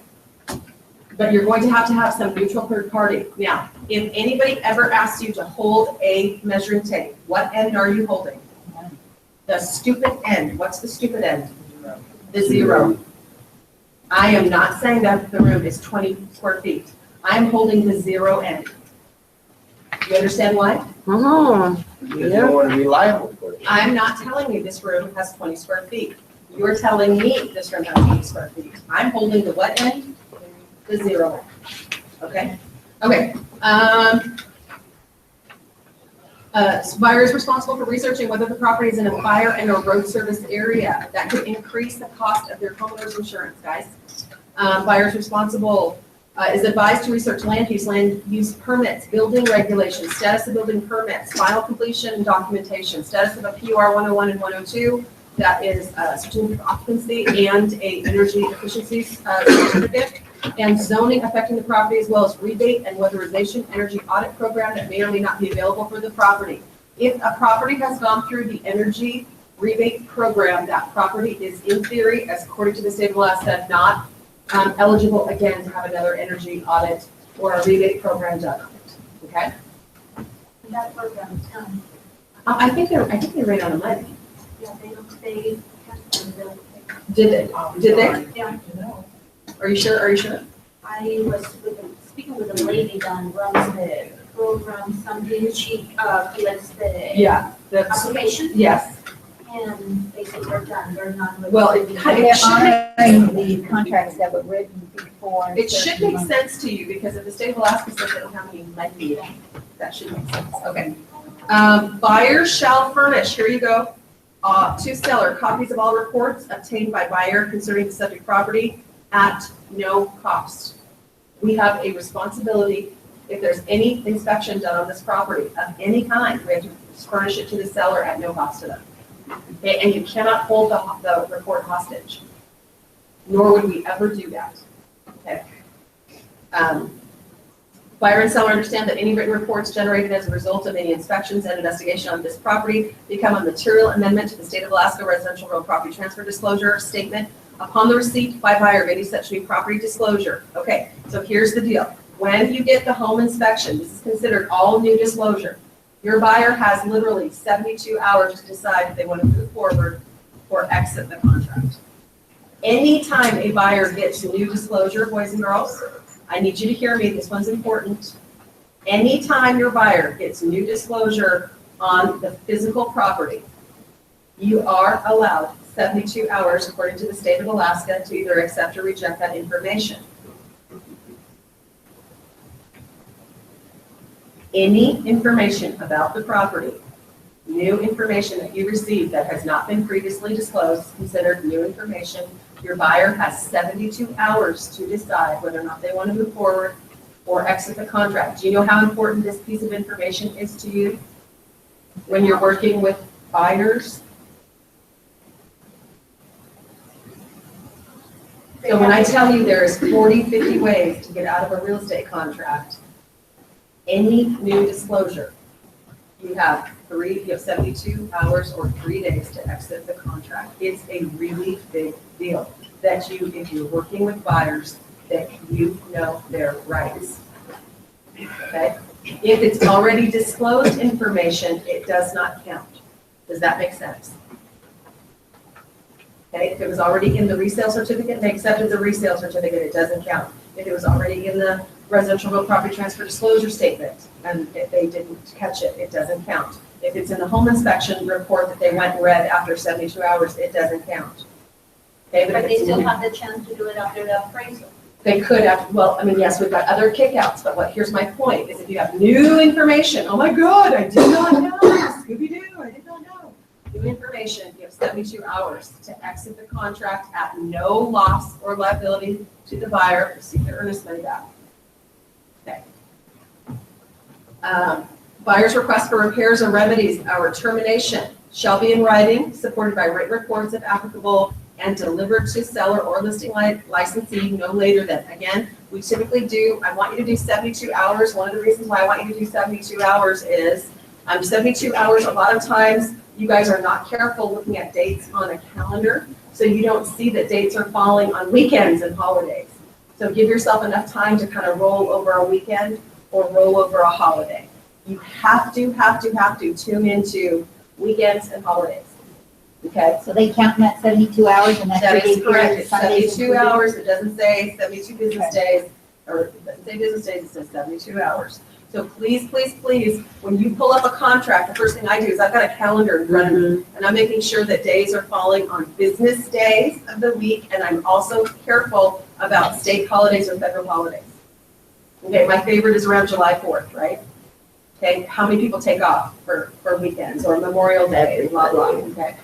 [SPEAKER 1] But you're going to have some neutral third party. Now, if anybody ever asks you to hold a measuring tape, what end are you holding? The stupid end. What's the stupid end? The zero. I am not saying that the room is 20 square feet. I'm holding the zero end. You understand why?
[SPEAKER 7] Oh,
[SPEAKER 3] Because you don't want to be liable for it.
[SPEAKER 1] I'm not telling you this room has 20 square feet. You're telling me this room has 20 square feet. I'm holding the what end? The zero end. Okay? Okay. Buyer is responsible for researching whether the property is in a fire and or road service area. That could increase the cost of their homeowner's insurance, guys. Buyer is responsible, is advised to research land use permits, building regulations, status of building permits, final completion and documentation, status of a PUR 101 and 102, that is certificate of occupancy and a energy efficiency certificate, and zoning affecting the property, as well as rebate and weatherization energy audit program that may or may not be available for the property. If a property has gone through the energy rebate program, that property is in theory, as according to the state of Alaska, not eligible again to have another energy audit or a rebate program done on it, okay?
[SPEAKER 11] That program,
[SPEAKER 1] I think they're right on the money.
[SPEAKER 11] yeah, they have to build.
[SPEAKER 1] Did they? Did they?
[SPEAKER 11] Yeah,
[SPEAKER 1] Are you sure? Are you sure?
[SPEAKER 11] I was speaking with a lady that runs the program, something she collects the
[SPEAKER 1] Yeah. That's,
[SPEAKER 11] application,
[SPEAKER 1] yes.
[SPEAKER 11] and they say they're done, they're not.
[SPEAKER 1] Well, it
[SPEAKER 2] They're
[SPEAKER 1] should make
[SPEAKER 2] honoring the contracts that were written before.
[SPEAKER 1] It should make sense to you, because if the state of Alaska says they don't have any money, that should make sense, okay. Buyer shall furnish, here you go, to seller, copies of all reports obtained by buyer concerning the subject property at no cost. We have a responsibility, if there's any inspection done on this property of any kind, we have to furnish it to the seller at no cost to them. Okay, and you cannot hold the report hostage, nor would we ever do that. Okay. Buyer and seller understand that any written reports generated as a result of any inspections and investigation on this property become a material amendment to the State of Alaska Residential Real Property Transfer Disclosure Statement upon the receipt by buyer of any such new property disclosure. Okay, so here's the deal. When you get the home inspection, this is considered all new disclosure. Your buyer has literally 72 hours to decide if they want to move forward or exit the contract. Anytime a buyer gets new disclosure, boys and girls, I need you to hear me, this one's important. Anytime your buyer gets new disclosure on the physical property, you are allowed 72 hours, according to the state of Alaska, to either accept or reject that information. Any information about the property, new information that you receive that has not been previously disclosed, is considered new information. Your buyer has 72 hours to decide whether or not they want to move forward or exit the contract. Do you know how important this piece of information is to you when you're working with buyers? So when I tell you there's 40, 50 ways to get out of a real estate contract, any new disclosure, you have 72 hours or 3 days to exit the contract. It's a really big deal that you, if you're working with buyers, that you know their rights. Okay? If it's already disclosed information, it does not count. Does that make sense? Okay, if it was already in the resale certificate, they accepted the resale certificate, it doesn't count. If it was already in the residential real property transfer disclosure statement, and if they didn't catch it, it doesn't count. If it's in the home inspection report that they went and read after 72 hours, it doesn't count. Okay,
[SPEAKER 11] But
[SPEAKER 1] if
[SPEAKER 11] they
[SPEAKER 1] it's
[SPEAKER 11] still
[SPEAKER 1] in-
[SPEAKER 11] have the chance to do it after the appraisal.
[SPEAKER 1] They could have, well, I mean, yes, we've got other kickouts, but here's my point, is if you have new information, oh my God, I did not know, Scooby-Doo, I did not know. New information, you have 72 hours to exit the contract at no loss or liability to the buyer, receive their earnest money back. Okay. Buyer's request for repairs or remedies or termination shall be in writing, supported by written reports if applicable, and delivered to seller or listing licensee no later than, again, we typically do, I want you to do 72 hours. One of the reasons why I want you to do 72 hours is 72 hours, a lot of times you guys are not careful looking at dates on a calendar, so you don't see that dates are falling on weekends and holidays. So give yourself enough time to kind of roll over a weekend or roll over a holiday. You have to tune into weekends and holidays. Okay?
[SPEAKER 2] So they count that 72 hours and that's
[SPEAKER 1] That
[SPEAKER 2] three
[SPEAKER 1] is
[SPEAKER 2] days
[SPEAKER 1] correct.
[SPEAKER 2] period,
[SPEAKER 1] It's
[SPEAKER 2] Sundays
[SPEAKER 1] 72
[SPEAKER 2] included?
[SPEAKER 1] hours. It doesn't say 72 business days, or it doesn't say business days, it says 72 hours. So please, please, please, when you pull up a contract, the first thing I do is I've got a calendar in front of me, and I'm making sure that days are falling on business days of the week, and I'm also careful about state holidays or federal holidays. Okay, my favorite is around July 4th, right? Okay, how many people take off for weekends or Memorial Day, blah, blah, okay?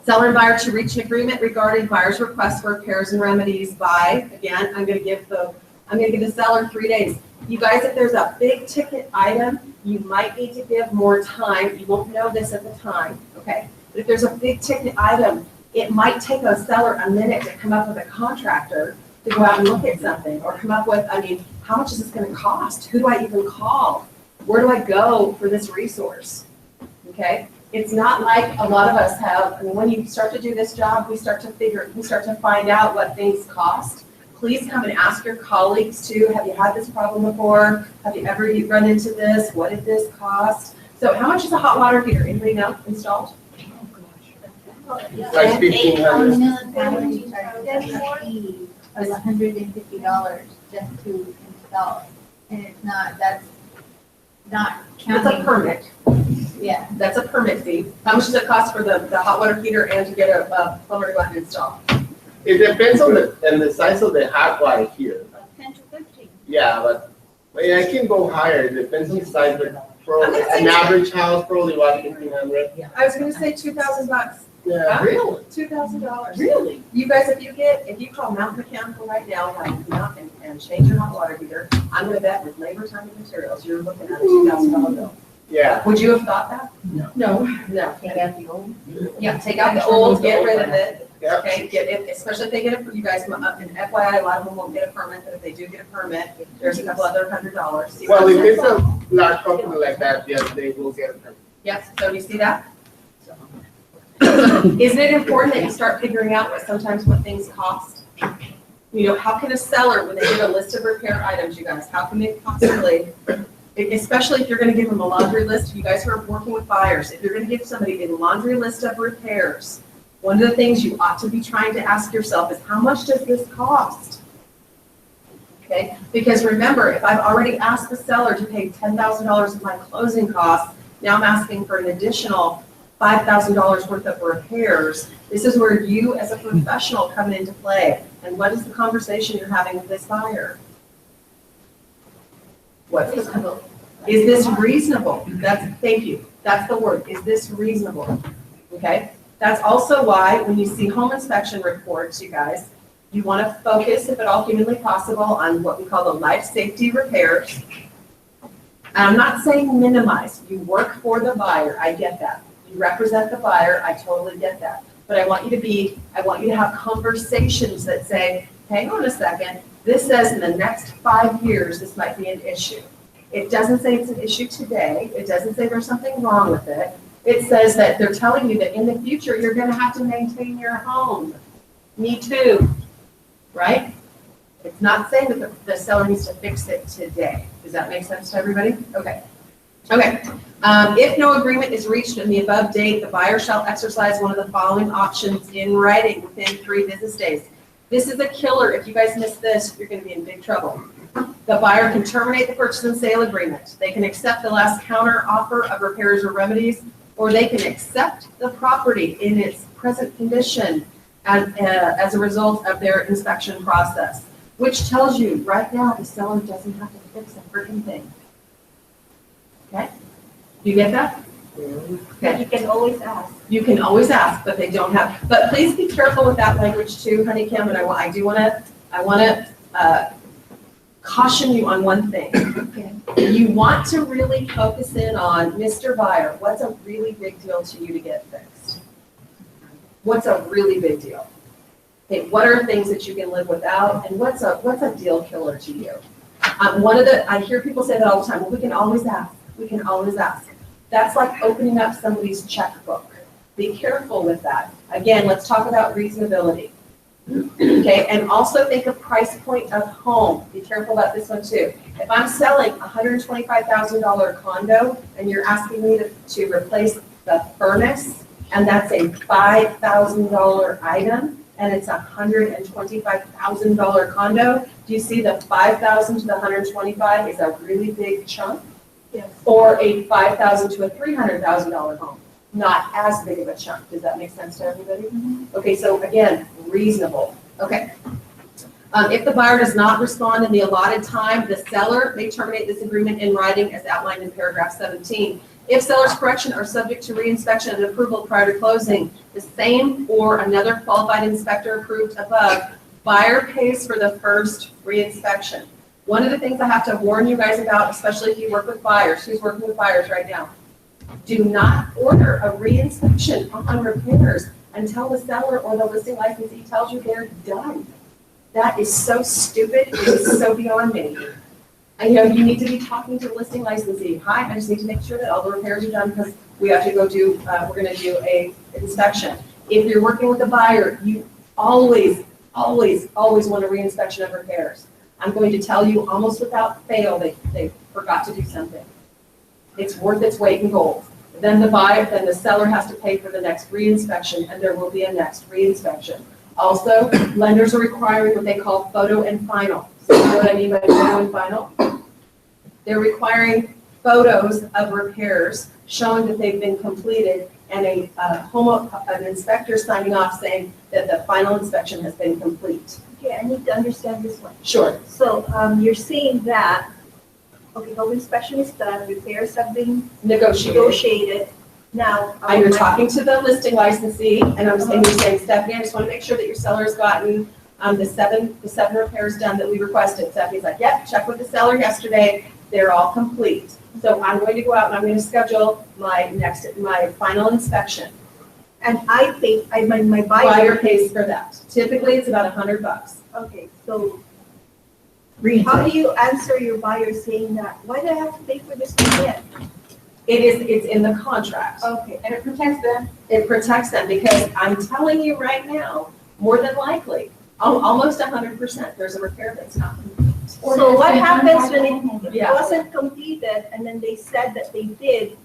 [SPEAKER 1] Seller and buyer to reach an agreement regarding buyer's request for repairs and remedies by, again, I'm gonna give the seller 3 days. You guys, if there's a big ticket item, you might need to give more time. You won't know this at the time, okay? But if there's a big ticket item, it might take a seller a minute to come up with a contractor to go out and look at something, or come up with, I mean, how much is this gonna cost? Who do I even call? Where do I go for this resource? Okay? It's not like a lot of us have, I mean, when you start to do this job, we start to find out what things cost. please come and ask your colleagues too, have you had this problem before? Have you ever run into this? What did this cost? So how much is a hot water heater? Anybody know installed?
[SPEAKER 3] Like 1,500.
[SPEAKER 2] It's $150 just to install it. And it's not, that's not
[SPEAKER 1] That's a
[SPEAKER 2] counting,
[SPEAKER 1] permit.
[SPEAKER 2] yeah.
[SPEAKER 1] That's a permit fee. How much does it cost for the hot water heater and to get a plumber to go out and install?
[SPEAKER 3] It depends on the size of the hot water here.
[SPEAKER 11] 10 to 15.
[SPEAKER 3] Yeah, but I can go higher. It depends on the size, but for
[SPEAKER 1] I'm gonna say
[SPEAKER 3] an average house, probably about 1,500.
[SPEAKER 1] I was gonna say $2,000.
[SPEAKER 3] Yeah.
[SPEAKER 1] Really? $2,000.
[SPEAKER 3] Really?
[SPEAKER 1] You guys, if you call Mountain Mechanical right now and change your hot water heater, I'm gonna bet with labor, time, and materials, you're looking at a $2,000 bill.
[SPEAKER 3] Yeah.
[SPEAKER 1] Would you have thought that?
[SPEAKER 3] No.
[SPEAKER 1] No.
[SPEAKER 2] Take out the old.
[SPEAKER 1] Yeah, take out the old, get rid of it.
[SPEAKER 3] Yeah.
[SPEAKER 1] Okay, get it, especially if they get it, you guys, and FYI, a lot of them won't get a permit, but if they do get a permit, there's a couple other $100. See what
[SPEAKER 3] Well,
[SPEAKER 1] I'm
[SPEAKER 3] if
[SPEAKER 1] saying?
[SPEAKER 3] it's a large company like that, yes, they will get it.
[SPEAKER 1] Yep, so do you see that? Isn't it important that you start figuring out what things cost? You know, how can a seller, when they get a list of repair items, you guys, how can they possibly, especially if you're gonna give them a laundry list, you guys who are working with buyers, if you're gonna give somebody a laundry list of repairs, one of the things you ought to be trying to ask yourself is, how much does this cost? Okay, because remember, if I've already asked the seller to pay $10,000 of my closing costs, now I'm asking for an additional $5,000 worth of repairs. This is where you as a professional come into play. And what is the conversation you're having with this buyer? What's the, is this reasonable? Thank you. That's the word. Is this reasonable? Okay. That's also why when you see home inspection reports, you guys, you want to focus, if at all humanly possible, on what we call the life safety repairs. And I'm not saying minimize. You work for the buyer. I get that. You represent the buyer. I totally get that. But I want you to have conversations that say, hang on a second, this says in the next 5 years, this might be an issue. It doesn't say it's an issue today. It doesn't say there's something wrong with it. It says that they're telling you that in the future, you're going to have to maintain your home. Me too, right? It's not saying that the seller needs to fix it today. Does that make sense to everybody? Okay. Okay. If no agreement is reached in the above date, the buyer shall exercise one of the following options in writing within 3 business days. This is a killer. If you guys miss this, you're going to be in big trouble. The buyer can terminate the purchase and sale agreement. They can accept the last counter offer of repairs or remedies, or they can accept the property in its present condition as a result of their inspection process, which tells you right now the seller doesn't have to fix a freaking thing. Okay? You get that?
[SPEAKER 8] But you can always ask.
[SPEAKER 1] You can always ask, but they don't have. But please be careful with that language too, Honey Kim. And I do want to caution you on one thing.
[SPEAKER 2] Okay.
[SPEAKER 1] You want to really focus in on, Mr. Buyer, what's a really big deal to you to get fixed? What's a really big deal? Okay, what are things that you can live without, and what's a deal killer to you? I hear people say that all the time. Well, we can always ask. We can always ask. That's like opening up somebody's checkbook. Be careful with that. Again, let's talk about reasonability. Okay, and also think of price point of home. Be careful about this one too. If I'm selling a $125,000 condo and you're asking me to replace the furnace, and that's a $5,000 item, and it's a $125,000 condo, do you see the $5,000 to the $125,000 is a really big chunk?
[SPEAKER 8] Yes.
[SPEAKER 1] Or a $5,000 to a $300,000 home? Not as big of a chunk. Does that make sense to everybody? Okay, so again, reasonable. Okay. If the buyer does not respond in the allotted time, the seller may terminate this agreement in writing as outlined in paragraph 17. If seller's correction are subject to reinspection and approval prior to closing, the same or another qualified inspector approved above, buyer pays for the first reinspection. One of the things I have to warn you guys about, especially if you work with buyers, who's working with buyers right now, do not order a reinspection on repairs until the seller or the listing licensee tells you they're done. That is so stupid. It is so beyond me. I know you need to be talking to the listing licensee. Hi, I just need to make sure that all the repairs are done because we have to go we're going to do a inspection. If you're working with a buyer, you always always want a reinspection of repairs. I'm going to tell you almost without fail, they forgot to do something. It's worth its weight in gold. Then the seller has to pay for the next reinspection, and there will be a next reinspection. Also, lenders are requiring what they call photo and final. So you know what I mean by photo and final? They're requiring photos of repairs showing that they've been completed and an inspector signing off saying that the final inspection has been complete.
[SPEAKER 8] Okay, I need to understand this one.
[SPEAKER 1] Sure.
[SPEAKER 8] So, you're saying that, okay, home inspection is done, repairs have been negotiated. Now.
[SPEAKER 1] And you're talking to the listing licensee, and you're saying, Stephanie, I just want to make sure that your seller has gotten the seven repairs done that we requested. Stephanie's like, yep, check with the seller yesterday, they're all complete. So I'm going to go out and I'm going to schedule my final inspection.
[SPEAKER 8] And my
[SPEAKER 1] Buyer
[SPEAKER 8] buyer.
[SPEAKER 1] pays for that. Typically, it's about $100.
[SPEAKER 8] Okay, so how do you answer your buyer saying that, why do I have to pay for this again?
[SPEAKER 1] It's in the contract.
[SPEAKER 8] Okay,
[SPEAKER 5] And it protects them.
[SPEAKER 1] It protects them because I'm telling you right now, more than likely, almost 100%, there's a repair that's not complete.
[SPEAKER 8] so what happens when it
[SPEAKER 1] Yeah.
[SPEAKER 8] wasn't completed and then they said that they did?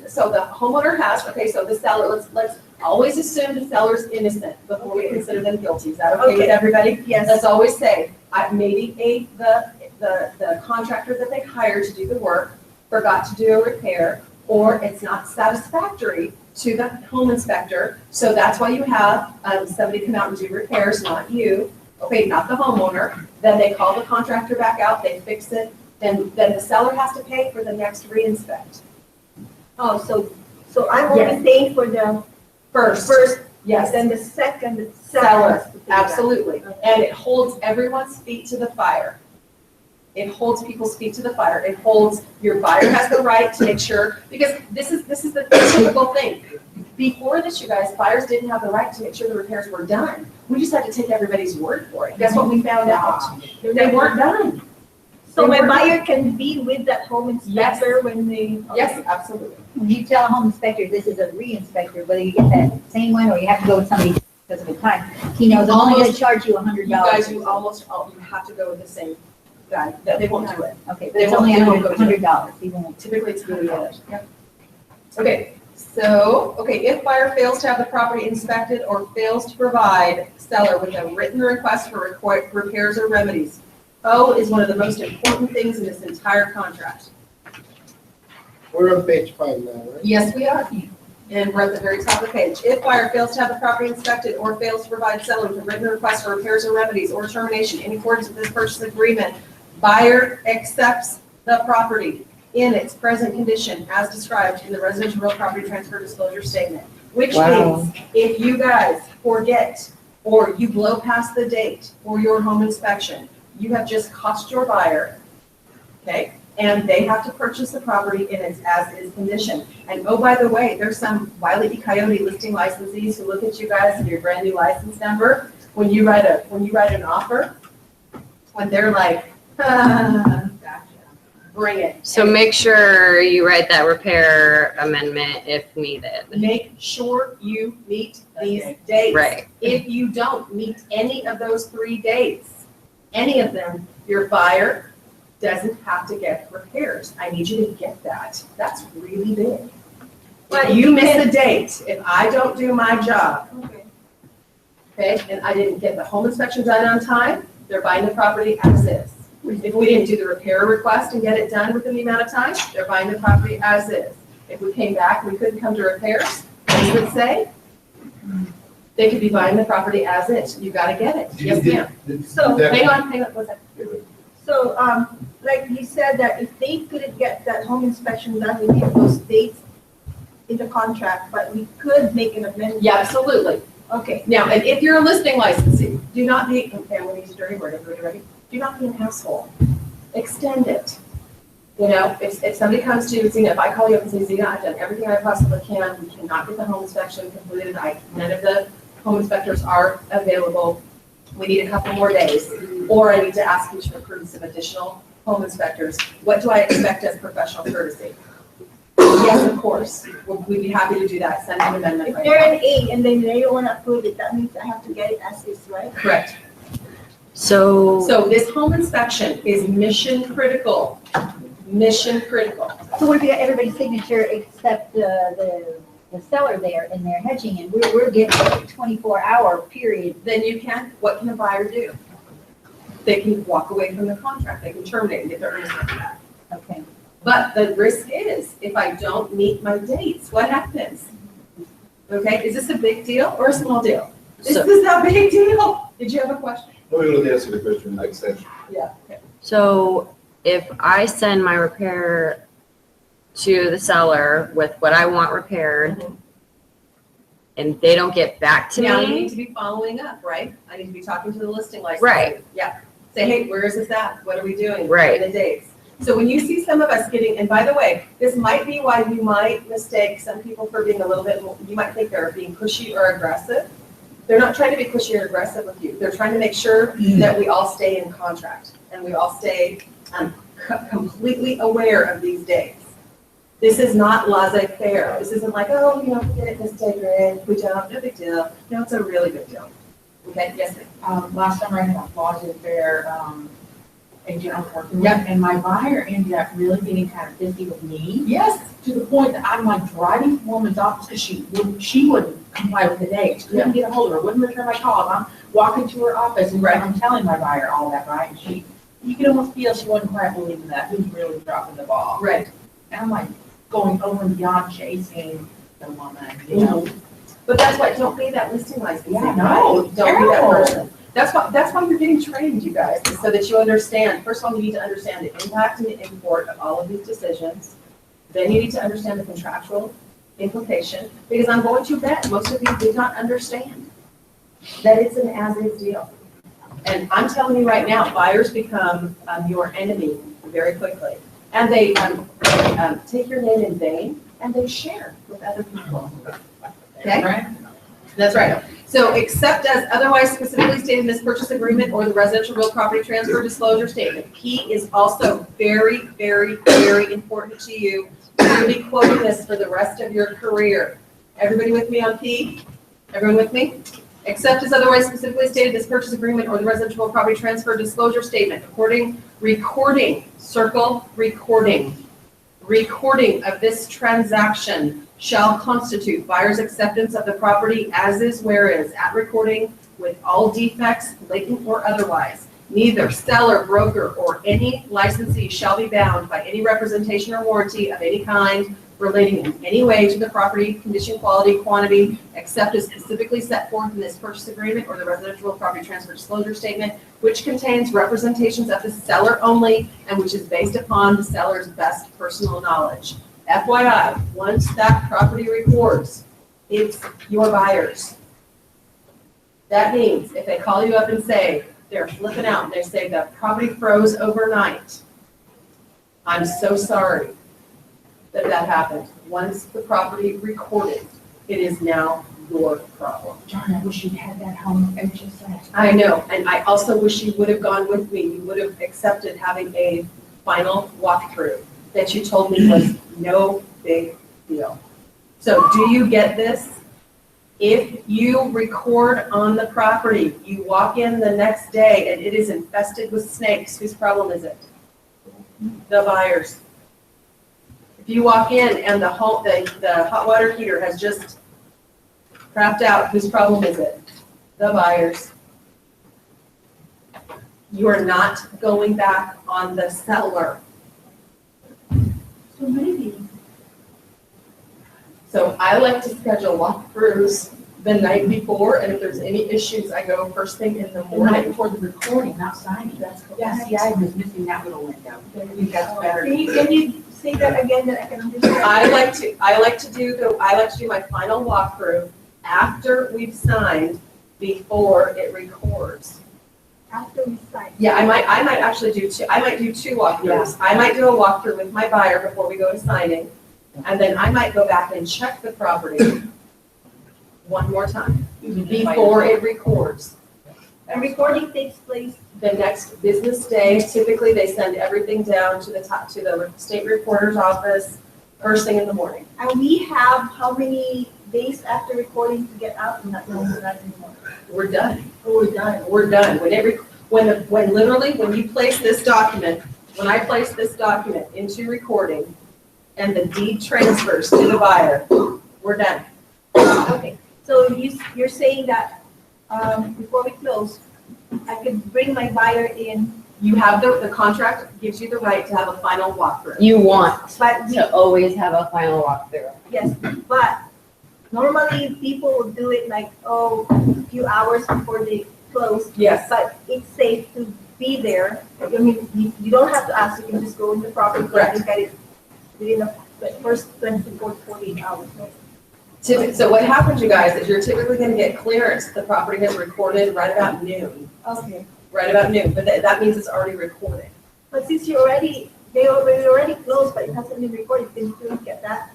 [SPEAKER 1] So the homeowner has, so the seller, let's always assume the seller's innocent before we consider them guilty. Is that okay with
[SPEAKER 8] Okay.
[SPEAKER 1] everybody?
[SPEAKER 8] Yes.
[SPEAKER 1] Let's always say, maybe the contractor that they hired to do the work forgot to do a repair, or it's not satisfactory to the home inspector. So that's why you have somebody come out and do repairs, not you, not the homeowner. Then they call the contractor back out, they fix it, then the seller has to pay for the next reinspect.
[SPEAKER 8] Oh, so I'm only paying for the
[SPEAKER 1] First, yes,
[SPEAKER 8] then the second, the
[SPEAKER 1] seller,
[SPEAKER 8] has to pay that.
[SPEAKER 1] absolutely. And it holds everyone's feet to the fire. It holds people's feet to the fire. It holds, your buyer has the right to make sure, because this is the typical thing. Before this, you guys, buyers didn't have the right to make sure the repairs were done. We just had to take everybody's word for it. Guess what we found out? They weren't done.
[SPEAKER 8] So
[SPEAKER 1] They
[SPEAKER 8] my
[SPEAKER 1] weren't
[SPEAKER 8] buyer can be with that home inspector when they.
[SPEAKER 1] Yes, absolutely.
[SPEAKER 2] When you tell a home inspector this is a re-inspector, whether you get that same one or you have to go with somebody because of the time, he knows I'm only gonna charge you $100.
[SPEAKER 1] You guys, you have to go with the same guy. They won't do it.
[SPEAKER 2] Okay, but
[SPEAKER 1] They
[SPEAKER 2] it's only
[SPEAKER 1] won't go to it.
[SPEAKER 2] $100. He won't.
[SPEAKER 1] Typically, it's $100. Yep. Okay, so, if buyer fails to have the property inspected or fails to provide seller with a written request for repairs or remedies, O is one of the most important things in this entire contract.
[SPEAKER 3] We're on page 5 now, right?
[SPEAKER 1] Yes, we are. And we're at the very top of the page. If buyer fails to have the property inspected or fails to provide seller with a written request for repairs or remedies or termination in accordance with this purchase agreement, buyer accepts the property in its present condition as described in the residential real property transfer disclosure statement. Which means if you guys forget or you blow past the date for your home inspection, you have just cost your buyer, okay? And they have to purchase the property in its as-is condition. And oh, by the way, there's some Wile E. Coyote listing licensees who look at you guys and your brand new license number. When you write an offer, when they're like, gotcha, bring it.
[SPEAKER 7] So make sure you write that repair amendment if needed.
[SPEAKER 1] Make sure you meet these dates.
[SPEAKER 7] Right.
[SPEAKER 1] If you don't meet any of those 3 dates, any of them, your buyer doesn't have to get repairs. I need you to get that. That's really big. If you miss a date, if I don't do my job, okay, and I didn't get the home inspection done on time, they're buying the property as is. If we didn't do the repair request and get it done within the amount of time, they're buying the property as is. If we came back and we couldn't come to repairs, what would say? They could be buying the property as is. You gotta get it. Yes, ma'am.
[SPEAKER 8] So,
[SPEAKER 1] Hang on, what's that?
[SPEAKER 8] So, like you said that if they couldn't get that home inspection done within those dates in the contract, but we could make an amendment.
[SPEAKER 1] Yeah, absolutely.
[SPEAKER 8] Okay,
[SPEAKER 1] Now, and if you're a listing licensee, do not be, okay, I'm gonna use a dirty word, everybody ready? Do not be an asshole. Extend it. You know, if somebody comes to Zena, if I call you up and say, Zena, I've done everything I possibly can, we cannot get the home inspection completed, none of the home inspectors are available, we need a couple more days, or I need to ask you to approve some additional home inspectors, what do I expect as professional courtesy? Yes, of course. We'd be happy to do that. Send an amendment
[SPEAKER 8] If
[SPEAKER 1] right
[SPEAKER 8] they're
[SPEAKER 1] now.
[SPEAKER 8] an A and then they don't wanna approve it, that means I have to get it as is, right?
[SPEAKER 1] Correct.
[SPEAKER 7] So,
[SPEAKER 1] So this home inspection is mission critical. Mission critical.
[SPEAKER 2] So what if you got everybody's signature except the seller there and they're hedging and we're getting a 24-hour period?
[SPEAKER 1] Then you can, what can a buyer do? They can walk away from the contract. They can terminate and get their earnest money back.
[SPEAKER 2] Okay.
[SPEAKER 1] But the risk is, if I don't meet my dates, what happens? Okay, is this a big deal or a small deal? This
[SPEAKER 7] So-
[SPEAKER 1] is a big deal. Did you have a question?
[SPEAKER 10] No, you're gonna answer the question like extension.
[SPEAKER 1] Yeah. Okay.
[SPEAKER 7] so if I send my repair to the seller with what I want repaired and they don't get back to
[SPEAKER 1] Now you need
[SPEAKER 7] me,
[SPEAKER 1] to be following up, right? I need to be talking to the listing license.
[SPEAKER 7] Right.
[SPEAKER 1] Yeah. Say, hey, where is this at? What are we doing?
[SPEAKER 7] Right.
[SPEAKER 1] What are the dates? So when you see some of us getting, and by the way, this might be why you might mistake some people for being a little bit, you might think they're being pushy or aggressive. They're not trying to be pushy or aggressive with you. They're trying to make sure that we all stay in contract and we all stay completely aware of these dates. This is not laissez-faire. This isn't like, oh, you know, we get it this day, great. If we don't, no big deal. No, it's a really big deal. Okay, yes, ma'am.
[SPEAKER 5] Last summer I had a closet there, agent I was working with, and my buyer ended up really getting kind of pissy with me.
[SPEAKER 1] Yes.
[SPEAKER 5] To the point that I'm like driving to the woman's office because she wouldn't comply with the dates, couldn't get a hold of her, wouldn't return my calls. I'm walking to her office and I'm telling my buyer all that, right? And you could almost feel she wasn't quite believing that, who's really dropping the ball.
[SPEAKER 1] Right.
[SPEAKER 5] And I'm like going over and beyond chasing the woman, you know?
[SPEAKER 1] But that's why, don't be that listing license.
[SPEAKER 5] Yeah, no,
[SPEAKER 1] Don't be that
[SPEAKER 5] terrible.
[SPEAKER 1] person. That's why you're getting trained, you guys, is so that you understand. First of all, you need to understand the impact and the import of all of these decisions. Then you need to understand the contractual implication, because I'm going to bet most of you do not understand that it's an as-is deal. And I'm telling you right now, buyers become your enemy very quickly. And they take your name in vain and they share with other people. Okay?
[SPEAKER 5] Right?
[SPEAKER 1] That's right. So except as otherwise specifically stated in this purchase agreement or the residential real property transfer disclosure statement. P is also very, very, very important to you. You're going to be quoting this for the rest of your career. Everybody with me on P? Everyone with me? Except as otherwise specifically stated in this purchase agreement or the residential real property transfer disclosure statement. Recording, circle recording. Recording of this transaction shall constitute buyer's acceptance of the property as is where is at recording with all defects, latent or otherwise. Neither seller, broker, or any licensee shall be bound by any representation or warranty of any kind relating in any way to the property, condition, quality, quantity, except as specifically set forth in this purchase agreement or the residential property transfer disclosure statement, which contains representations of the seller only and which is based upon the seller's best personal knowledge. FYI, once that property records, it's your buyer's. That means if they call you up and say they're flipping out and they say the property froze overnight, I'm so sorry that happened. Once the property recorded, it is now your problem.
[SPEAKER 5] Darn, I wish you'd had that home exercise.
[SPEAKER 1] I know, and I also wish you would have gone with me. You would have accepted having a final walkthrough that you told me was no big deal. So do you get this? If you record on the property, you walk in the next day and it is infested with snakes, whose problem is it? The buyer's. If you walk in and the hot water heater has just crapped out, whose problem is it? The buyer's. You are not going back on the seller.
[SPEAKER 8] So maybe,
[SPEAKER 1] So I like to schedule walkthroughs the night before, and if there's any issues, I go first thing in the
[SPEAKER 5] The night
[SPEAKER 1] morning.
[SPEAKER 5] before the recording, not signing.
[SPEAKER 1] That's correct.
[SPEAKER 5] Yeah, see, I was missing that little window. I think that's better.
[SPEAKER 8] can you say that again that I can understand?
[SPEAKER 1] I like to do my final walkthrough after we've signed, before it records.
[SPEAKER 8] After we sign.
[SPEAKER 1] Yeah, I might actually do two walkthroughs. I might do a walkthrough with my buyer before we go to signing, and then I might go back and check the property one more time before it records.
[SPEAKER 8] And recording takes place,
[SPEAKER 1] The next business day, typically they send everything down to the state recorder's office. first thing in the morning.
[SPEAKER 8] And we have how many days after recording to get out and not know that anymore?
[SPEAKER 1] We're done.
[SPEAKER 8] Oh, we're done.
[SPEAKER 1] We're done. When literally, when you place this document, when I place this document into recording and the deed transfers to the buyer, we're done.
[SPEAKER 8] Okay, so you're saying that, before we close, I could bring my buyer in,
[SPEAKER 1] You have the contract gives you the right to have a final walkthrough.
[SPEAKER 7] You want
[SPEAKER 8] but we,
[SPEAKER 7] to always have a final walkthrough.
[SPEAKER 8] yes, but normally people will do it like, a few hours before they close.
[SPEAKER 1] Yes.
[SPEAKER 8] But it's safe to be there. I mean, you don't have to ask, you can just go in the property and look at it within the first 24 to 48 hours.
[SPEAKER 1] So what happens, you guys, is you're typically gonna get clearance. The property has recorded right about noon,
[SPEAKER 8] Okay.
[SPEAKER 1] right about noon, but that means it's already recorded.
[SPEAKER 8] But since they already closed, but it hasn't been recorded, then you don't get that.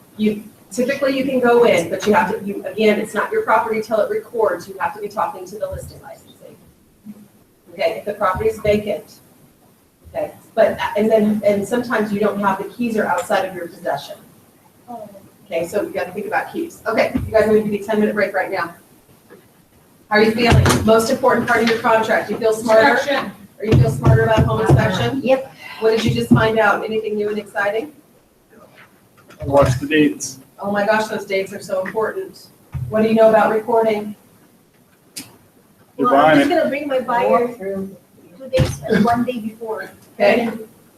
[SPEAKER 1] Typically you can go in, but you have to, again, it's not your property till it records. You have to be talking to the listing licensing. Okay, if the property is vacant. Okay, but, and sometimes you don't have the keys are outside of your possession.
[SPEAKER 8] Oh.
[SPEAKER 1] Okay, so you gotta think about keys. Okay, you guys need to be 10-minute break right now. How are you feeling? Most important part of your contract, you feel smarter? Or you feel smarter about home inspection?
[SPEAKER 7] Yep.
[SPEAKER 1] What did you just find out? Anything new and exciting?
[SPEAKER 4] Watch the dates.
[SPEAKER 1] Oh my gosh, those dates are so important. What do you know about recording?
[SPEAKER 4] You're
[SPEAKER 8] Well, I'm
[SPEAKER 4] buying
[SPEAKER 8] just
[SPEAKER 4] it.
[SPEAKER 8] gonna bring my buyer 2 days and 1 day before.
[SPEAKER 1] Okay.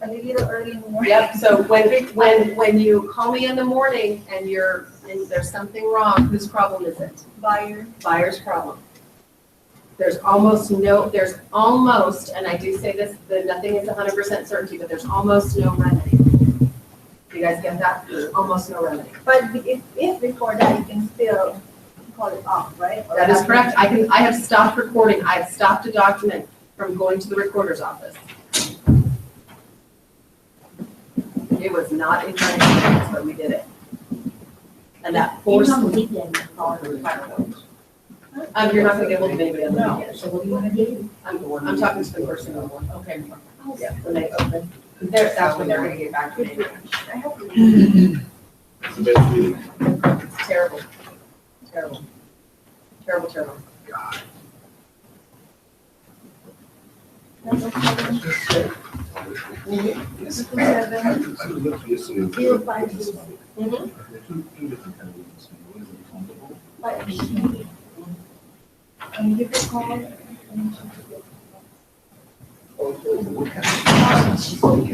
[SPEAKER 8] A little early in the morning.
[SPEAKER 1] Yep, so when you call me in the morning and there's something wrong, whose problem is it?
[SPEAKER 8] Buyer.
[SPEAKER 1] Buyer's problem. There's almost, and I do say this, that nothing is 100% certainty, but there's almost no remedy. You guys get that? There's almost no remedy.
[SPEAKER 8] But if before that, you can still call it off, right? Or
[SPEAKER 1] That is
[SPEAKER 8] after-
[SPEAKER 1] correct. I have stopped recording. I have stopped a document from going to the recorder's office. It was not in front of me, but we did it. And that forced. You're not gonna get hold of anybody on the weekend.
[SPEAKER 9] So what do you want to do?
[SPEAKER 1] I'm talking to the person on one.
[SPEAKER 9] Okay.
[SPEAKER 1] Yeah, when they open. That's when they're gonna get back to me.
[SPEAKER 8] I have to-
[SPEAKER 10] It's the best feeling.
[SPEAKER 1] It's terrible. Terrible. Terrible, terrible.
[SPEAKER 8] Number 7,
[SPEAKER 10] Yes.
[SPEAKER 8] 7,
[SPEAKER 10] I was looking yesterday.
[SPEAKER 8] 052.
[SPEAKER 1] Mhm.
[SPEAKER 10] There are two different categories. One is refundable.
[SPEAKER 8] But and you can call and
[SPEAKER 10] What category?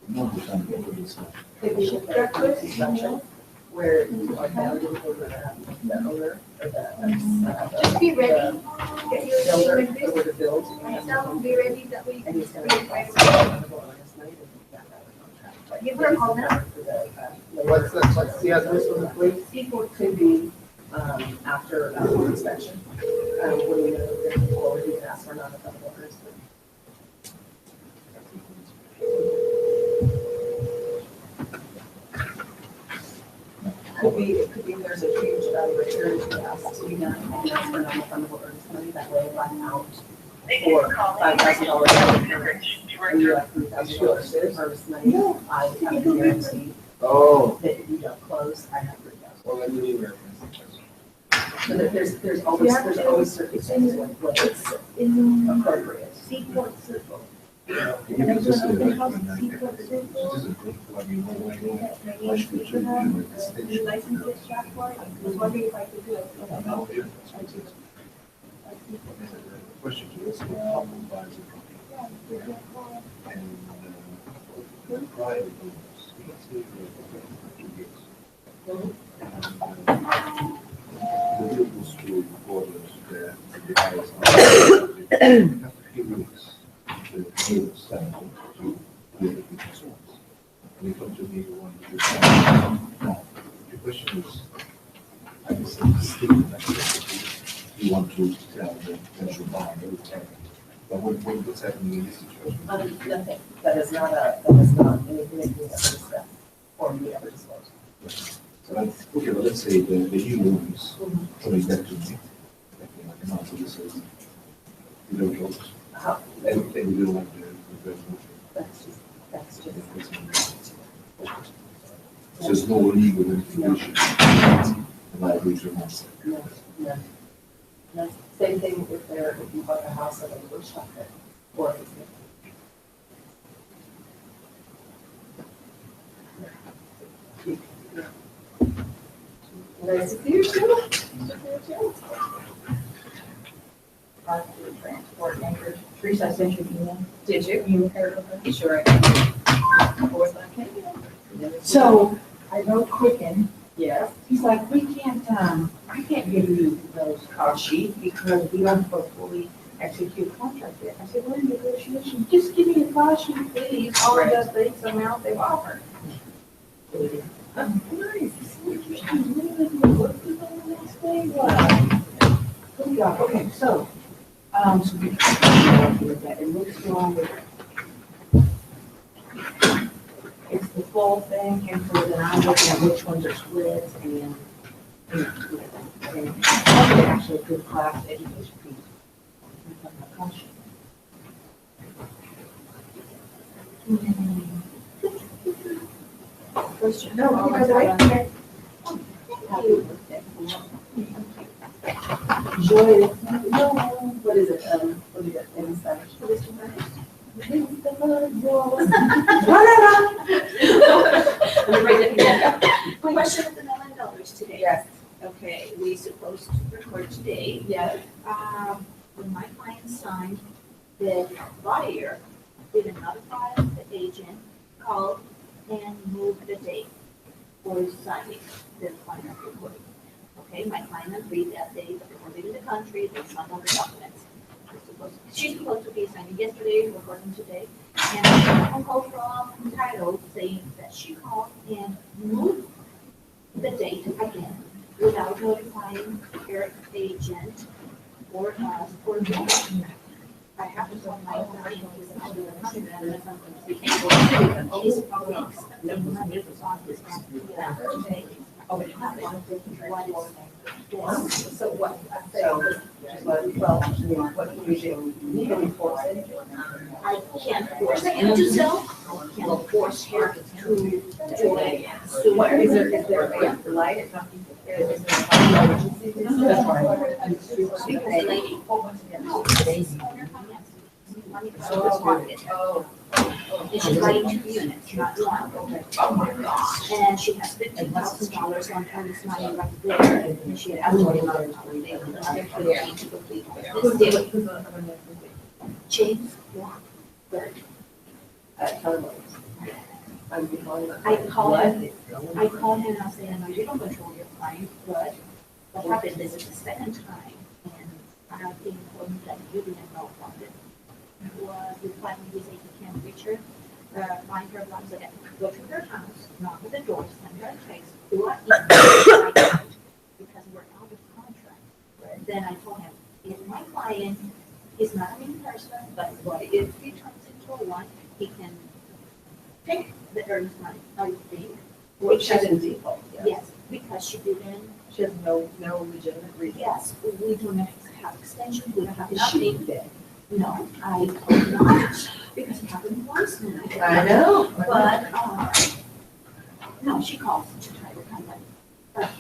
[SPEAKER 10] Non-refundable is
[SPEAKER 8] breakfast,
[SPEAKER 1] Where you are bound to the owner or the.
[SPEAKER 8] just be ready. Get your
[SPEAKER 1] Builder,
[SPEAKER 8] name and
[SPEAKER 1] or the build.
[SPEAKER 8] myself, be ready that we
[SPEAKER 1] And
[SPEAKER 8] can
[SPEAKER 1] he's gonna.
[SPEAKER 8] give her a call now.
[SPEAKER 3] What's the address on the plate?
[SPEAKER 1] People could be, after home inspection, when we know that people already asked for non-refundable earnest money. It could be there's a huge return to ask to be done, and ask for non-refundable earnest money, that way if I'm out for $5,000. And you're like $3,000 earnest money, I have a guarantee
[SPEAKER 3] Oh,
[SPEAKER 1] that if you don't close, I have $3,000.
[SPEAKER 3] well, let me leave it.
[SPEAKER 1] So that there's always certain things like what is
[SPEAKER 8] In
[SPEAKER 1] appropriate.
[SPEAKER 8] Seaport Circle.
[SPEAKER 10] If you just say like,
[SPEAKER 8] Seaport Circle.
[SPEAKER 10] this is a good, like, you know, like,
[SPEAKER 8] That my name is Abraham, the license is Jaguar. I was wondering if I could do it.
[SPEAKER 10] oh, yeah, that's what it is. Question to this, how come buys a property? And, when prior to this, let's say, for 2 years. The deal was to orders that the buyers have 3 weeks to pay the sample to clear the concerns. And they come to me one year. Now, the question is, I guess I'm stating that you want to tell the potential buyer everything. But what's happening in this situation?
[SPEAKER 1] Nothing. That is not anything that we ever discussed or we ever disclosed.
[SPEAKER 10] So let's, okay, well, let's say the new room is coming back to me. Like a month, so this is, you know, jokes.
[SPEAKER 1] How,
[SPEAKER 10] Everything we don't want to do.
[SPEAKER 1] that's just,
[SPEAKER 10] There's no legal information. The liability runs.
[SPEAKER 5] Same thing if you buy a house and a bush shop it, or if it's. Nice to see you too. Transport anchor. Teresa, I sent you an email. Did you? You heard of her? Sure. So I wrote Quicken. Yes. He's like, we can't, I can't give you those cost sheets because we don't have a fully execute contract yet. I said, well, in negotiation, just give me a cost sheet, please, all of the things amount they've offered. Nice. Good job. Okay, so we with that. It looks longer. It's the full thing, and so then I'm looking at which ones are splits and actually a good class education piece. Question. No, happy birthday. Joy. No, what is it? What is it in Spanish?
[SPEAKER 11] Question of the $1 million today.
[SPEAKER 5] Yes.
[SPEAKER 11] Okay, we supposed to record today.
[SPEAKER 5] Yes.
[SPEAKER 11] When my client signed, the buyer didn't notify the agent, called and moved the date for signing the final recording. Okay, my client agreed that they were leaving the country, they signed all the documents. She's supposed to be signing yesterday, recording today, and I got a phone call from title saying that she called and moved the date again without notifying her agent or us or me. I have to tell my client he's out of the country and if I'm going to he's probably expecting money on his today.
[SPEAKER 5] Oh, it happened. So what? What do you do? You can force it.
[SPEAKER 11] I can't force him to sell, I can't force her to do it. So
[SPEAKER 5] What, is there a light? It's not. Is there a emergency? That's why.
[SPEAKER 11] because lady, no, today's owner finance, money is in his pocket.
[SPEAKER 5] Oh.
[SPEAKER 11] And she's buying 2 units, not one.
[SPEAKER 5] Oh my gosh.
[SPEAKER 11] And she has $15,000 on Tony's money right there, and she had absolutely nothing on the other 15 to complete this deal. James Blackbird. I called him and I said, I know you don't control your client, but what happened, this is the second time, and I've been told that you didn't know about it. The client, he said he can't reach her, find her, once again, go to her house, knock at the door, send her a text, do I email, because we're out of contract. Then I told him, if my client is not a mean person, but what if he turns into a one, he can take the earnest money, I think.
[SPEAKER 5] Which she's in default, yes.
[SPEAKER 11] Yes, because she didn't,
[SPEAKER 5] She has no legitimate reason.
[SPEAKER 11] yes, we don't have extension, we don't have
[SPEAKER 5] Is she
[SPEAKER 11] nothing.
[SPEAKER 5] dead?
[SPEAKER 11] No, I told not, because it happened once and
[SPEAKER 5] I know.
[SPEAKER 11] But, no, she calls to try to come back.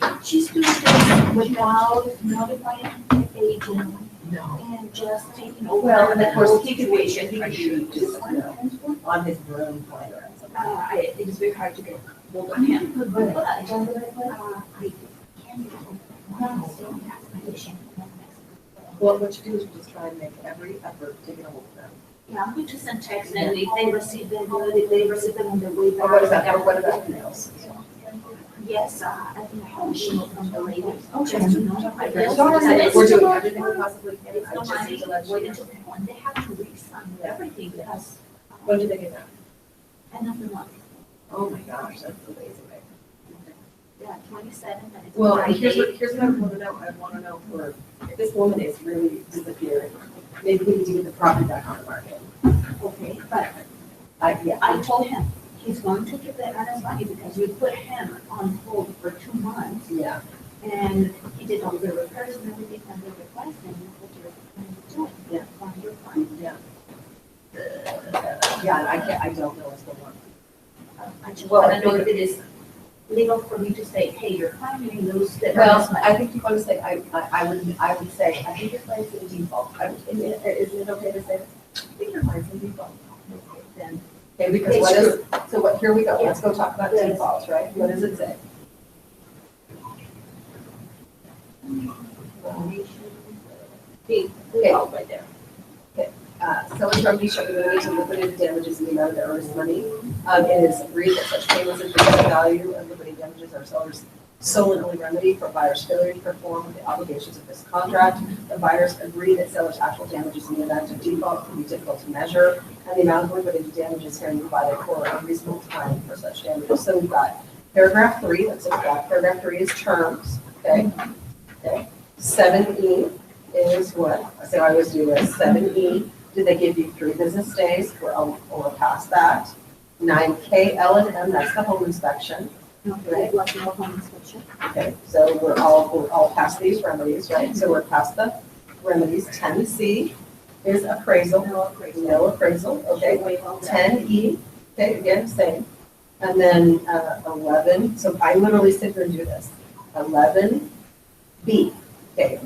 [SPEAKER 11] But she's doing this without notifying the agent
[SPEAKER 5] No.
[SPEAKER 11] and just taking over.
[SPEAKER 5] Well, and of course,
[SPEAKER 11] the
[SPEAKER 5] he could
[SPEAKER 11] whole
[SPEAKER 5] be,
[SPEAKER 11] situation.
[SPEAKER 5] he could be just, on his broom planner.
[SPEAKER 11] It's very hard to get hold of him, but, I can't get hold of him.
[SPEAKER 5] Well, what you do is just try and make every effort to get a hold of them.
[SPEAKER 11] Yeah, I'm going to send text and if they receive them, good, if they receive them on their way back.
[SPEAKER 5] Or what is that, or what about emails?
[SPEAKER 11] Yes, I think I have a sheet from the lady.
[SPEAKER 5] Okay.
[SPEAKER 11] Just to notify them.
[SPEAKER 5] We're doing everything we possibly can.
[SPEAKER 11] It's
[SPEAKER 5] I
[SPEAKER 11] no
[SPEAKER 5] just
[SPEAKER 11] money,
[SPEAKER 5] need to let you
[SPEAKER 11] wait
[SPEAKER 5] know.
[SPEAKER 11] until when they have to re-sign everything because.
[SPEAKER 5] When do they get that?
[SPEAKER 11] End of the month,
[SPEAKER 5] Oh my gosh, that's amazing.
[SPEAKER 11] yeah, 27th and it's.
[SPEAKER 5] Well, and
[SPEAKER 11] Friday.
[SPEAKER 5] here's what I want to know. I want to know for, if this woman is really disappearing, maybe we need to get the property back on the market.
[SPEAKER 11] Okay, but
[SPEAKER 5] Yeah.
[SPEAKER 11] I told him, he's going to give the earnest money because we put him on hold for 2 months.
[SPEAKER 5] Yeah.
[SPEAKER 11] And he did all the repairs and everything and the request and what you're doing.
[SPEAKER 5] Yeah.
[SPEAKER 11] Fine, you're fine.
[SPEAKER 5] Yeah. Yeah, I don't know what's going on.
[SPEAKER 11] I just
[SPEAKER 5] Well,
[SPEAKER 11] want to know if it is
[SPEAKER 8] legal for me to say, hey, your client may lose the
[SPEAKER 9] Well,
[SPEAKER 8] earnest money?
[SPEAKER 9] I think you want to say, I would say, I think your client's in default. Is it okay to say, I think your client's in default? Okay, then, okay, because
[SPEAKER 8] It's
[SPEAKER 9] what is, so what, here we go, let's go talk about
[SPEAKER 8] Yes.
[SPEAKER 9] defaults, right? What does it say?
[SPEAKER 8] Be
[SPEAKER 9] Okay.
[SPEAKER 8] legal right there.
[SPEAKER 9] Seller's remedy shall be limited to liquidated damages in the amount of the earnest money. It is agreed that such payments as the value of liquidated damages are seller's sole and only remedy for buyer's failure to perform the obligations of this contract. The buyers agree that seller's actual damages in the event of default can be difficult to measure, and the amount of liquidated damages herein provided for a reasonable time for such damages. So we've got paragraph 3, let's look at that. Paragraph 3 is terms, okay? Okay. 7E is what? So I always do this. 7E, did they give you 3 business days? We're past that. 9K, L and M, that's the home inspection.
[SPEAKER 8] Okay, like no home inspection.
[SPEAKER 9] Okay, so we're all past these remedies, right? So we're past the remedies. 10C is appraisal. No appraisal, okay.
[SPEAKER 8] Wait on that.
[SPEAKER 9] 10E, okay, again, same. And then 11, so I literally sit here and do this. 11B, okay.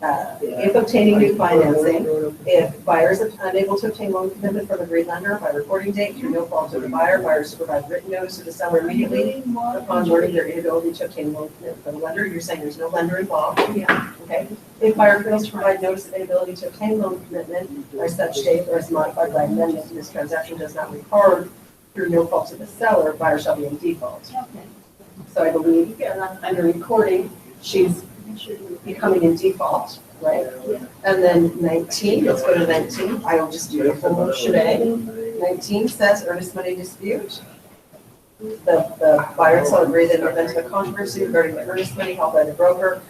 [SPEAKER 9] If obtaining new financing, if buyers are unable to obtain loan commitment from agreed lender by recording date through no fault of the buyer, buyers to provide written notice to the seller immediately upon learning their inability to obtain loan commitment from the lender. You're saying there's no lender involved.
[SPEAKER 8] Yeah.
[SPEAKER 9] Okay. If buyer fails to provide notice of inability to obtain loan commitment by such date or as modified by amendment, and this transaction does not record through no fault of the seller, buyer shall be in default.
[SPEAKER 8] Okay.
[SPEAKER 9] So I believe under recording, she's becoming in default, right? And then 19, let's go to 19. I will just do the full shebang. 19 says earnest money dispute. The buyer and seller agree that in the event of a controversy regarding the earnest money held by the broker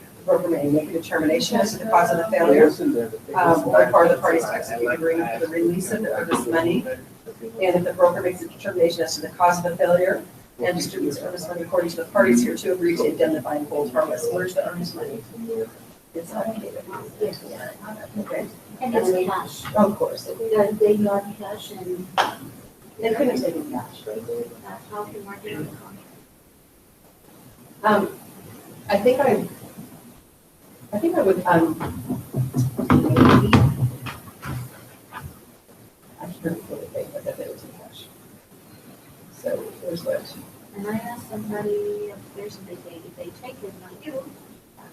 [SPEAKER 9] may make a determination as to the cause of the failure, or require the parties to execute an agreement for the release of the earnest money. And if the broker makes a determination as to the cause of the failure and distributes earnest money according to the parties here to agree to indemnify and hold harmless. Where's the earnest money? It's allocated. Okay.
[SPEAKER 8] And it's cash.
[SPEAKER 9] Of course.
[SPEAKER 8] They not cash and
[SPEAKER 9] They couldn't take it cash.
[SPEAKER 8] how can market on the contract?
[SPEAKER 9] I think I would, maybe, I can't really think that it was in cash. So here's what,
[SPEAKER 8] And I asked somebody if there's a big date, if they take it, not you.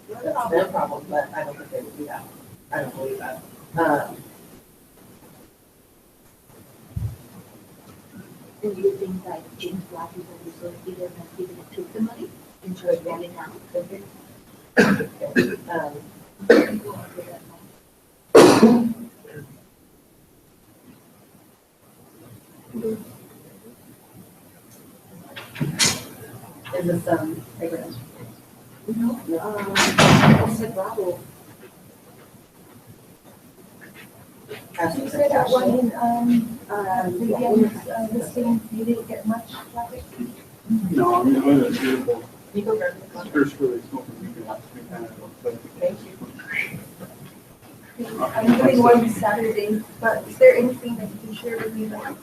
[SPEAKER 8] That's your
[SPEAKER 9] that's their
[SPEAKER 8] problem.
[SPEAKER 9] problem, but I don't think they would do that. I don't believe that.
[SPEAKER 8] And do you think that James Black is always going to be there and giving it to the money and just rolling out?
[SPEAKER 9] Is this, fragrance?
[SPEAKER 8] No, I said Bravo.
[SPEAKER 9] Asking
[SPEAKER 8] You
[SPEAKER 9] for
[SPEAKER 8] said that
[SPEAKER 9] cash.
[SPEAKER 8] one in, this thing, you didn't get much traffic?
[SPEAKER 4] No, I mean, it was beautiful.
[SPEAKER 9] You go grab the contract.
[SPEAKER 4] First really smoking, we could have to kind of,
[SPEAKER 9] Thank you.
[SPEAKER 8] I'm doing one Saturday, but is there anything that you can share with me, like,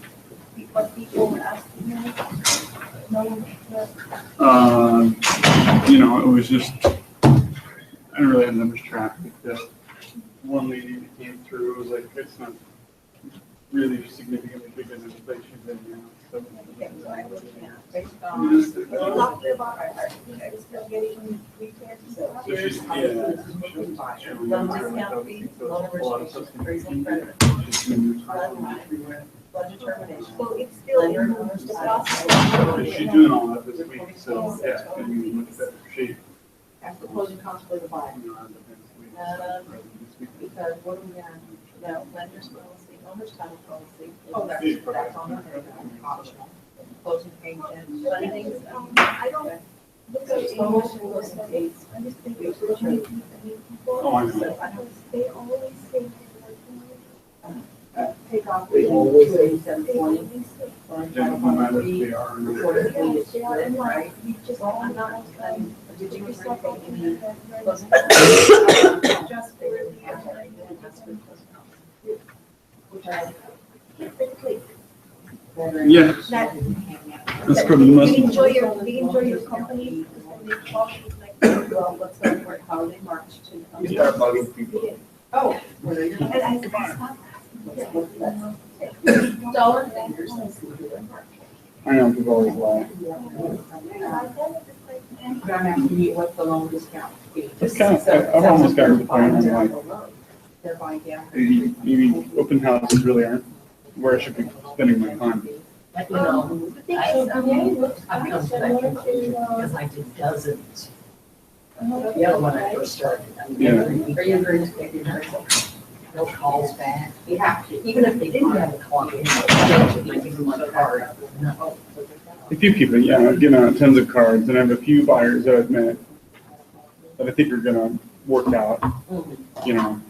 [SPEAKER 8] what people were asking me? No,
[SPEAKER 4] you know, it was just, I don't really have numbers tracked, just one lady that came through, was like, it's not really significantly bigger than the place she's in now, so.
[SPEAKER 8] talking about, you guys still getting repairs?
[SPEAKER 4] So she's, yeah.
[SPEAKER 9] Loan discount fee, loan origination, appraisal credit, flood determination.
[SPEAKER 8] So it's still in
[SPEAKER 9] Lender,
[SPEAKER 8] the
[SPEAKER 9] owners,
[SPEAKER 8] process.
[SPEAKER 4] She's doing all that this week, so, yeah, it's gonna be much better shape.
[SPEAKER 9] After closing costs for the buyer.
[SPEAKER 4] you know, than this week. This week.
[SPEAKER 9] Because what do we have? No, lender's policy, owner's title policy.
[SPEAKER 5] Oh, that's on there, optional.
[SPEAKER 9] Closing payment, funding.
[SPEAKER 8] I don't look at
[SPEAKER 9] So
[SPEAKER 8] it.
[SPEAKER 9] almost closing dates.
[SPEAKER 8] I just think it's really neat people.
[SPEAKER 4] Oh, I know.
[SPEAKER 9] So I don't
[SPEAKER 8] They always say,
[SPEAKER 9] take off.
[SPEAKER 8] They
[SPEAKER 9] always say
[SPEAKER 8] they
[SPEAKER 9] 720.
[SPEAKER 8] always say.
[SPEAKER 4] Yeah, no matter if they are or not.
[SPEAKER 9] Reportedly, it's
[SPEAKER 8] They are in
[SPEAKER 9] good,
[SPEAKER 8] line.
[SPEAKER 9] right?
[SPEAKER 8] You just,
[SPEAKER 9] Well, I'm
[SPEAKER 8] I'm
[SPEAKER 9] not,
[SPEAKER 8] not,
[SPEAKER 9] did you
[SPEAKER 8] just
[SPEAKER 9] agree
[SPEAKER 8] like
[SPEAKER 9] to
[SPEAKER 8] opening
[SPEAKER 9] any
[SPEAKER 8] that, right?
[SPEAKER 9] closing?
[SPEAKER 8] Just for the,
[SPEAKER 9] That's good closing costs. Which I.
[SPEAKER 8] Keep it quick.
[SPEAKER 4] Yes.
[SPEAKER 8] That,
[SPEAKER 4] That's probably the
[SPEAKER 8] Do
[SPEAKER 4] most.
[SPEAKER 8] you enjoy your company?
[SPEAKER 9] Well, let's go for how they march to.
[SPEAKER 3] You start bugging people.
[SPEAKER 9] Oh. Where are you?
[SPEAKER 8] And I stop.
[SPEAKER 9] Dollar figures.
[SPEAKER 4] I know, people always lie.
[SPEAKER 5] But I'm asking you, what's the loan discount fee?
[SPEAKER 4] It's kind of, I've almost gotten to the point where I'm like,
[SPEAKER 9] They're buying down.
[SPEAKER 4] maybe open houses really aren't where I should be spending my time.
[SPEAKER 5] Like, you know,
[SPEAKER 8] The thing is,
[SPEAKER 5] I've come to that conclusion because I did dozens. Yeah, when I first started.
[SPEAKER 4] Yeah.
[SPEAKER 9] Are you agreeing to take your nursing?
[SPEAKER 5] No calls back. You have to, even if they didn't have a call, you know, I give them my card. No.
[SPEAKER 4] A few people, yeah, I've given out tons of cards, and I have a few buyers that I've met that I think are gonna work out, you know.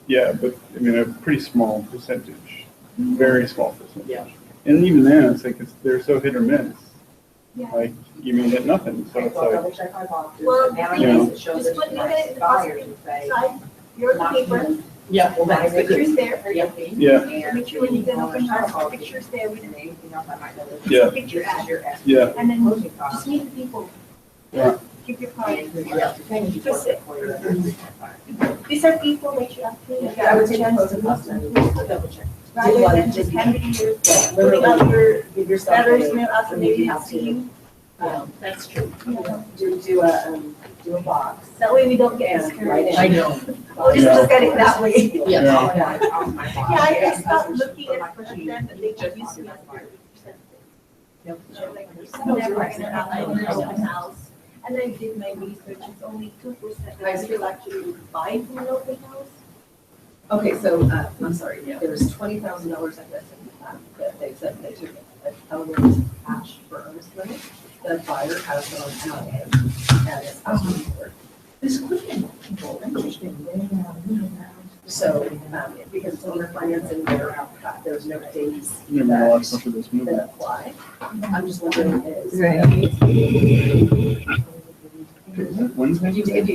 [SPEAKER 4] Yeah, but I mean, a pretty small percentage, very small percentage.
[SPEAKER 5] Yeah.
[SPEAKER 4] And even then, it's like, they're so hit or miss.
[SPEAKER 8] Yeah.
[SPEAKER 4] Like, you may get nothing, so it's
[SPEAKER 5] Well,
[SPEAKER 4] like,
[SPEAKER 5] double check my boxes.
[SPEAKER 8] Well, the
[SPEAKER 5] Now
[SPEAKER 8] thing
[SPEAKER 5] I know
[SPEAKER 4] is,
[SPEAKER 5] it shows
[SPEAKER 8] just
[SPEAKER 5] there's
[SPEAKER 8] put it in the
[SPEAKER 5] buyers and say.
[SPEAKER 8] side, your paper,
[SPEAKER 5] Yeah, well, that's
[SPEAKER 8] the
[SPEAKER 5] the
[SPEAKER 8] pictures there.
[SPEAKER 5] Yep.
[SPEAKER 4] yeah,
[SPEAKER 8] Make sure when you get open house, the pictures there with
[SPEAKER 5] And anything else I might know.
[SPEAKER 4] Yeah.
[SPEAKER 8] Picture
[SPEAKER 5] This is
[SPEAKER 8] ad.
[SPEAKER 5] your estimate.
[SPEAKER 4] yeah,
[SPEAKER 8] And then
[SPEAKER 5] Closing
[SPEAKER 8] just
[SPEAKER 5] costs.
[SPEAKER 8] meet the people.
[SPEAKER 4] Yeah.
[SPEAKER 8] Keep your card.
[SPEAKER 5] Yeah, the thing is, you put it for your-
[SPEAKER 8] These are people that you have to.
[SPEAKER 9] Yeah, I would take a
[SPEAKER 8] chance
[SPEAKER 9] closer
[SPEAKER 8] to
[SPEAKER 9] look and double check.
[SPEAKER 8] Rather than just handing your, putting out your
[SPEAKER 9] Give yourself.
[SPEAKER 8] letters, mail out, so
[SPEAKER 9] and
[SPEAKER 8] maybe
[SPEAKER 9] you
[SPEAKER 8] not
[SPEAKER 9] have
[SPEAKER 8] see
[SPEAKER 9] to,
[SPEAKER 8] you.
[SPEAKER 5] That's true.
[SPEAKER 9] do a box.
[SPEAKER 8] That way we don't get
[SPEAKER 9] And write
[SPEAKER 8] discouraged.
[SPEAKER 9] it.
[SPEAKER 5] I know.
[SPEAKER 8] Oh, just look at it that way.
[SPEAKER 5] Yeah.
[SPEAKER 4] Yeah.
[SPEAKER 8] Yeah, I just stopped looking at percent that they just used to have their percent.
[SPEAKER 5] Yep.
[SPEAKER 8] Like, never gonna have an open house. And I did my research, it's only 2% that people actually buy from an open house.
[SPEAKER 9] Okay, so, I'm sorry, there was $20,000 I guess, that they said they took an element of cash for earnest money. The buyer has their own out and it's asking for it.
[SPEAKER 5] This could be people interested.
[SPEAKER 9] So, because it's owner financing, there's no days
[SPEAKER 4] you never watched much of this movie.
[SPEAKER 9] that apply. I'm just wondering is.
[SPEAKER 4] Wednesday?
[SPEAKER 9] If you did,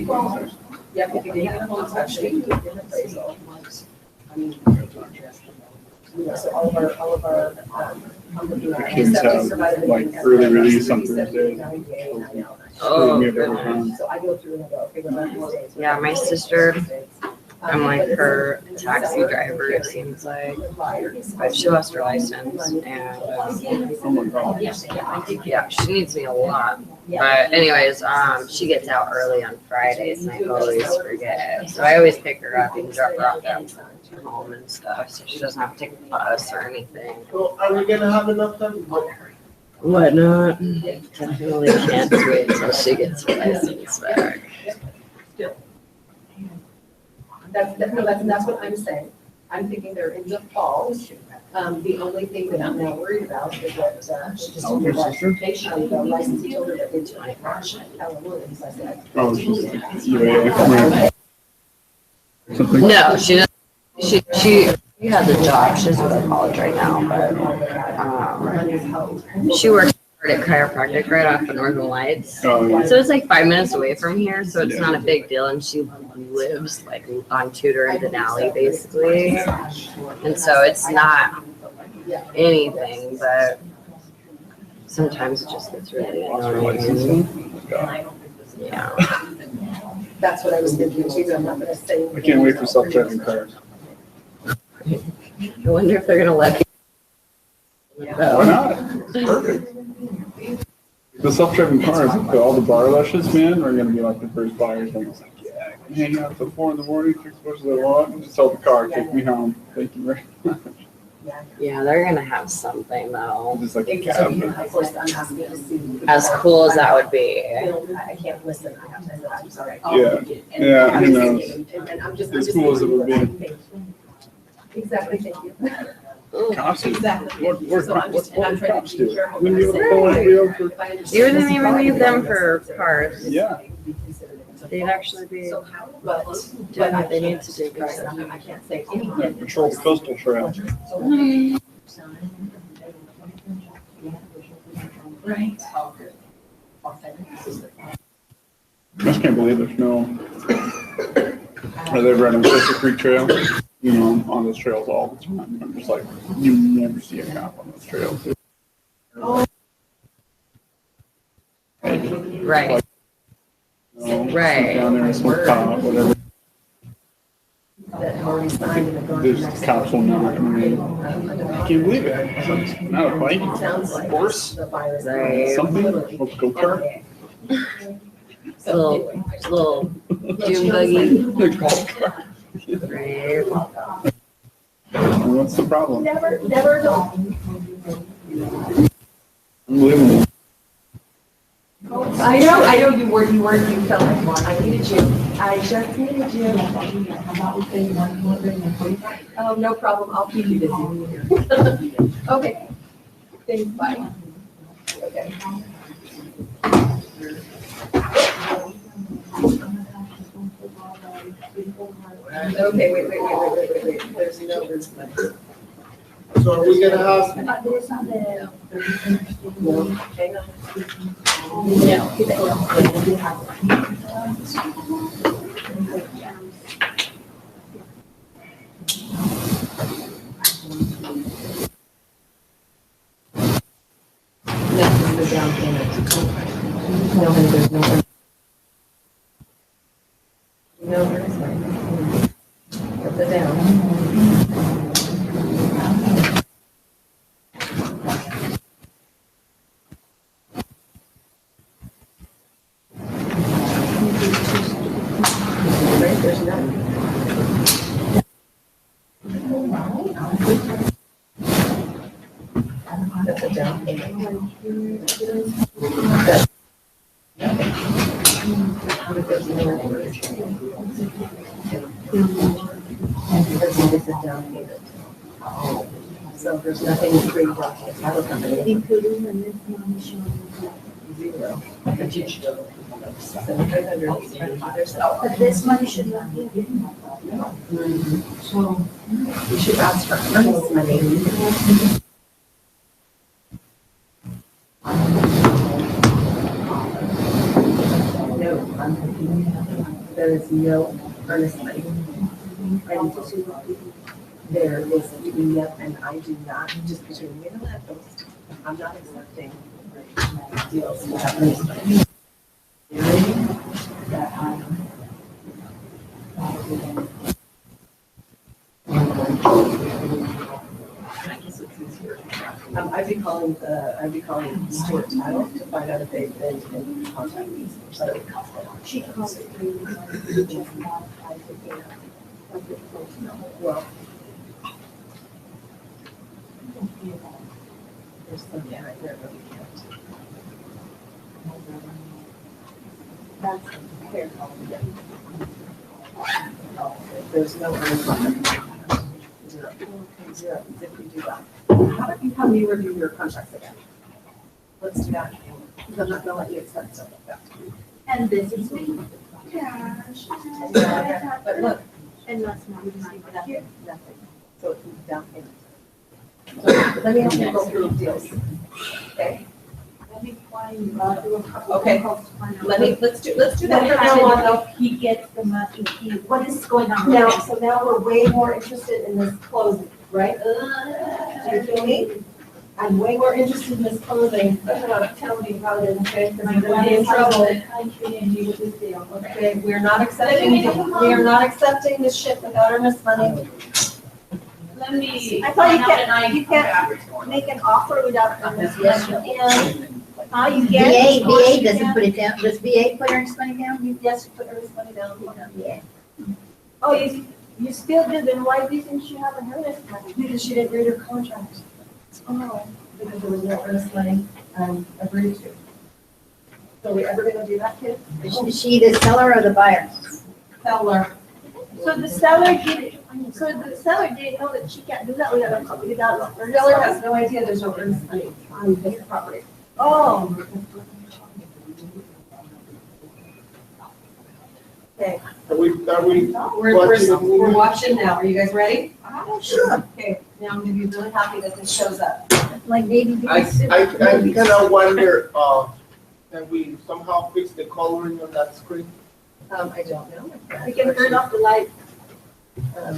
[SPEAKER 9] yeah, if you did get a home inspection, you did an appraisal. I mean, you know, so all of our.
[SPEAKER 4] The kids have, like, early release on Thursday.
[SPEAKER 7] Oh,
[SPEAKER 4] We have every
[SPEAKER 7] goodness.
[SPEAKER 4] time.
[SPEAKER 9] So I go through and I go, okay, well, that's days.
[SPEAKER 7] Yeah, my sister, I'm like her taxi driver, it seems like. But she lost her license and,
[SPEAKER 4] Oh my God.
[SPEAKER 7] yeah, she needs me a lot. But anyways, she gets out early on Fridays and I always forget. So I always pick her up and drop her off at home and stuff, so she doesn't have to take a bus or anything.
[SPEAKER 3] So are we gonna have enough time?
[SPEAKER 7] Whatnot. Definitely can't wait until she gets her license back.
[SPEAKER 9] That's what I'm saying. I'm thinking they're in the fall. The only thing that I'm now worried about is that she just
[SPEAKER 4] Oh,
[SPEAKER 9] told
[SPEAKER 4] your
[SPEAKER 9] me
[SPEAKER 4] sister?
[SPEAKER 9] the license, he told her that into my crash in Hallelujah. So I said,
[SPEAKER 4] Oh, it's just UAA. Something.
[SPEAKER 7] No, she doesn't. She has a job. She's with a college right now, but she works hard at chiropractic right off of Northern Lights.
[SPEAKER 4] Oh, yeah.
[SPEAKER 7] So it's like 5 minutes away from here, so it's not a big deal. And she lives like on Tudor and Denali, basically. And so it's not anything, but sometimes it just gets really annoying. Yeah.
[SPEAKER 9] that's what I was thinking too. I'm not gonna say.
[SPEAKER 4] I can't wait for self-driving cars.
[SPEAKER 7] I wonder if they're gonna let
[SPEAKER 4] Why
[SPEAKER 7] people.
[SPEAKER 4] not? Perfect. The self-driving cars, all the bar lushes, man, are gonna be like the first buyers. Like, it's like, yeah, I can hang out till 4 a.m, fix what I want, and just sell the car, take me home. Thank you very much.
[SPEAKER 7] Yeah, they're gonna have something though.
[SPEAKER 4] Just like a
[SPEAKER 9] So,
[SPEAKER 4] cab.
[SPEAKER 9] of course, I'm asking to see.
[SPEAKER 7] As cool as that would be.
[SPEAKER 9] I can't listen. I have to, I'm sorry.
[SPEAKER 4] Yeah, yeah,
[SPEAKER 9] I'm
[SPEAKER 4] who
[SPEAKER 9] just
[SPEAKER 4] knows?
[SPEAKER 9] thinking, and I'm just.
[SPEAKER 4] As cool as it would be.
[SPEAKER 9] Exactly, thank you.
[SPEAKER 4] Cops do.
[SPEAKER 9] Exactly.
[SPEAKER 4] What
[SPEAKER 9] So I'm just, and I'm trying
[SPEAKER 4] cops
[SPEAKER 9] to
[SPEAKER 4] do?
[SPEAKER 9] be careful.
[SPEAKER 4] Wouldn't be able to
[SPEAKER 9] when I
[SPEAKER 4] pull
[SPEAKER 9] say,
[SPEAKER 4] a wheel for-
[SPEAKER 9] if I understand
[SPEAKER 7] You wouldn't
[SPEAKER 9] this
[SPEAKER 7] even
[SPEAKER 9] property,
[SPEAKER 7] need them
[SPEAKER 9] then
[SPEAKER 7] for
[SPEAKER 9] it's
[SPEAKER 7] cars.
[SPEAKER 4] Yeah.
[SPEAKER 9] be considered as a
[SPEAKER 7] They'd
[SPEAKER 9] fault.
[SPEAKER 7] actually be
[SPEAKER 9] So how, but
[SPEAKER 7] doing what they need to do.
[SPEAKER 9] I can't say
[SPEAKER 4] Yeah,
[SPEAKER 9] anything.
[SPEAKER 4] patrol the coastal trail.
[SPEAKER 9] Right.
[SPEAKER 4] I just can't believe there's no, are they running Crystal Creek Trail? You know, on those trails all the time. I'm just like, you never see a cop on those trails.
[SPEAKER 7] Right.
[SPEAKER 4] You know,
[SPEAKER 7] Right.
[SPEAKER 4] Down there and smoke pot, whatever.
[SPEAKER 9] That have already signed and have gone to the
[SPEAKER 4] There's
[SPEAKER 9] next.
[SPEAKER 4] council member coming in. I can't believe it. Not a bike,
[SPEAKER 9] Sounds like
[SPEAKER 4] horse,
[SPEAKER 9] the buyers.
[SPEAKER 7] Right.
[SPEAKER 4] something, a go-kart.
[SPEAKER 9] So anyway,
[SPEAKER 7] Little dune buggy.
[SPEAKER 4] The golf cart.
[SPEAKER 7] Right.
[SPEAKER 4] What's the problem?
[SPEAKER 8] Never know.
[SPEAKER 4] Unbelievable.
[SPEAKER 9] I know you felt like one. I needed you. I just needed you. Oh, no problem. I'll keep you busy. Okay. Thanks, bye. Okay. Okay, wait. There's no reason.
[SPEAKER 3] So are we gonna have,
[SPEAKER 8] There's not the.
[SPEAKER 9] No, hang on. That's the down payment. No, there's no. No, there isn't. Put the down. Right, there's none. That's a down payment. There's a down payment. So there's nothing free about the title company.
[SPEAKER 8] Including the next one showing.
[SPEAKER 9] Zero. $700.
[SPEAKER 8] But this money should not be given.
[SPEAKER 9] So we should ask for earnest money. No, there is no earnest money. And there is a yep, and I do not, just between me and the post, I'm not accepting deals without earnest money. I guess it's easier. I'd be calling Stuart Title to find out if they've been in contact with me. So
[SPEAKER 8] She calls it.
[SPEAKER 9] well. There's something right there, but we can't. That's fair. There's no earnest money. Zero. Zero, if we do that. How about you have me review your contracts again? Let's do that. Because I'm not gonna let you accept stuff like that.
[SPEAKER 8] And this is me. Cash.
[SPEAKER 9] But look,
[SPEAKER 8] And that's not mine.
[SPEAKER 9] nothing, nothing. So it's down payment. So let me help you go through deals. Okay,
[SPEAKER 8] Let me find, do a couple
[SPEAKER 9] Okay.
[SPEAKER 8] calls to find out.
[SPEAKER 9] let's do that from
[SPEAKER 8] That
[SPEAKER 9] now on though.
[SPEAKER 8] happens if he gets the money, what is going on?
[SPEAKER 9] Now, so now we're way more interested in this closing, right? Do you feel me? I'm way more interested in this closing. Tell me how it is, okay? Because I'm gonna be in trouble.
[SPEAKER 8] I'm treating you with this deal, okay?
[SPEAKER 9] Okay, we're not accepting this shit without earnest money.
[SPEAKER 5] Let me.
[SPEAKER 8] I thought you
[SPEAKER 5] find out
[SPEAKER 8] can't-
[SPEAKER 5] tonight
[SPEAKER 8] you can't
[SPEAKER 5] after.
[SPEAKER 8] Make an offer without earnest
[SPEAKER 9] Yes,
[SPEAKER 8] money.
[SPEAKER 9] you
[SPEAKER 8] And, you get.
[SPEAKER 2] VA doesn't put it down, does VA put earnest money down?
[SPEAKER 9] Yes, you put earnest money down.
[SPEAKER 2] Yeah.
[SPEAKER 8] Oh, you still do, then why didn't you have an earnest money?
[SPEAKER 9] Because she didn't read her contract. Oh. Because there was no earnest money, agreed to. So are we ever gonna do that, kid?
[SPEAKER 2] Is she the seller or the buyer?
[SPEAKER 9] Seller.
[SPEAKER 8] So the seller didn't know that she can't do that without
[SPEAKER 9] The
[SPEAKER 8] earnest
[SPEAKER 9] seller
[SPEAKER 8] money?
[SPEAKER 9] has no idea there's no earnest money on this property.
[SPEAKER 8] Oh,
[SPEAKER 9] Okay,
[SPEAKER 3] are we
[SPEAKER 9] we're watching now. Are you guys ready?
[SPEAKER 8] oh, sure.
[SPEAKER 9] Okay, now I'm gonna be really happy that this shows up.
[SPEAKER 2] Like maybe.
[SPEAKER 3] I kind of wonder, can we somehow fix the coloring on that screen?
[SPEAKER 9] I don't know.
[SPEAKER 8] We can turn off the light.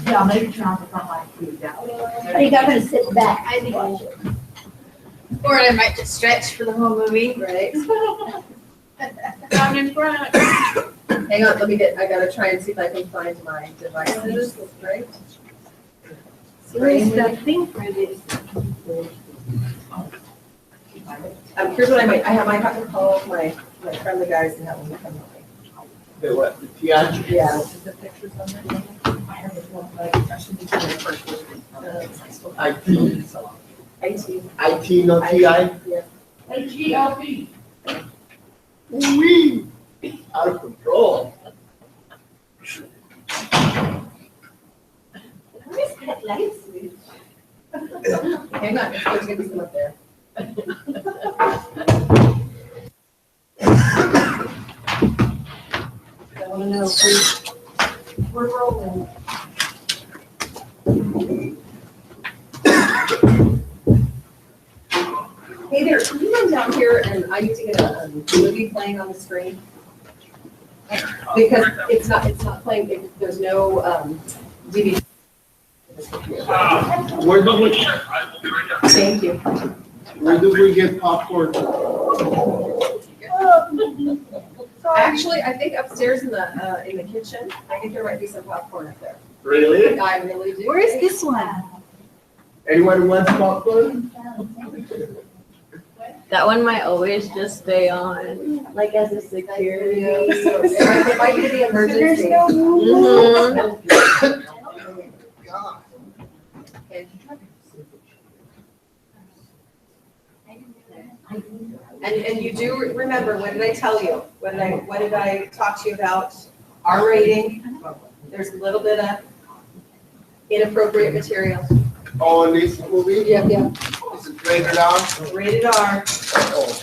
[SPEAKER 5] Yeah, maybe turn off the front light too, yeah.
[SPEAKER 2] Are you not gonna sit back?
[SPEAKER 8] I think I should.
[SPEAKER 7] Or I might just stretch for the whole movie.
[SPEAKER 9] Right?
[SPEAKER 5] Down in front.
[SPEAKER 9] Hang on, I gotta try and see if I can find my devices, right?
[SPEAKER 8] Where's the thing for this?
[SPEAKER 9] Here's what I might have to call my friendly guys and have them come over.
[SPEAKER 3] The what, the TI?
[SPEAKER 9] Yeah. IT.
[SPEAKER 3] IT, no TI?
[SPEAKER 5] H-E-L-P.
[SPEAKER 3] Wee, out of control.
[SPEAKER 8] Where's that light switch?
[SPEAKER 9] Hang on, there's gonna be some up there. I wanna know if we're rolling. Hey there, can you run down here and I need to get a movie playing on the screen? Because it's not playing, there's no DVD.
[SPEAKER 3] Where do we,
[SPEAKER 9] Thank you.
[SPEAKER 3] where do we get popcorn?
[SPEAKER 9] Actually, I think upstairs in the kitchen, I think there might be some popcorn up there.
[SPEAKER 3] Really?
[SPEAKER 9] I really do.
[SPEAKER 8] Where is this one?
[SPEAKER 3] Anyone wants popcorn?
[SPEAKER 7] That one might always just stay on, like as a security.
[SPEAKER 9] It might be the emergency.
[SPEAKER 7] Mhm.
[SPEAKER 3] God.
[SPEAKER 9] And you do remember, what did I tell you? What did I talk to you about? R rating. There's a little bit of inappropriate material.
[SPEAKER 3] Oh, and this movie?
[SPEAKER 9] Yep.
[SPEAKER 3] Is it rated R?
[SPEAKER 9] Rated R.
[SPEAKER 3] Oh.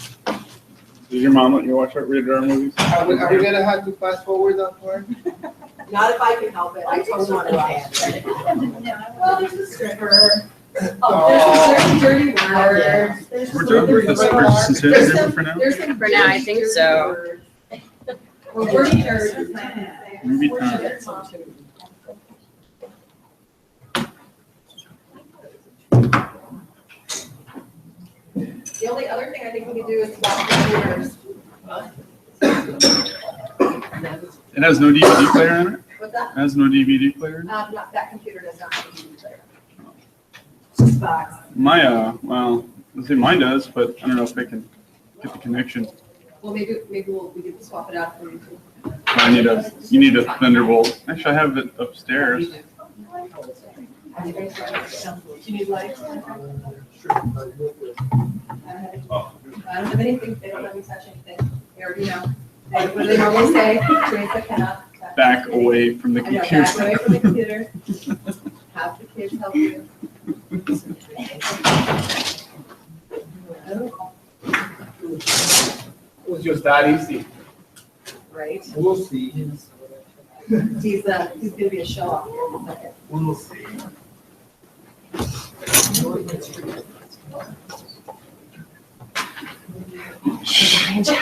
[SPEAKER 4] Does your mom let you watch rated R movies?
[SPEAKER 3] Are we gonna have to fast forward that part?
[SPEAKER 9] Not if I can help it. I totally want to watch. Well, there's a stripper. Oh, there's some dirty words. There's
[SPEAKER 4] We're
[SPEAKER 9] some
[SPEAKER 4] done with
[SPEAKER 9] dirty
[SPEAKER 4] the
[SPEAKER 9] words.
[SPEAKER 4] sensitivity
[SPEAKER 9] There's
[SPEAKER 4] agreement
[SPEAKER 9] some-
[SPEAKER 4] for now?
[SPEAKER 9] There's some
[SPEAKER 7] For now, I
[SPEAKER 9] dirty,
[SPEAKER 7] think
[SPEAKER 9] dirty
[SPEAKER 7] so.
[SPEAKER 9] words. Well, dirty nerds.
[SPEAKER 4] Movie time.
[SPEAKER 9] The only other thing I think we can do is watch computers.
[SPEAKER 4] It has no DVD player in it?
[SPEAKER 9] What's that?
[SPEAKER 4] It has no DVD player in it?
[SPEAKER 9] Not, that computer does not have a DVD player. Just box.
[SPEAKER 4] My, well, let's see, mine does, but I don't know if I can get the connection.
[SPEAKER 9] Well, maybe we can swap it out for you too.
[SPEAKER 4] You need a Thunderbolt. Actually, I have it upstairs.
[SPEAKER 9] Do you need lights? I don't have anything, they don't let me touch anything, they already know. What do they normally say? Teresa cannot touch
[SPEAKER 4] Back
[SPEAKER 9] anything.
[SPEAKER 4] away from the
[SPEAKER 9] I know,
[SPEAKER 4] computer.
[SPEAKER 9] back away from the computer. Have the kids help you.
[SPEAKER 3] It was just that easy.
[SPEAKER 9] Right?
[SPEAKER 3] We'll see.
[SPEAKER 9] He's gonna be a show off here in a second.
[SPEAKER 3] We'll see.
[SPEAKER 9] Nope.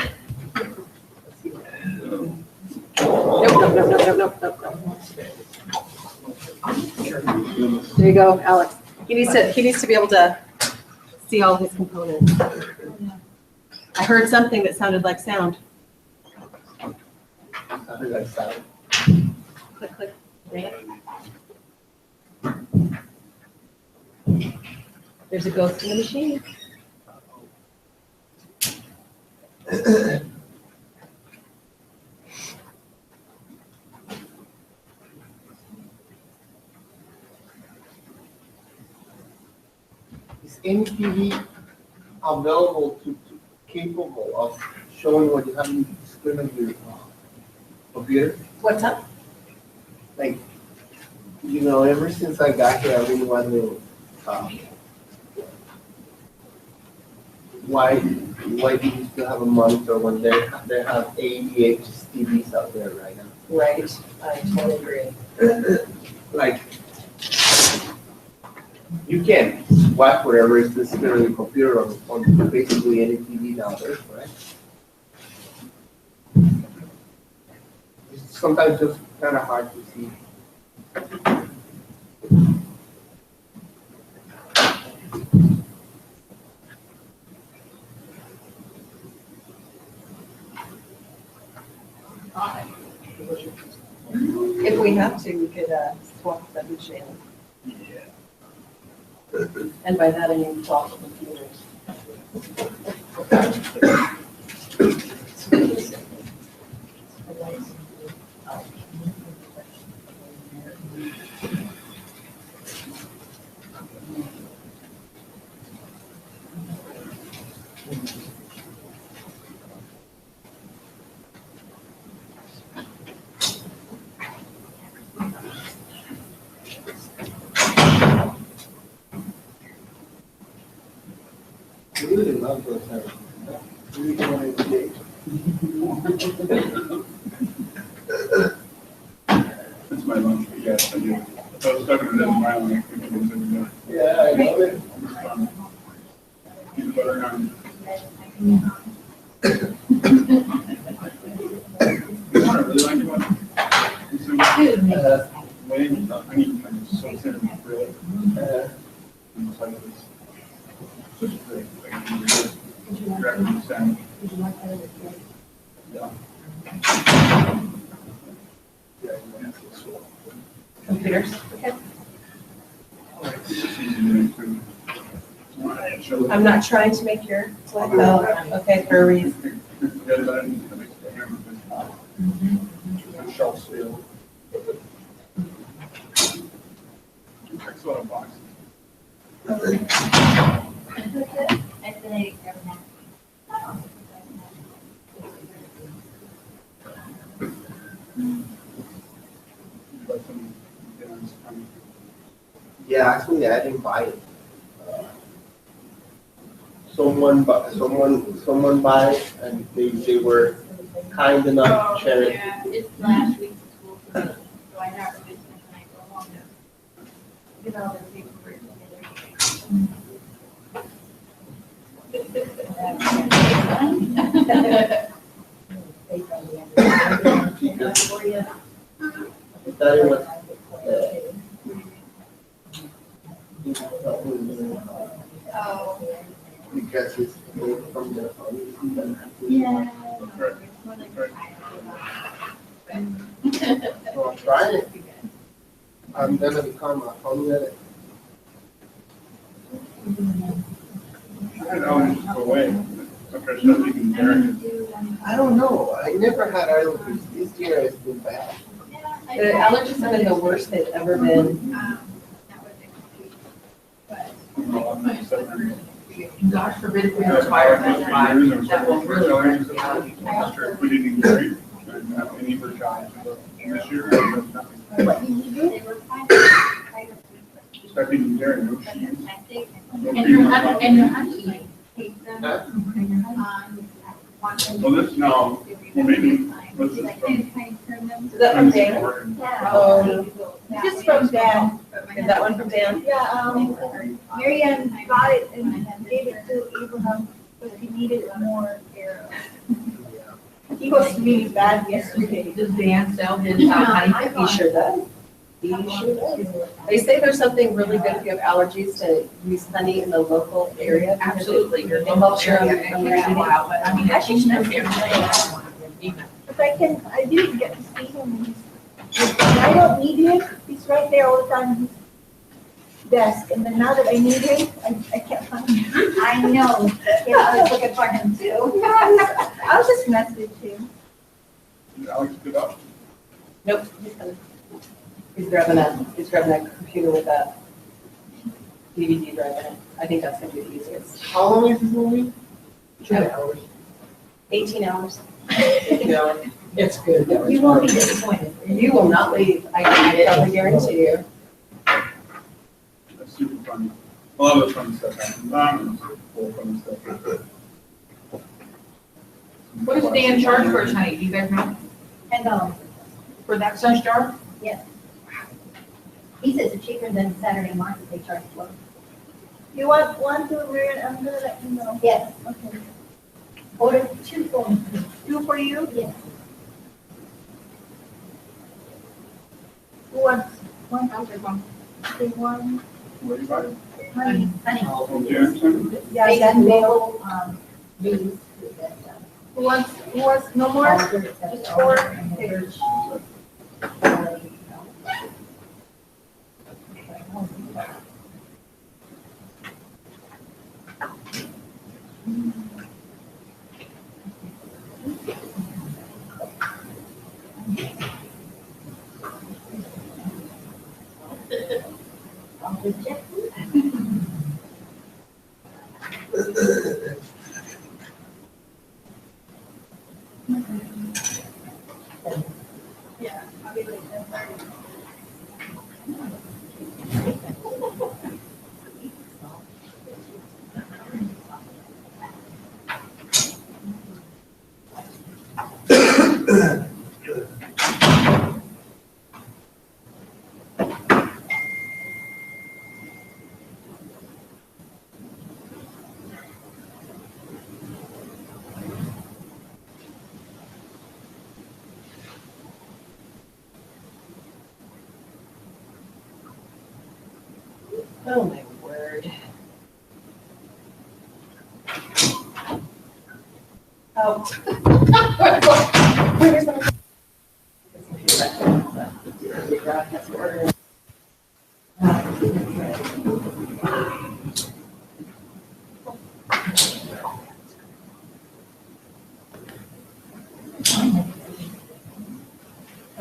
[SPEAKER 9] There you go, Alex. He needs to be able to see all his components. I heard something that sounded like sound.
[SPEAKER 3] I think that's that.
[SPEAKER 9] Click. There's a ghost in the machine.
[SPEAKER 3] Is any TV available capable of showing what you have on the screen of your computer?
[SPEAKER 9] What's up?
[SPEAKER 3] Like, ever since I got here, I really wanted to, why do you still have a monitor when they have 88 TVs out there right now?
[SPEAKER 9] Right, I totally agree.
[SPEAKER 3] Like, you can swipe whatever is listed on your computer on basically any TV nowadays, right? It's sometimes just kind of hard to see.
[SPEAKER 9] If we have to, we could swap the machine. And by that I mean swap the computers.
[SPEAKER 3] I really love those things. Really don't want to date.
[SPEAKER 4] That's my lunch, but yes, I do. If I was stuck in a desert island, I could do something.
[SPEAKER 3] Yeah, I love it.
[SPEAKER 4] Peanut butter and onion. You know what I really like about it? It's the way the onion kind of soaks in and really, inside of this. Such a great, like, you just grab it and sand. Yeah. Yeah, it's so.
[SPEAKER 9] Computers?
[SPEAKER 4] It's just easy to make food. Show
[SPEAKER 9] I'm not trying to make your life out. Okay, for a reason.
[SPEAKER 4] Forget about it, it makes the hammer good. The shelf steel. It takes a lot of boxes. But some, you know, it's funny.
[SPEAKER 3] Yeah, actually, I didn't buy it. Someone buy it, and they were kind enough to share it.
[SPEAKER 11] Yeah, it's last week's school for me, so I have business and I go home to get all the paperwork together.
[SPEAKER 3] I thought it was,
[SPEAKER 11] Oh,
[SPEAKER 3] because it's from the.
[SPEAKER 11] yeah.
[SPEAKER 3] So I'm trying it. I'm gonna become a home editor.
[SPEAKER 4] I had allergies go away. After I started eating dairy.
[SPEAKER 3] I don't know, I never had allergies, this year has been bad.
[SPEAKER 9] The allergies have been the worst they've ever been.
[SPEAKER 5] Gosh forbid if we have a fire that will really hurt the allergy.
[SPEAKER 4] After quit eating dairy, I didn't have any for challenge. This year, I have nothing. Start eating dairy, no cheese. No
[SPEAKER 11] And
[SPEAKER 4] cream
[SPEAKER 11] your
[SPEAKER 4] on
[SPEAKER 11] honey,
[SPEAKER 4] top.
[SPEAKER 11] and your honey.
[SPEAKER 4] Well, this, no, well, maybe, what's this from?
[SPEAKER 9] Is that from Dan?
[SPEAKER 8] This is from Dan.
[SPEAKER 9] Is that one from Dan?
[SPEAKER 8] Yeah, Mary Ann got it and gave it to Abraham, but he needed more air. He was really bad yesterday.
[SPEAKER 5] Does Dan sell his honey?
[SPEAKER 9] He sure does. He sure does. They say there's something really good if you have allergies to use honey in the local area.
[SPEAKER 5] Absolutely, your
[SPEAKER 9] It helps
[SPEAKER 5] local
[SPEAKER 9] your
[SPEAKER 5] area, it takes a while, but I mean, I think that's everything.
[SPEAKER 8] If I didn't get to see him. I don't need him, he's right there all the time on his desk, and then now that I need him, I can't find him.
[SPEAKER 2] I know, yeah, I was looking for him too.
[SPEAKER 8] I'll just message him.
[SPEAKER 4] Alex, good option.
[SPEAKER 9] Nope, he's coming. He's grabbing that computer with that DVD drive in it. I think that's gonna be the easiest.
[SPEAKER 3] How long is this movie?
[SPEAKER 9] 2 hours. 18 hours.
[SPEAKER 3] Yeah.
[SPEAKER 9] It's good.
[SPEAKER 2] You won't be disappointed.
[SPEAKER 9] You will not leave, I probably guarantee you.
[SPEAKER 4] That's super fun. A lot of the fun stuff happens. Full fun stuff.
[SPEAKER 5] What does Dan charge for his honey? Do you guys know?
[SPEAKER 2] And,
[SPEAKER 5] For that size jar?
[SPEAKER 2] he says it's cheaper than Saturday market, they charge for.
[SPEAKER 8] You want one to Mary Ann, I'm gonna let you know.
[SPEAKER 2] Yes,
[SPEAKER 8] Okay.
[SPEAKER 2] order 2 for me.
[SPEAKER 8] 2 for you?
[SPEAKER 2] Yes.
[SPEAKER 8] Who wants one?
[SPEAKER 5] I'll take one.
[SPEAKER 8] Okay, one,
[SPEAKER 4] What do you buy?
[SPEAKER 8] honey.
[SPEAKER 2] Honey.
[SPEAKER 4] From Jameson?
[SPEAKER 8] Yeah,
[SPEAKER 2] They
[SPEAKER 8] then
[SPEAKER 2] maple, bees.
[SPEAKER 8] who wants no more?
[SPEAKER 2] Just
[SPEAKER 8] 4?
[SPEAKER 2] Okay.
[SPEAKER 1] Oh, my word.
[SPEAKER 2] Oh,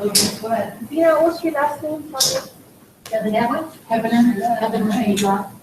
[SPEAKER 2] guess what?
[SPEAKER 11] You know, what's your last name? Sorry.
[SPEAKER 2] Doesn't have one?
[SPEAKER 5] Heaven, she dropped.